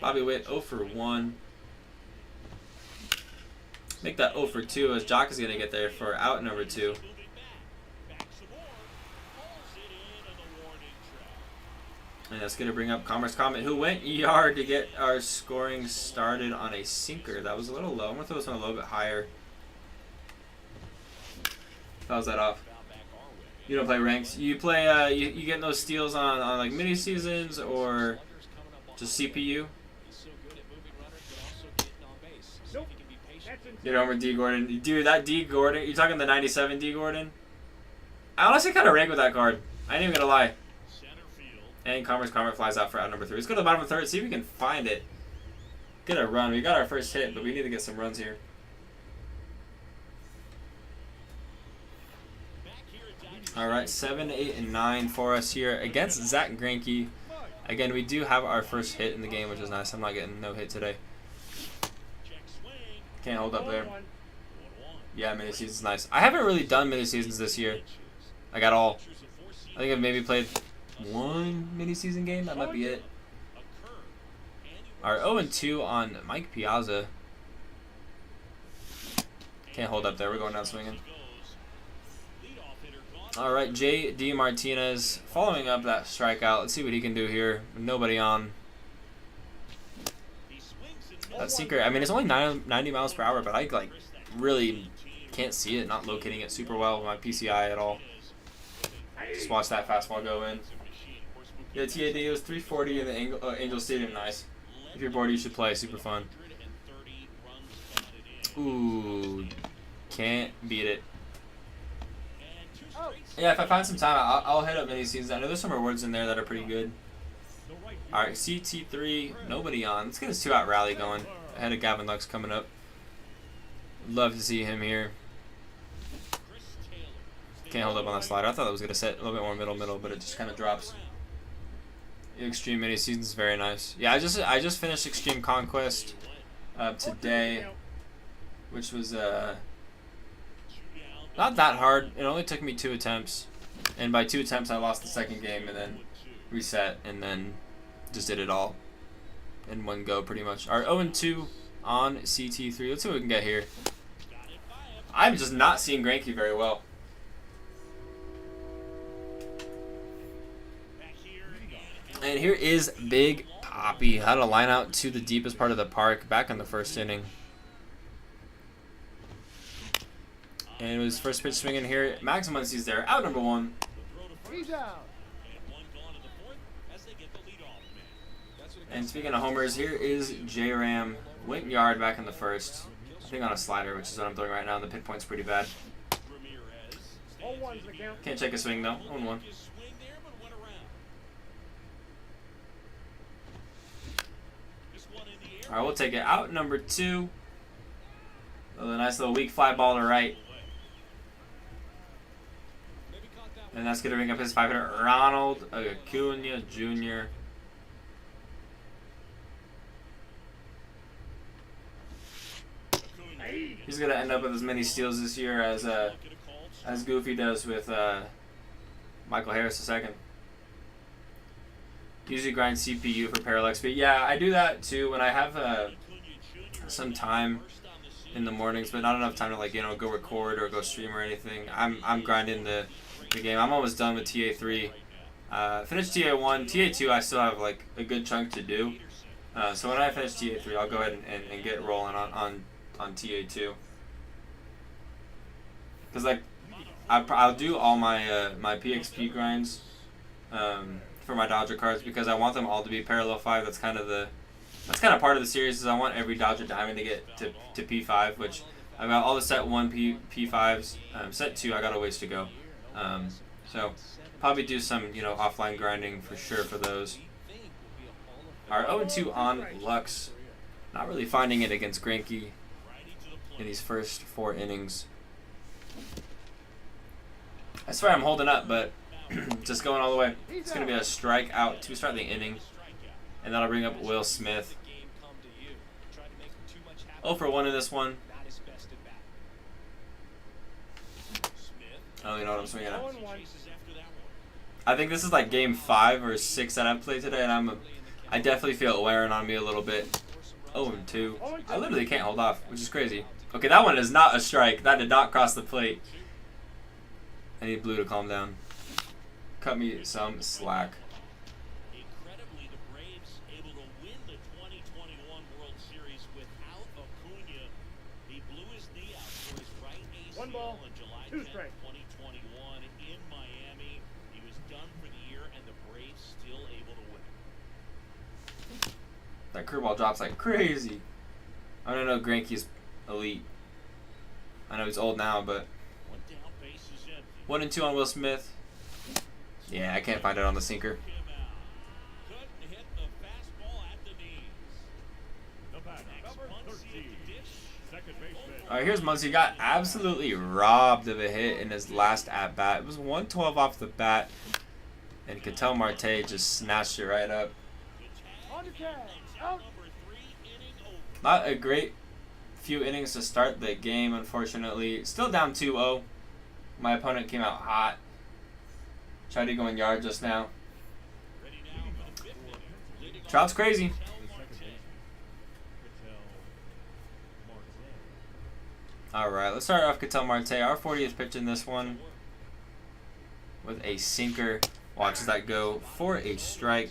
[SPEAKER 1] Bobby Witt 0 for 1. Make that 0 for 2 as Jock is going to get there for out number 2. And that's going to bring up Commerce Comet, who went ER to get our scoring started on a sinker. That was a little low. I'm going to throw this one a little bit higher. How's that off? You don't play ranks. You play, you get those steals on like mini seasons or just CPU? You know, over D Gordon. Dude, that D Gordon, you talking the 97 D Gordon? I honestly kind of rank with that card. I ain't even going to lie. And Commerce Comet flies out for out number 3. Let's go to the bottom of the third, see if we can find it. Get a run. We got our first hit, but we need to get some runs here. All right, 7, 8, and 9 for us here against Zach Greinke. Again, we do have our first hit in the game, which is nice. I'm not getting no hit today. Can't hold up there. Yeah, mini season's nice. I haven't really done mini seasons this year. I got all. I think I've maybe played one mini season game. That might be it. Our 0-2 on Mike Piazza. Can't hold up there. We're going down swinging. All right, J.D. Martinez following up that strikeout. Let's see what he can do here. Nobody on. That sinker, I mean, it's only 90 miles per hour, but I like really can't see it, not locating it super well with my PCI at all. Just watch that fastball go in. Yeah, TAD, it was 340 in the Angel Stadium. Nice. If you're bored, you should play. Super fun. Ooh, can't beat it. Yeah, if I find some time, I'll hit up mini seasons. I know there's some rewards in there that are pretty good. All right, CT3, nobody on. Let's get his 2-out rally going. Ahead of Gavin Lux coming up. Love to see him here. Can't hold up on that slider. I thought that was gonna set a little bit more middle, but it just kind of drops. Extreme mini seasons is very nice. Yeah, I just finished Extreme Conquest today, which was not that hard. It only took me 2 attempts, and by 2 attempts I lost the second game and then reset and then just did it all in one go pretty much. Our 0-2 on CT3. Let's see what we can get here. I'm just not seeing Greinke very well. And here is Big Poppy. Had a line out to the deepest part of the park back in the first inning. And it was first pitch swinging here. Max Muncy's there. Out number 1.
[SPEAKER 2] He's out.
[SPEAKER 1] And speaking of homers, here is J-Ram. Went yard back in the first. I think on a slider, which is what I'm doing right now. The pit point's pretty bad. Can't check a swing though. 1-1. All right, we'll take it. Out number 2. A nice little weak fly ball to right. And that's going to bring up his 5-hitter, Ronald Acuna Jr. He's going to end up with as many steals this year as Goofy does with Michael Harris II. Usually grind CPU for parallax speed. Yeah, I do that too when I have some time in the mornings, but not enough time to go record or go stream or anything. I'm grinding the game. I'm almost done with TA3. Finished TA1. TA2 I still have a good chunk to do. So when I finish TA3, I'll go ahead and get rolling on TA2. Because I'll do all my my PXP grinds for my Dodger cards because I want them all to be parallel 5. That's kind of part of the series is I want every Dodger Diamond to get to P5, which I've got all the set 1 P5s. Set 2 I got a ways to go. So probably do some offline grinding for sure for those. Our 0-2 on Lux. Not really finding it against Greinke in these first 4 innings. I swear I'm holding up, but just going all the way. It's going to be a strikeout to start the inning, and that'll bring up Will Smith. 0-for-1 in this one. I don't even know what I'm swinging at. I think this is like game 5 or 6 that I've played today, and I definitely feel it wearing on me a little bit. 0-2. I literally can't hold off, which is crazy. Okay, that one is not a strike. That did not cross the plate. I need Blue to calm down. Cut me some slack.
[SPEAKER 3] Incredibly, the Braves able to win the 2021 World Series without Acuna. He blew his knee out for his right ACL on July 10, 2021 in Miami. He was done for the year, and the Braves still able to win.
[SPEAKER 1] That curveball drops like crazy. I don't know Greinke's elite. I know he's old now, but 1-2 on Will Smith. Yeah, I can't find it on the sinker.
[SPEAKER 3] Couldn't hit the fastball at the knees.
[SPEAKER 1] All right, here's Muncy. Got absolutely robbed of a hit in his last at bat. It was 112 off the bat, and Ketel Marte just snatched it right up. Not a great few innings to start the game, unfortunately. Still down 2-0. My opponent came out hot. Tried to go in yard just now. Trout's crazy. Alright, let's start off Ketel Marte. Our 40th pitch in this one with a sinker. Watches that go for a strike.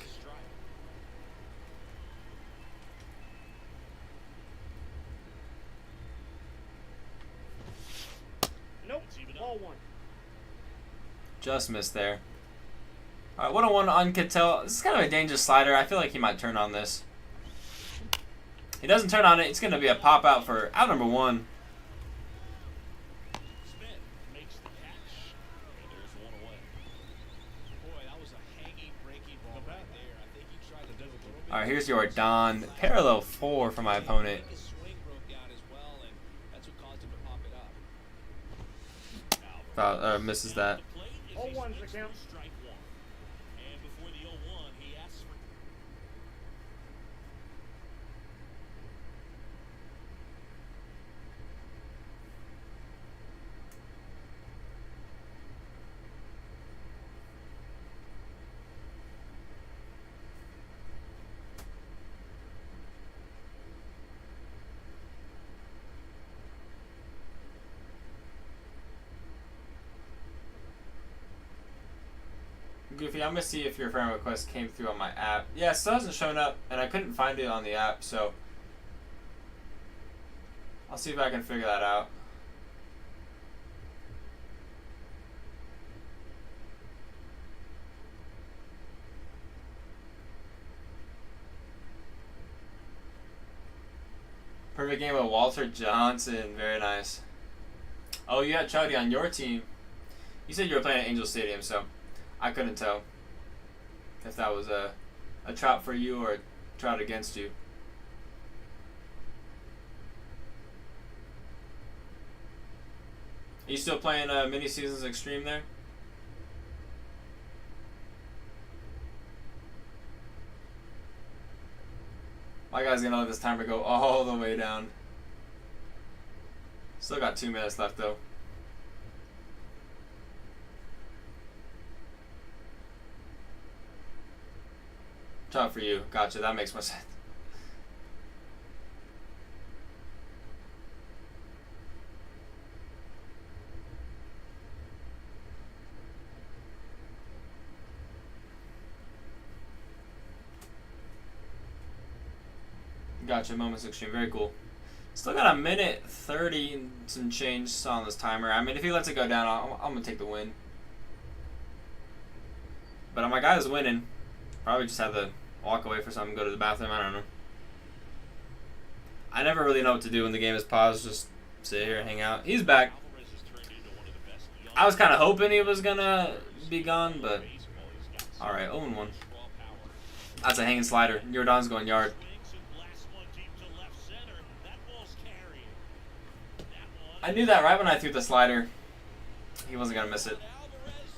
[SPEAKER 2] Nope. Ball 1.
[SPEAKER 1] Just missed there. Alright, 1-1 on Ketel. This is kind of a dangerous slider. I feel like he might turn on this. He doesn't turn on it. It's going to be a pop out for out number 1. Alright, here's your Don. Parallel 4 for my opponent. Misses that.
[SPEAKER 2] 0-1's the count.
[SPEAKER 1] Goofy, I'm going to see if your friend request came through on my app. Yeah, it still hasn't shown up, and I couldn't find it on the app, so I'll see if I can figure that out. Perfect game with Walter Johnson. Very nice. Oh, you had Trouty on your team. You said you were playing at Angel Stadium, so I couldn't tell if that was a Trout for you or a Trout against you. Are you still playing Mini Seasons Extreme there? My guy's gonna let this timer go all the way down. Still got 2 minutes left though. Trout for you. Gotcha. That makes more sense. Gotcha. Moments Extreme. Very cool. Still got a minute 30 and some change on this timer. I mean, if he lets it go down, I'm going to take the win. But my guy is winning. Probably just have to walk away for something, go to the bathroom. I don't know. I never really know what to do when the game is paused. Just sit here and hang out. He's back. I was kind of hoping he was going to be gone, but alright, 0-1. That's a hanging slider. Jordan's going yard. I knew that right when I threw the slider. He wasn't going to miss it.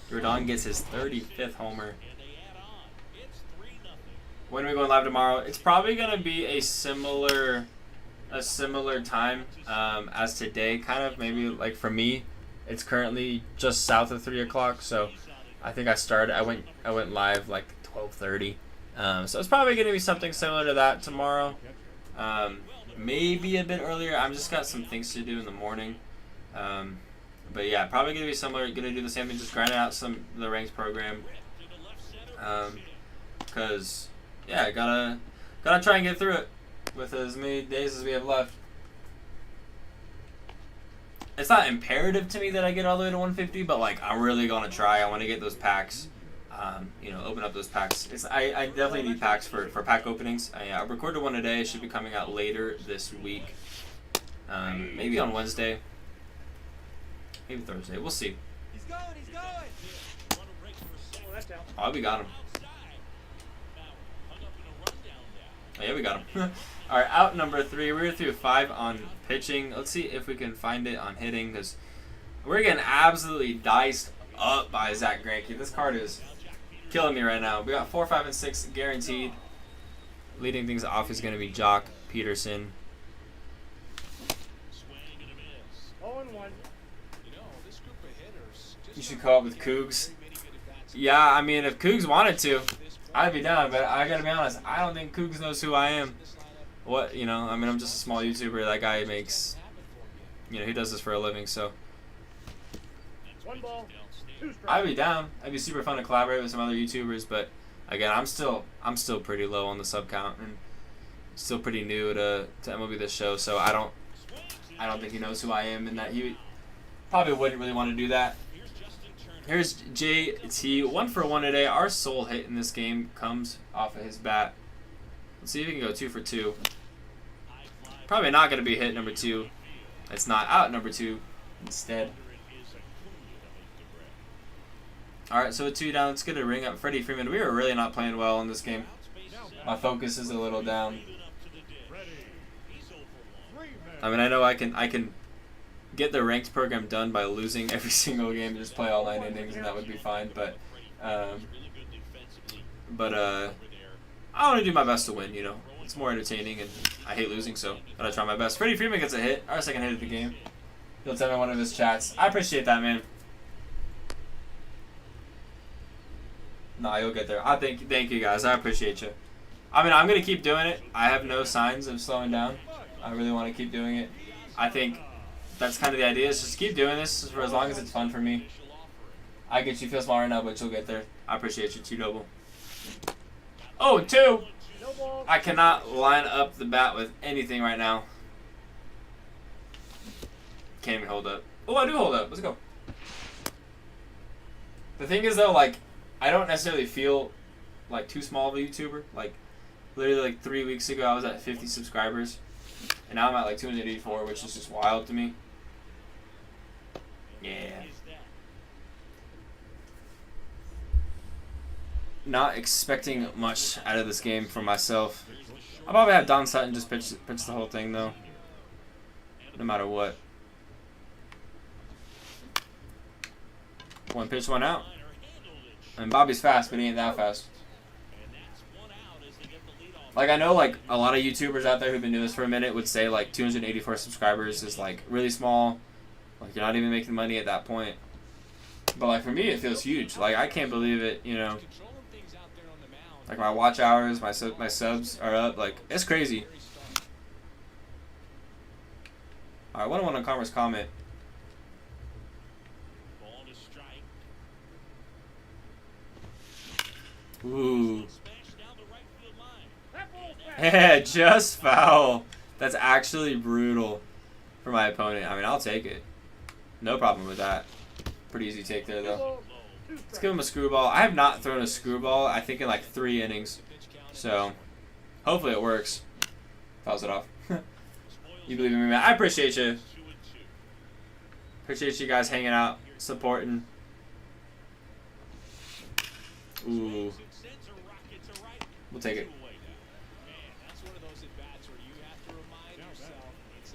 [SPEAKER 1] Jordan gets his 35th homer. When are we going live tomorrow? It's probably going to be a similar time as today, kind of. Maybe like for me, it's currently just south of 3 o'clock. So I think I went live like 12:30. So it's probably going to be something similar to that tomorrow. Maybe a bit earlier. I'm just got some things to do in the morning. But yeah, probably going to be similar. Going to do the same thing, just grind out the ranks program. Because yeah, gotta try and get through it with as many days as we have left. It's not imperative to me that I get all the way to 150, but like I'm really gonna try. I want to get those packs. Open up those packs. I definitely need packs for pack openings. I recorded one today. It should be coming out later this week. Maybe on Wednesday. Maybe Thursday. We'll see.
[SPEAKER 4] He's going.
[SPEAKER 1] Oh, we got him. Oh, yeah, we got him. All right, out number 3. We're through 5 on pitching. Let's see if we can find it on hitting, because we're getting absolutely diced up by Zach Greinke. This card is killing me right now. We got 4, 5, and 6 guaranteed. Leading things off is going to be Jock Peterson.
[SPEAKER 2] 0-1.
[SPEAKER 1] You should call up with Cougs. Yeah, I mean, if Cougs wanted to, I'd be down. But I gotta be honest, I don't think Cougs knows who I am. What, you know? I mean, I'm just a small YouTuber. That guy makes, you know, he does this for a living. So
[SPEAKER 2] 1 ball, 2 strikes.
[SPEAKER 1] I'd be down. It'd be super fun to collaborate with some other YouTubers. But again, I'm still pretty low on the sub count and still pretty new to MLB This Show. So I don't think he knows who I am, and that he probably wouldn't really want to do that. Here's JT, 1 for 1 today. Our sole hit in this game comes off of his bat. Let's see if he can go 2 for 2. Probably not going to be hit number 2. It's not out number 2 instead. All right, so with 2 down, let's get a ring up. Freddie Freeman, we were really not playing well in this game. My focus is a little down. I mean, I know I can get the ranked program done by losing every single game and just play all 9 innings, and that would be fine. But I want to do my best to win. You know, it's more entertaining, and I hate losing, so gotta try my best. Freddie Freeman gets a hit, our second hit of the game. He'll tell me one of his chats. I appreciate that, man. Nah, you'll get there. Thank you guys. I appreciate you. I mean, I'm gonna keep doing it. I have no signs of slowing down. I really want to keep doing it. I think that's kind of the idea, is just keep doing this for as long as it's fun for me. I get you feel small right now, but you'll get there. I appreciate you, 2 double. Oh, 2! I cannot line up the bat with anything right now. Can't even hold up. Oh, I do hold up. Let's go. The thing is, though, like, I don't necessarily feel like too small of a YouTuber. Like, literally, like 3 weeks ago, I was at 50 subscribers. And now I'm at like 284, which is just wild to me. Yeah. Not expecting much out of this game for myself. I'll probably have Don Sutton just pitch the whole thing, though. No matter what. 1 pitch, 1 out. And Bobby's fast, but he ain't that fast. Like, I know, like, a lot of YouTubers out there who've been doing this for a minute would say, like, 284 subscribers is, like, really small. Like, you're not even making money at that point. But, like, for me, it feels huge. Like, I can't believe it, you know. Like, my watch hours, my subs are up. Like, it's crazy. All right, 1-1 on Commerce comment. Ooh. Yeah, just foul. That's actually brutal for my opponent. I mean, I'll take it. No problem with that. Pretty easy take there, though. Let's give him a screwball. I have not thrown a screwball, I think, in like 3 innings. So, hopefully it works. Fouls it off. You believe in me, man. I appreciate you. Appreciate you guys hanging out, supporting. Ooh. We'll take it.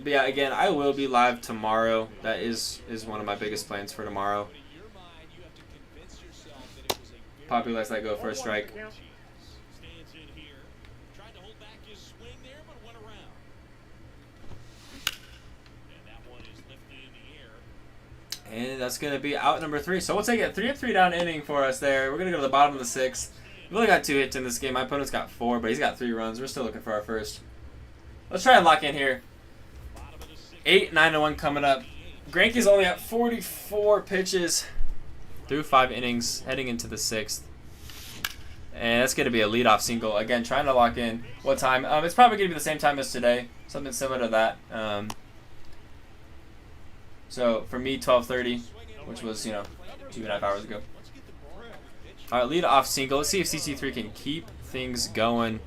[SPEAKER 1] But yeah, again, I will be live tomorrow. That is one of my biggest plans for tomorrow. Poppy lets that go for a strike. And that's going to be out number 3. So we'll take it 3-3 down inning for us there. We're going to go to the bottom of the 6th. We've only got 2 hits in this game. My opponent's got 4, but he's got 3 runs. We're still looking for our first. Let's try and lock in here. 8, 9-1 coming up. Greinke's only at 44 pitches through 5 innings, heading into the 6th. And that's going to be a leadoff single. Again, trying to lock in what time. It's probably going to be the same time as today. Something similar to that. So for me, 12:30, which was, 2.5 hours ago. All right, leadoff single. Let's see if CC3 can keep things going.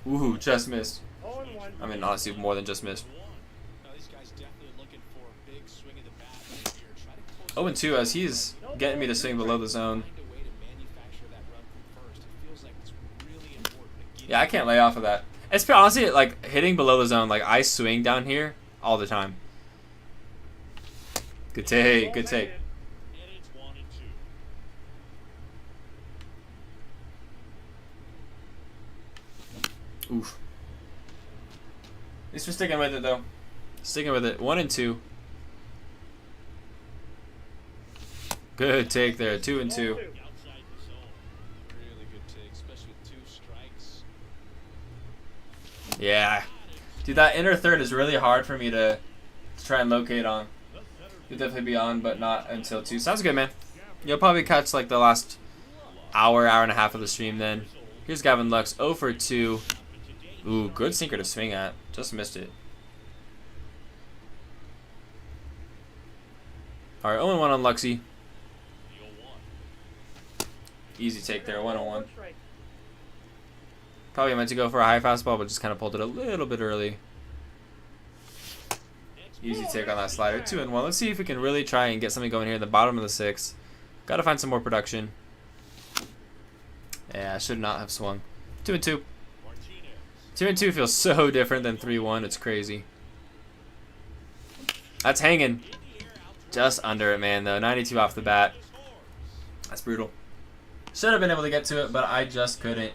[SPEAKER 1] Ooh, just missed. I mean, honestly, more than just missed. 0-2 as he's getting me to swing below the zone. Yeah, I can't lay off of that. It's honestly like hitting below the zone. Like I swing down here all the time. Good take, good take.
[SPEAKER 3] And it's 1 and 2.
[SPEAKER 1] Oof. At least we're sticking with it though. Sticking with it. 1 and 2. Good take there. 2 and 2.
[SPEAKER 3] Outside the zone. Really good take, especially with 2 strikes.
[SPEAKER 1] Yeah. Dude, that inner third is really hard for me to try and locate on. You'll definitely be on, but not until 2. Sounds good, man. You'll probably catch like the last hour and a half of the stream then. Here's Gavin Lux, 0 for 2. Ooh, good sinker to swing at. Just missed it. Alright, 0 1 on Luxy. Easy take there, 1-1. Probably meant to go for a high fastball, but just kind of pulled it a little bit early. Easy take on that slider, 2 and 1. Let's see if we can really try and get something going here in the bottom of the 6th. Got to find some more production. Yeah, I should not have swung. 2 and 2. 2 and 2 feels so different than 3-1. It's crazy. That's hanging. Just under it, man, though. 92 off the bat. That's brutal. Should have been able to get to it, but I just couldn't.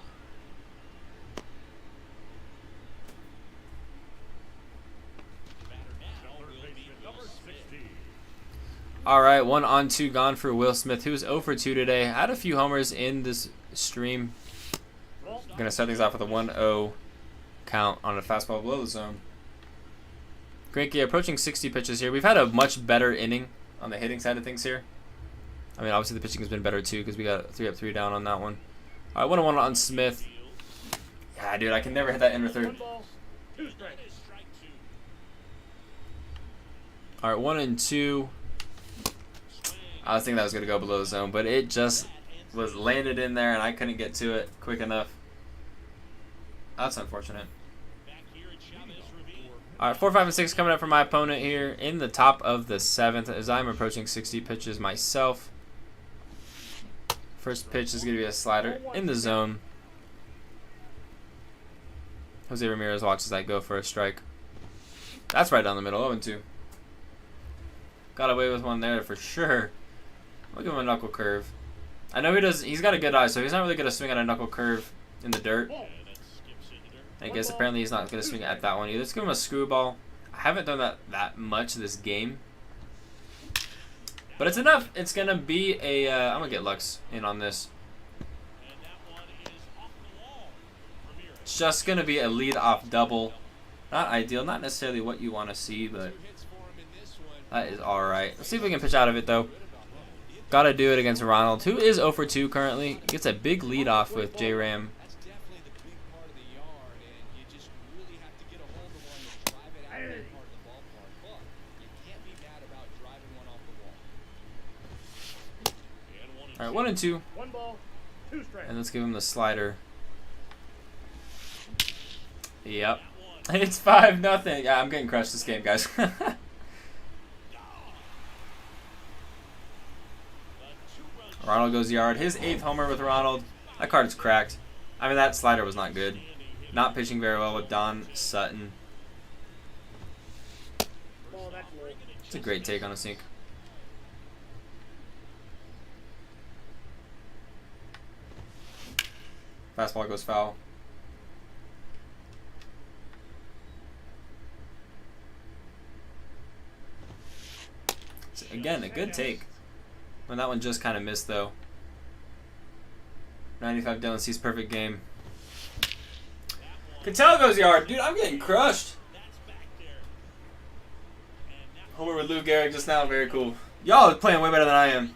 [SPEAKER 1] Alright, 1 on 2 gone for Will Smith, who's 0 for 2 today. Had a few homers in this stream. I'm going to start things off with a 1-0 count on a fastball below the zone. Greinke approaching 60 pitches here. We've had a much better inning on the hitting side of things here. I mean, obviously the pitching has been better too because we got 3 up, 3 down on that one. All right, 1-1 on Smith. Yeah, dude, I can never hit that inner third. All right, 1 and 2. I was thinking that was going to go below the zone, but it just was landed in there and I couldn't get to it quick enough. That's unfortunate. All right, 4, 5, and 6 coming up for my opponent here in the top of the 7th as I'm approaching 60 pitches myself. First pitch is going to be a slider in the zone. Jose Ramirez watches that go for a strike. That's right down the middle, 0-2. Got away with one there for sure. Look at him a knuckle curve. I know he does. He's got a good eye, so he's not really going to swing at a knuckle curve in the dirt. I guess apparently he's not going to swing at that one either. Let's give him a screwball. I haven't done that much this game. But it's enough. It's going to be a... I'm going to get Lux in on this. It's just going to be a lead-off double. Not ideal. Not necessarily what you want to see, but that is alright. Let's see if we can pitch out of it, though. Got to do it against Ronald, who is 0 for 2 currently. Gets a big lead-off with J-Ram. All right, 1 and 2.
[SPEAKER 2] 1 ball, 2 strikes.
[SPEAKER 1] And let's give him the slider. Yep. It's 5-0. Yeah, I'm getting crushed this game, guys. Ronald goes yard. His 8th homer with Ronald. That card is cracked. I mean, that slider was not good. Not pitching very well with Don Sutton. It's a great take on a sink. Fastball goes foul. So again, a good take. And that one just kind of missed, though. 95 Dylan sees perfect game. Cattell goes yard. Dude, I'm getting crushed. Homer with Lou Gehrig just now. Very cool. Y'all are playing way better than I am.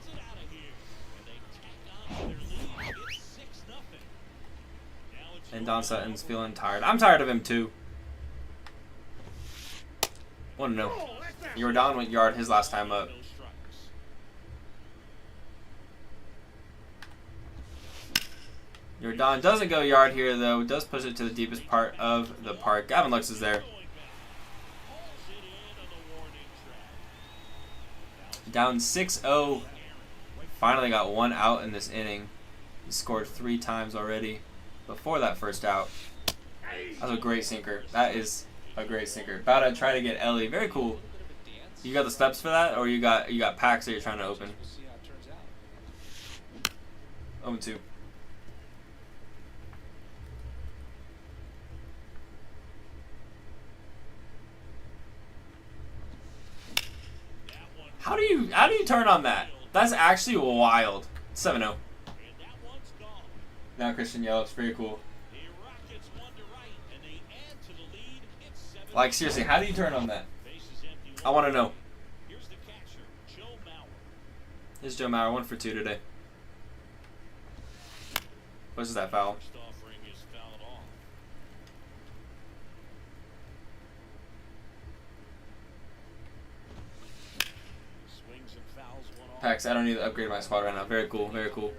[SPEAKER 1] And Don Sutton's feeling tired. I'm tired of him, too. 1-0. Jordan went yard his last time up. Jordan doesn't go yard here, though. Does push it to the deepest part of the park. Gavin Lux is there. Down 6-0. Finally got 1 out in this inning. He scored 3 times already. before that first out. That was a great sinker. That is a great sinker. About to try to get Ellie. Very cool. You got the steps for that, or you got packs that you're trying to open? 0-2. How do you turn on that? That's actually wild. 7-0. Now Christian Yelich, very cool. Like seriously, how do you turn on that? I want to know. Here's Joe Mauer, 1 for 2 today. What's that foul? Packs, I don't need to upgrade my squad right now. Very cool, very cool.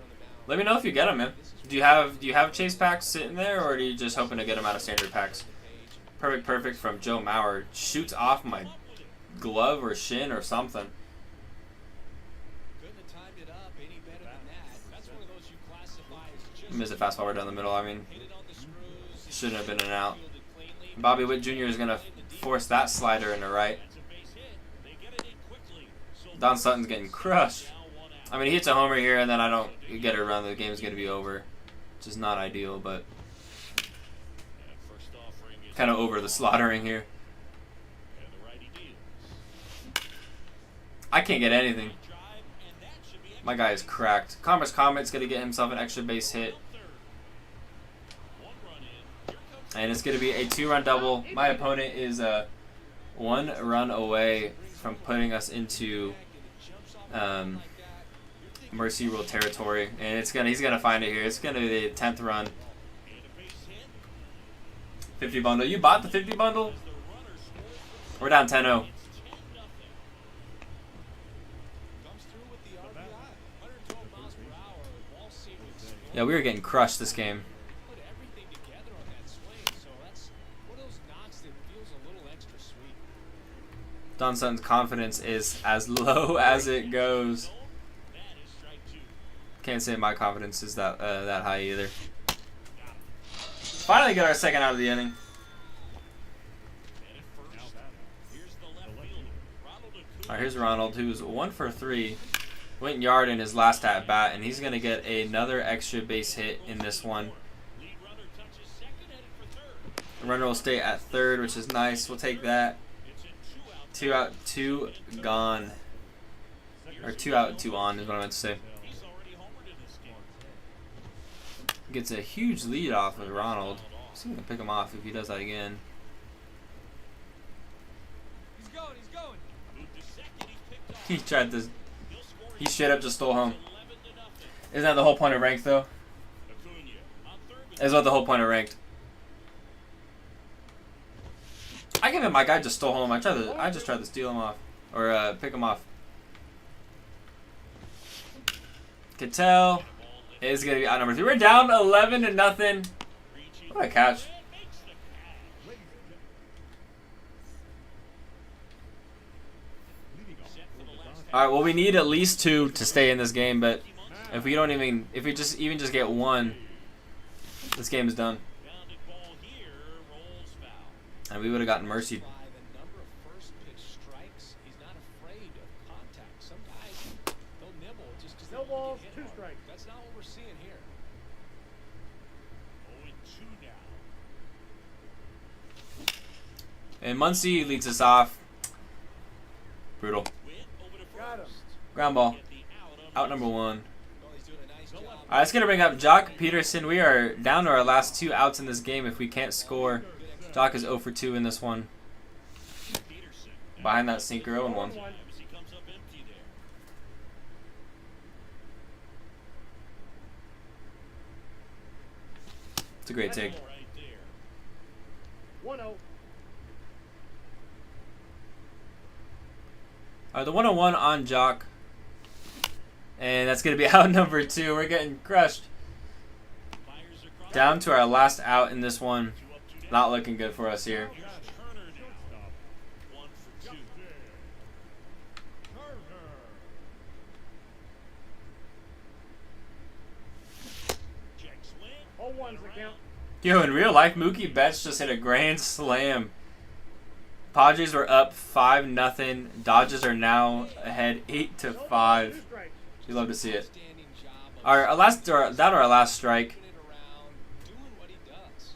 [SPEAKER 1] Let me know if you get them, man. Do you have chase packs sitting there, or are you just hoping to get them out of standard packs? Perfect from Joe Mauer. Shoots off my glove or shin or something. Missed a fast forward down the middle. I mean, shouldn't have been an out. Bobby Witt Jr. is going to force that slider into right. Don Sutton's getting crushed. I mean, he hits a homer here, and then I don't get a run. The game's going to be over, which is not ideal, but kind of over the slaughtering here. I can't get anything. My guy is cracked. Commerce Comet's going to get himself an extra base hit. And it's going to be a 2-run double. My opponent is 1 run away from putting us into Mercy Rule territory. And he's going to find it here. It's going to be the 10th run. 50 bundle. You bought the 50 bundle? We're down 10-0. Yeah, we were getting crushed this game. Don Sutton's confidence is as low as it goes. Can't say my confidence is that high either. Finally get our second out of the inning. Alright, here's Ronald, who's 1 for 3. Went yard in his last at bat, and he's going to get another extra base hit in this one. The runner will stay at third, which is nice. We'll take that. 2 out, 2 gone. Or 2 out, 2 on is what I meant to say. Gets a huge lead off of Ronald. See if we can pick him off if he does that again.
[SPEAKER 4] He's going.
[SPEAKER 1] He tried this. He straight up just stole home. Isn't that the whole point of ranked, though? Is what the whole point of ranked. I give him my guy just stole home. I just tried to steal him off. Or pick him off. Cattell is going to be out number 3. We're down 11-0. What a catch. Alright, well we need at least 2 to stay in this game, but if we just get 1, this game is done. And we would have gotten mercied.
[SPEAKER 2] No balls, 2 strikes.
[SPEAKER 4] That's not what we're seeing here.
[SPEAKER 1] And Muncy leads us off. Brutal.
[SPEAKER 2] Got him.
[SPEAKER 1] Ground ball. Out number 1. Alright, it's going to bring up Jock Peterson. We are down to our last 2 outs in this game if we can't score. Jock is 0 for 2 in this one. Behind that sinker, 0-1. It's a great take.
[SPEAKER 2] 1-0.
[SPEAKER 1] The 101 on Jock. And that's going to be out number 2. We're getting crushed. Down to our last out in this one. Not looking good for us here.
[SPEAKER 2] 2-1's the count.
[SPEAKER 1] Yo, in real life, Mookie Betts just hit a grand slam. Padres were up 5-0. Dodgers are now ahead 8-5.
[SPEAKER 2] 2 strikes.
[SPEAKER 1] You love to see it.
[SPEAKER 4] Outstanding job of
[SPEAKER 1] Our last strike.
[SPEAKER 4] moving it around, doing what he does.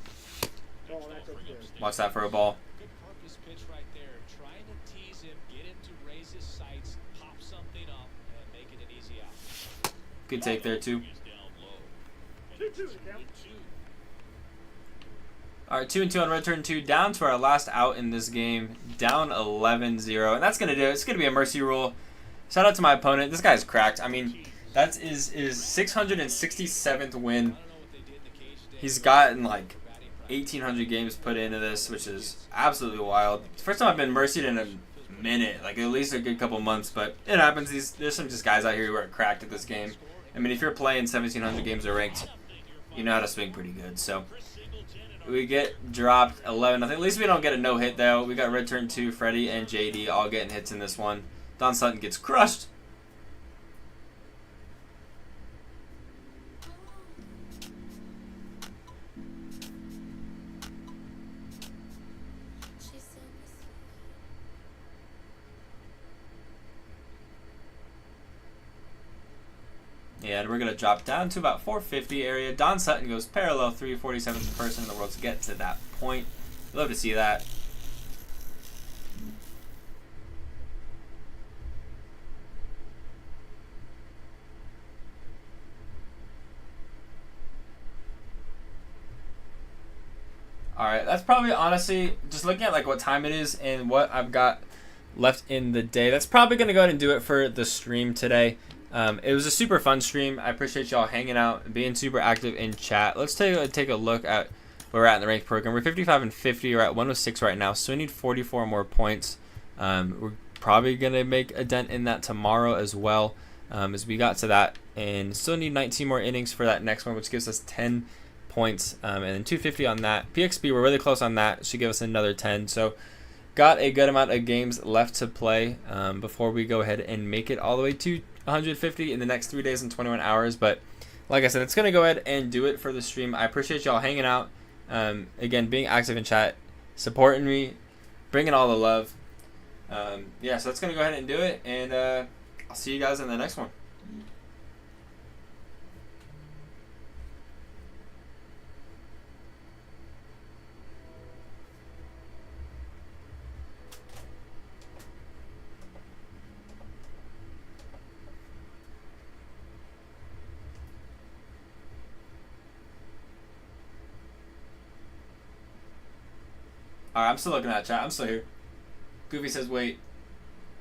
[SPEAKER 2] Oh, that's upstairs.
[SPEAKER 1] Watch that for a ball.
[SPEAKER 4] Good purpose pitch right there. Trying to tease him, get him to raise his sights, pop something up, and make it an easy out.
[SPEAKER 1] Good take there too.
[SPEAKER 2] 2-2 the count.
[SPEAKER 1] All right, 2-2 on return 2, down to our last out in this game, down 11-0, and that's gonna do it. It's gonna be a mercy rule. Shout out to my opponent. This guy's cracked. I mean, that is his 667th win. He's gotten like 1,800 games put into this, which is absolutely wild. It's the first time I've been mercied in a minute, like at least a good couple months. But it happens. There's some just guys out here who are cracked at this game. I mean, if you're playing 1,700 games or ranked, you know how to swing pretty good. So we get dropped 11. At least we don't get a no hit though. We got return 2, Freddie and JD all getting hits in this one. Don Sutton gets crushed. Yeah, and we're going to drop down to about 450 area. Don Sutton goes parallel, 347th person in the world to get to that point. Love to see that. Alright, that's probably honestly, just looking at like what time it is and what I've got left in the day, that's probably going to go ahead and do it for the stream today. It was a super fun stream. I appreciate y'all hanging out, being super active in chat. Let's take a look at where we're at in the ranked program. We're 55 and 50. We're at 106 right now, so we need 44 more points. We're probably going to make a dent in that tomorrow as well, as we got to that. And still need 19 more innings for that next one, which gives us 10 points. And then 250 on that. PXP, we're really close on that. Should give us another 10. So got a good amount of games left to play before we go ahead and make it all the way to 150 in the next 3 days and 21 hours. But like I said, it's going to go ahead and do it for the stream. I appreciate y'all hanging out. Again, being active in chat, supporting me, bringing all the love. Yeah, so that's going to go ahead and do it. And I'll see you guys in the next one. Alright, I'm still looking at chat. I'm still here. Goofy says wait.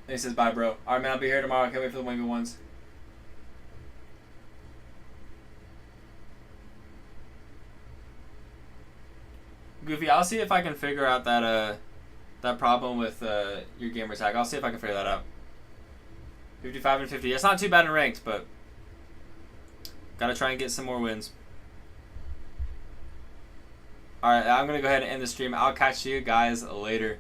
[SPEAKER 1] And he says bye, bro. Alright, man, I'll be here tomorrow. I can't wait for the 1v1s. Goofy, I'll see if I can figure out that that problem with your gamer tag. I'll see if I can figure that out. 55 and 50. It's not too bad in ranked, but gotta try and get some more wins. Alright, I'm going to go ahead and end the stream. I'll catch you guys later.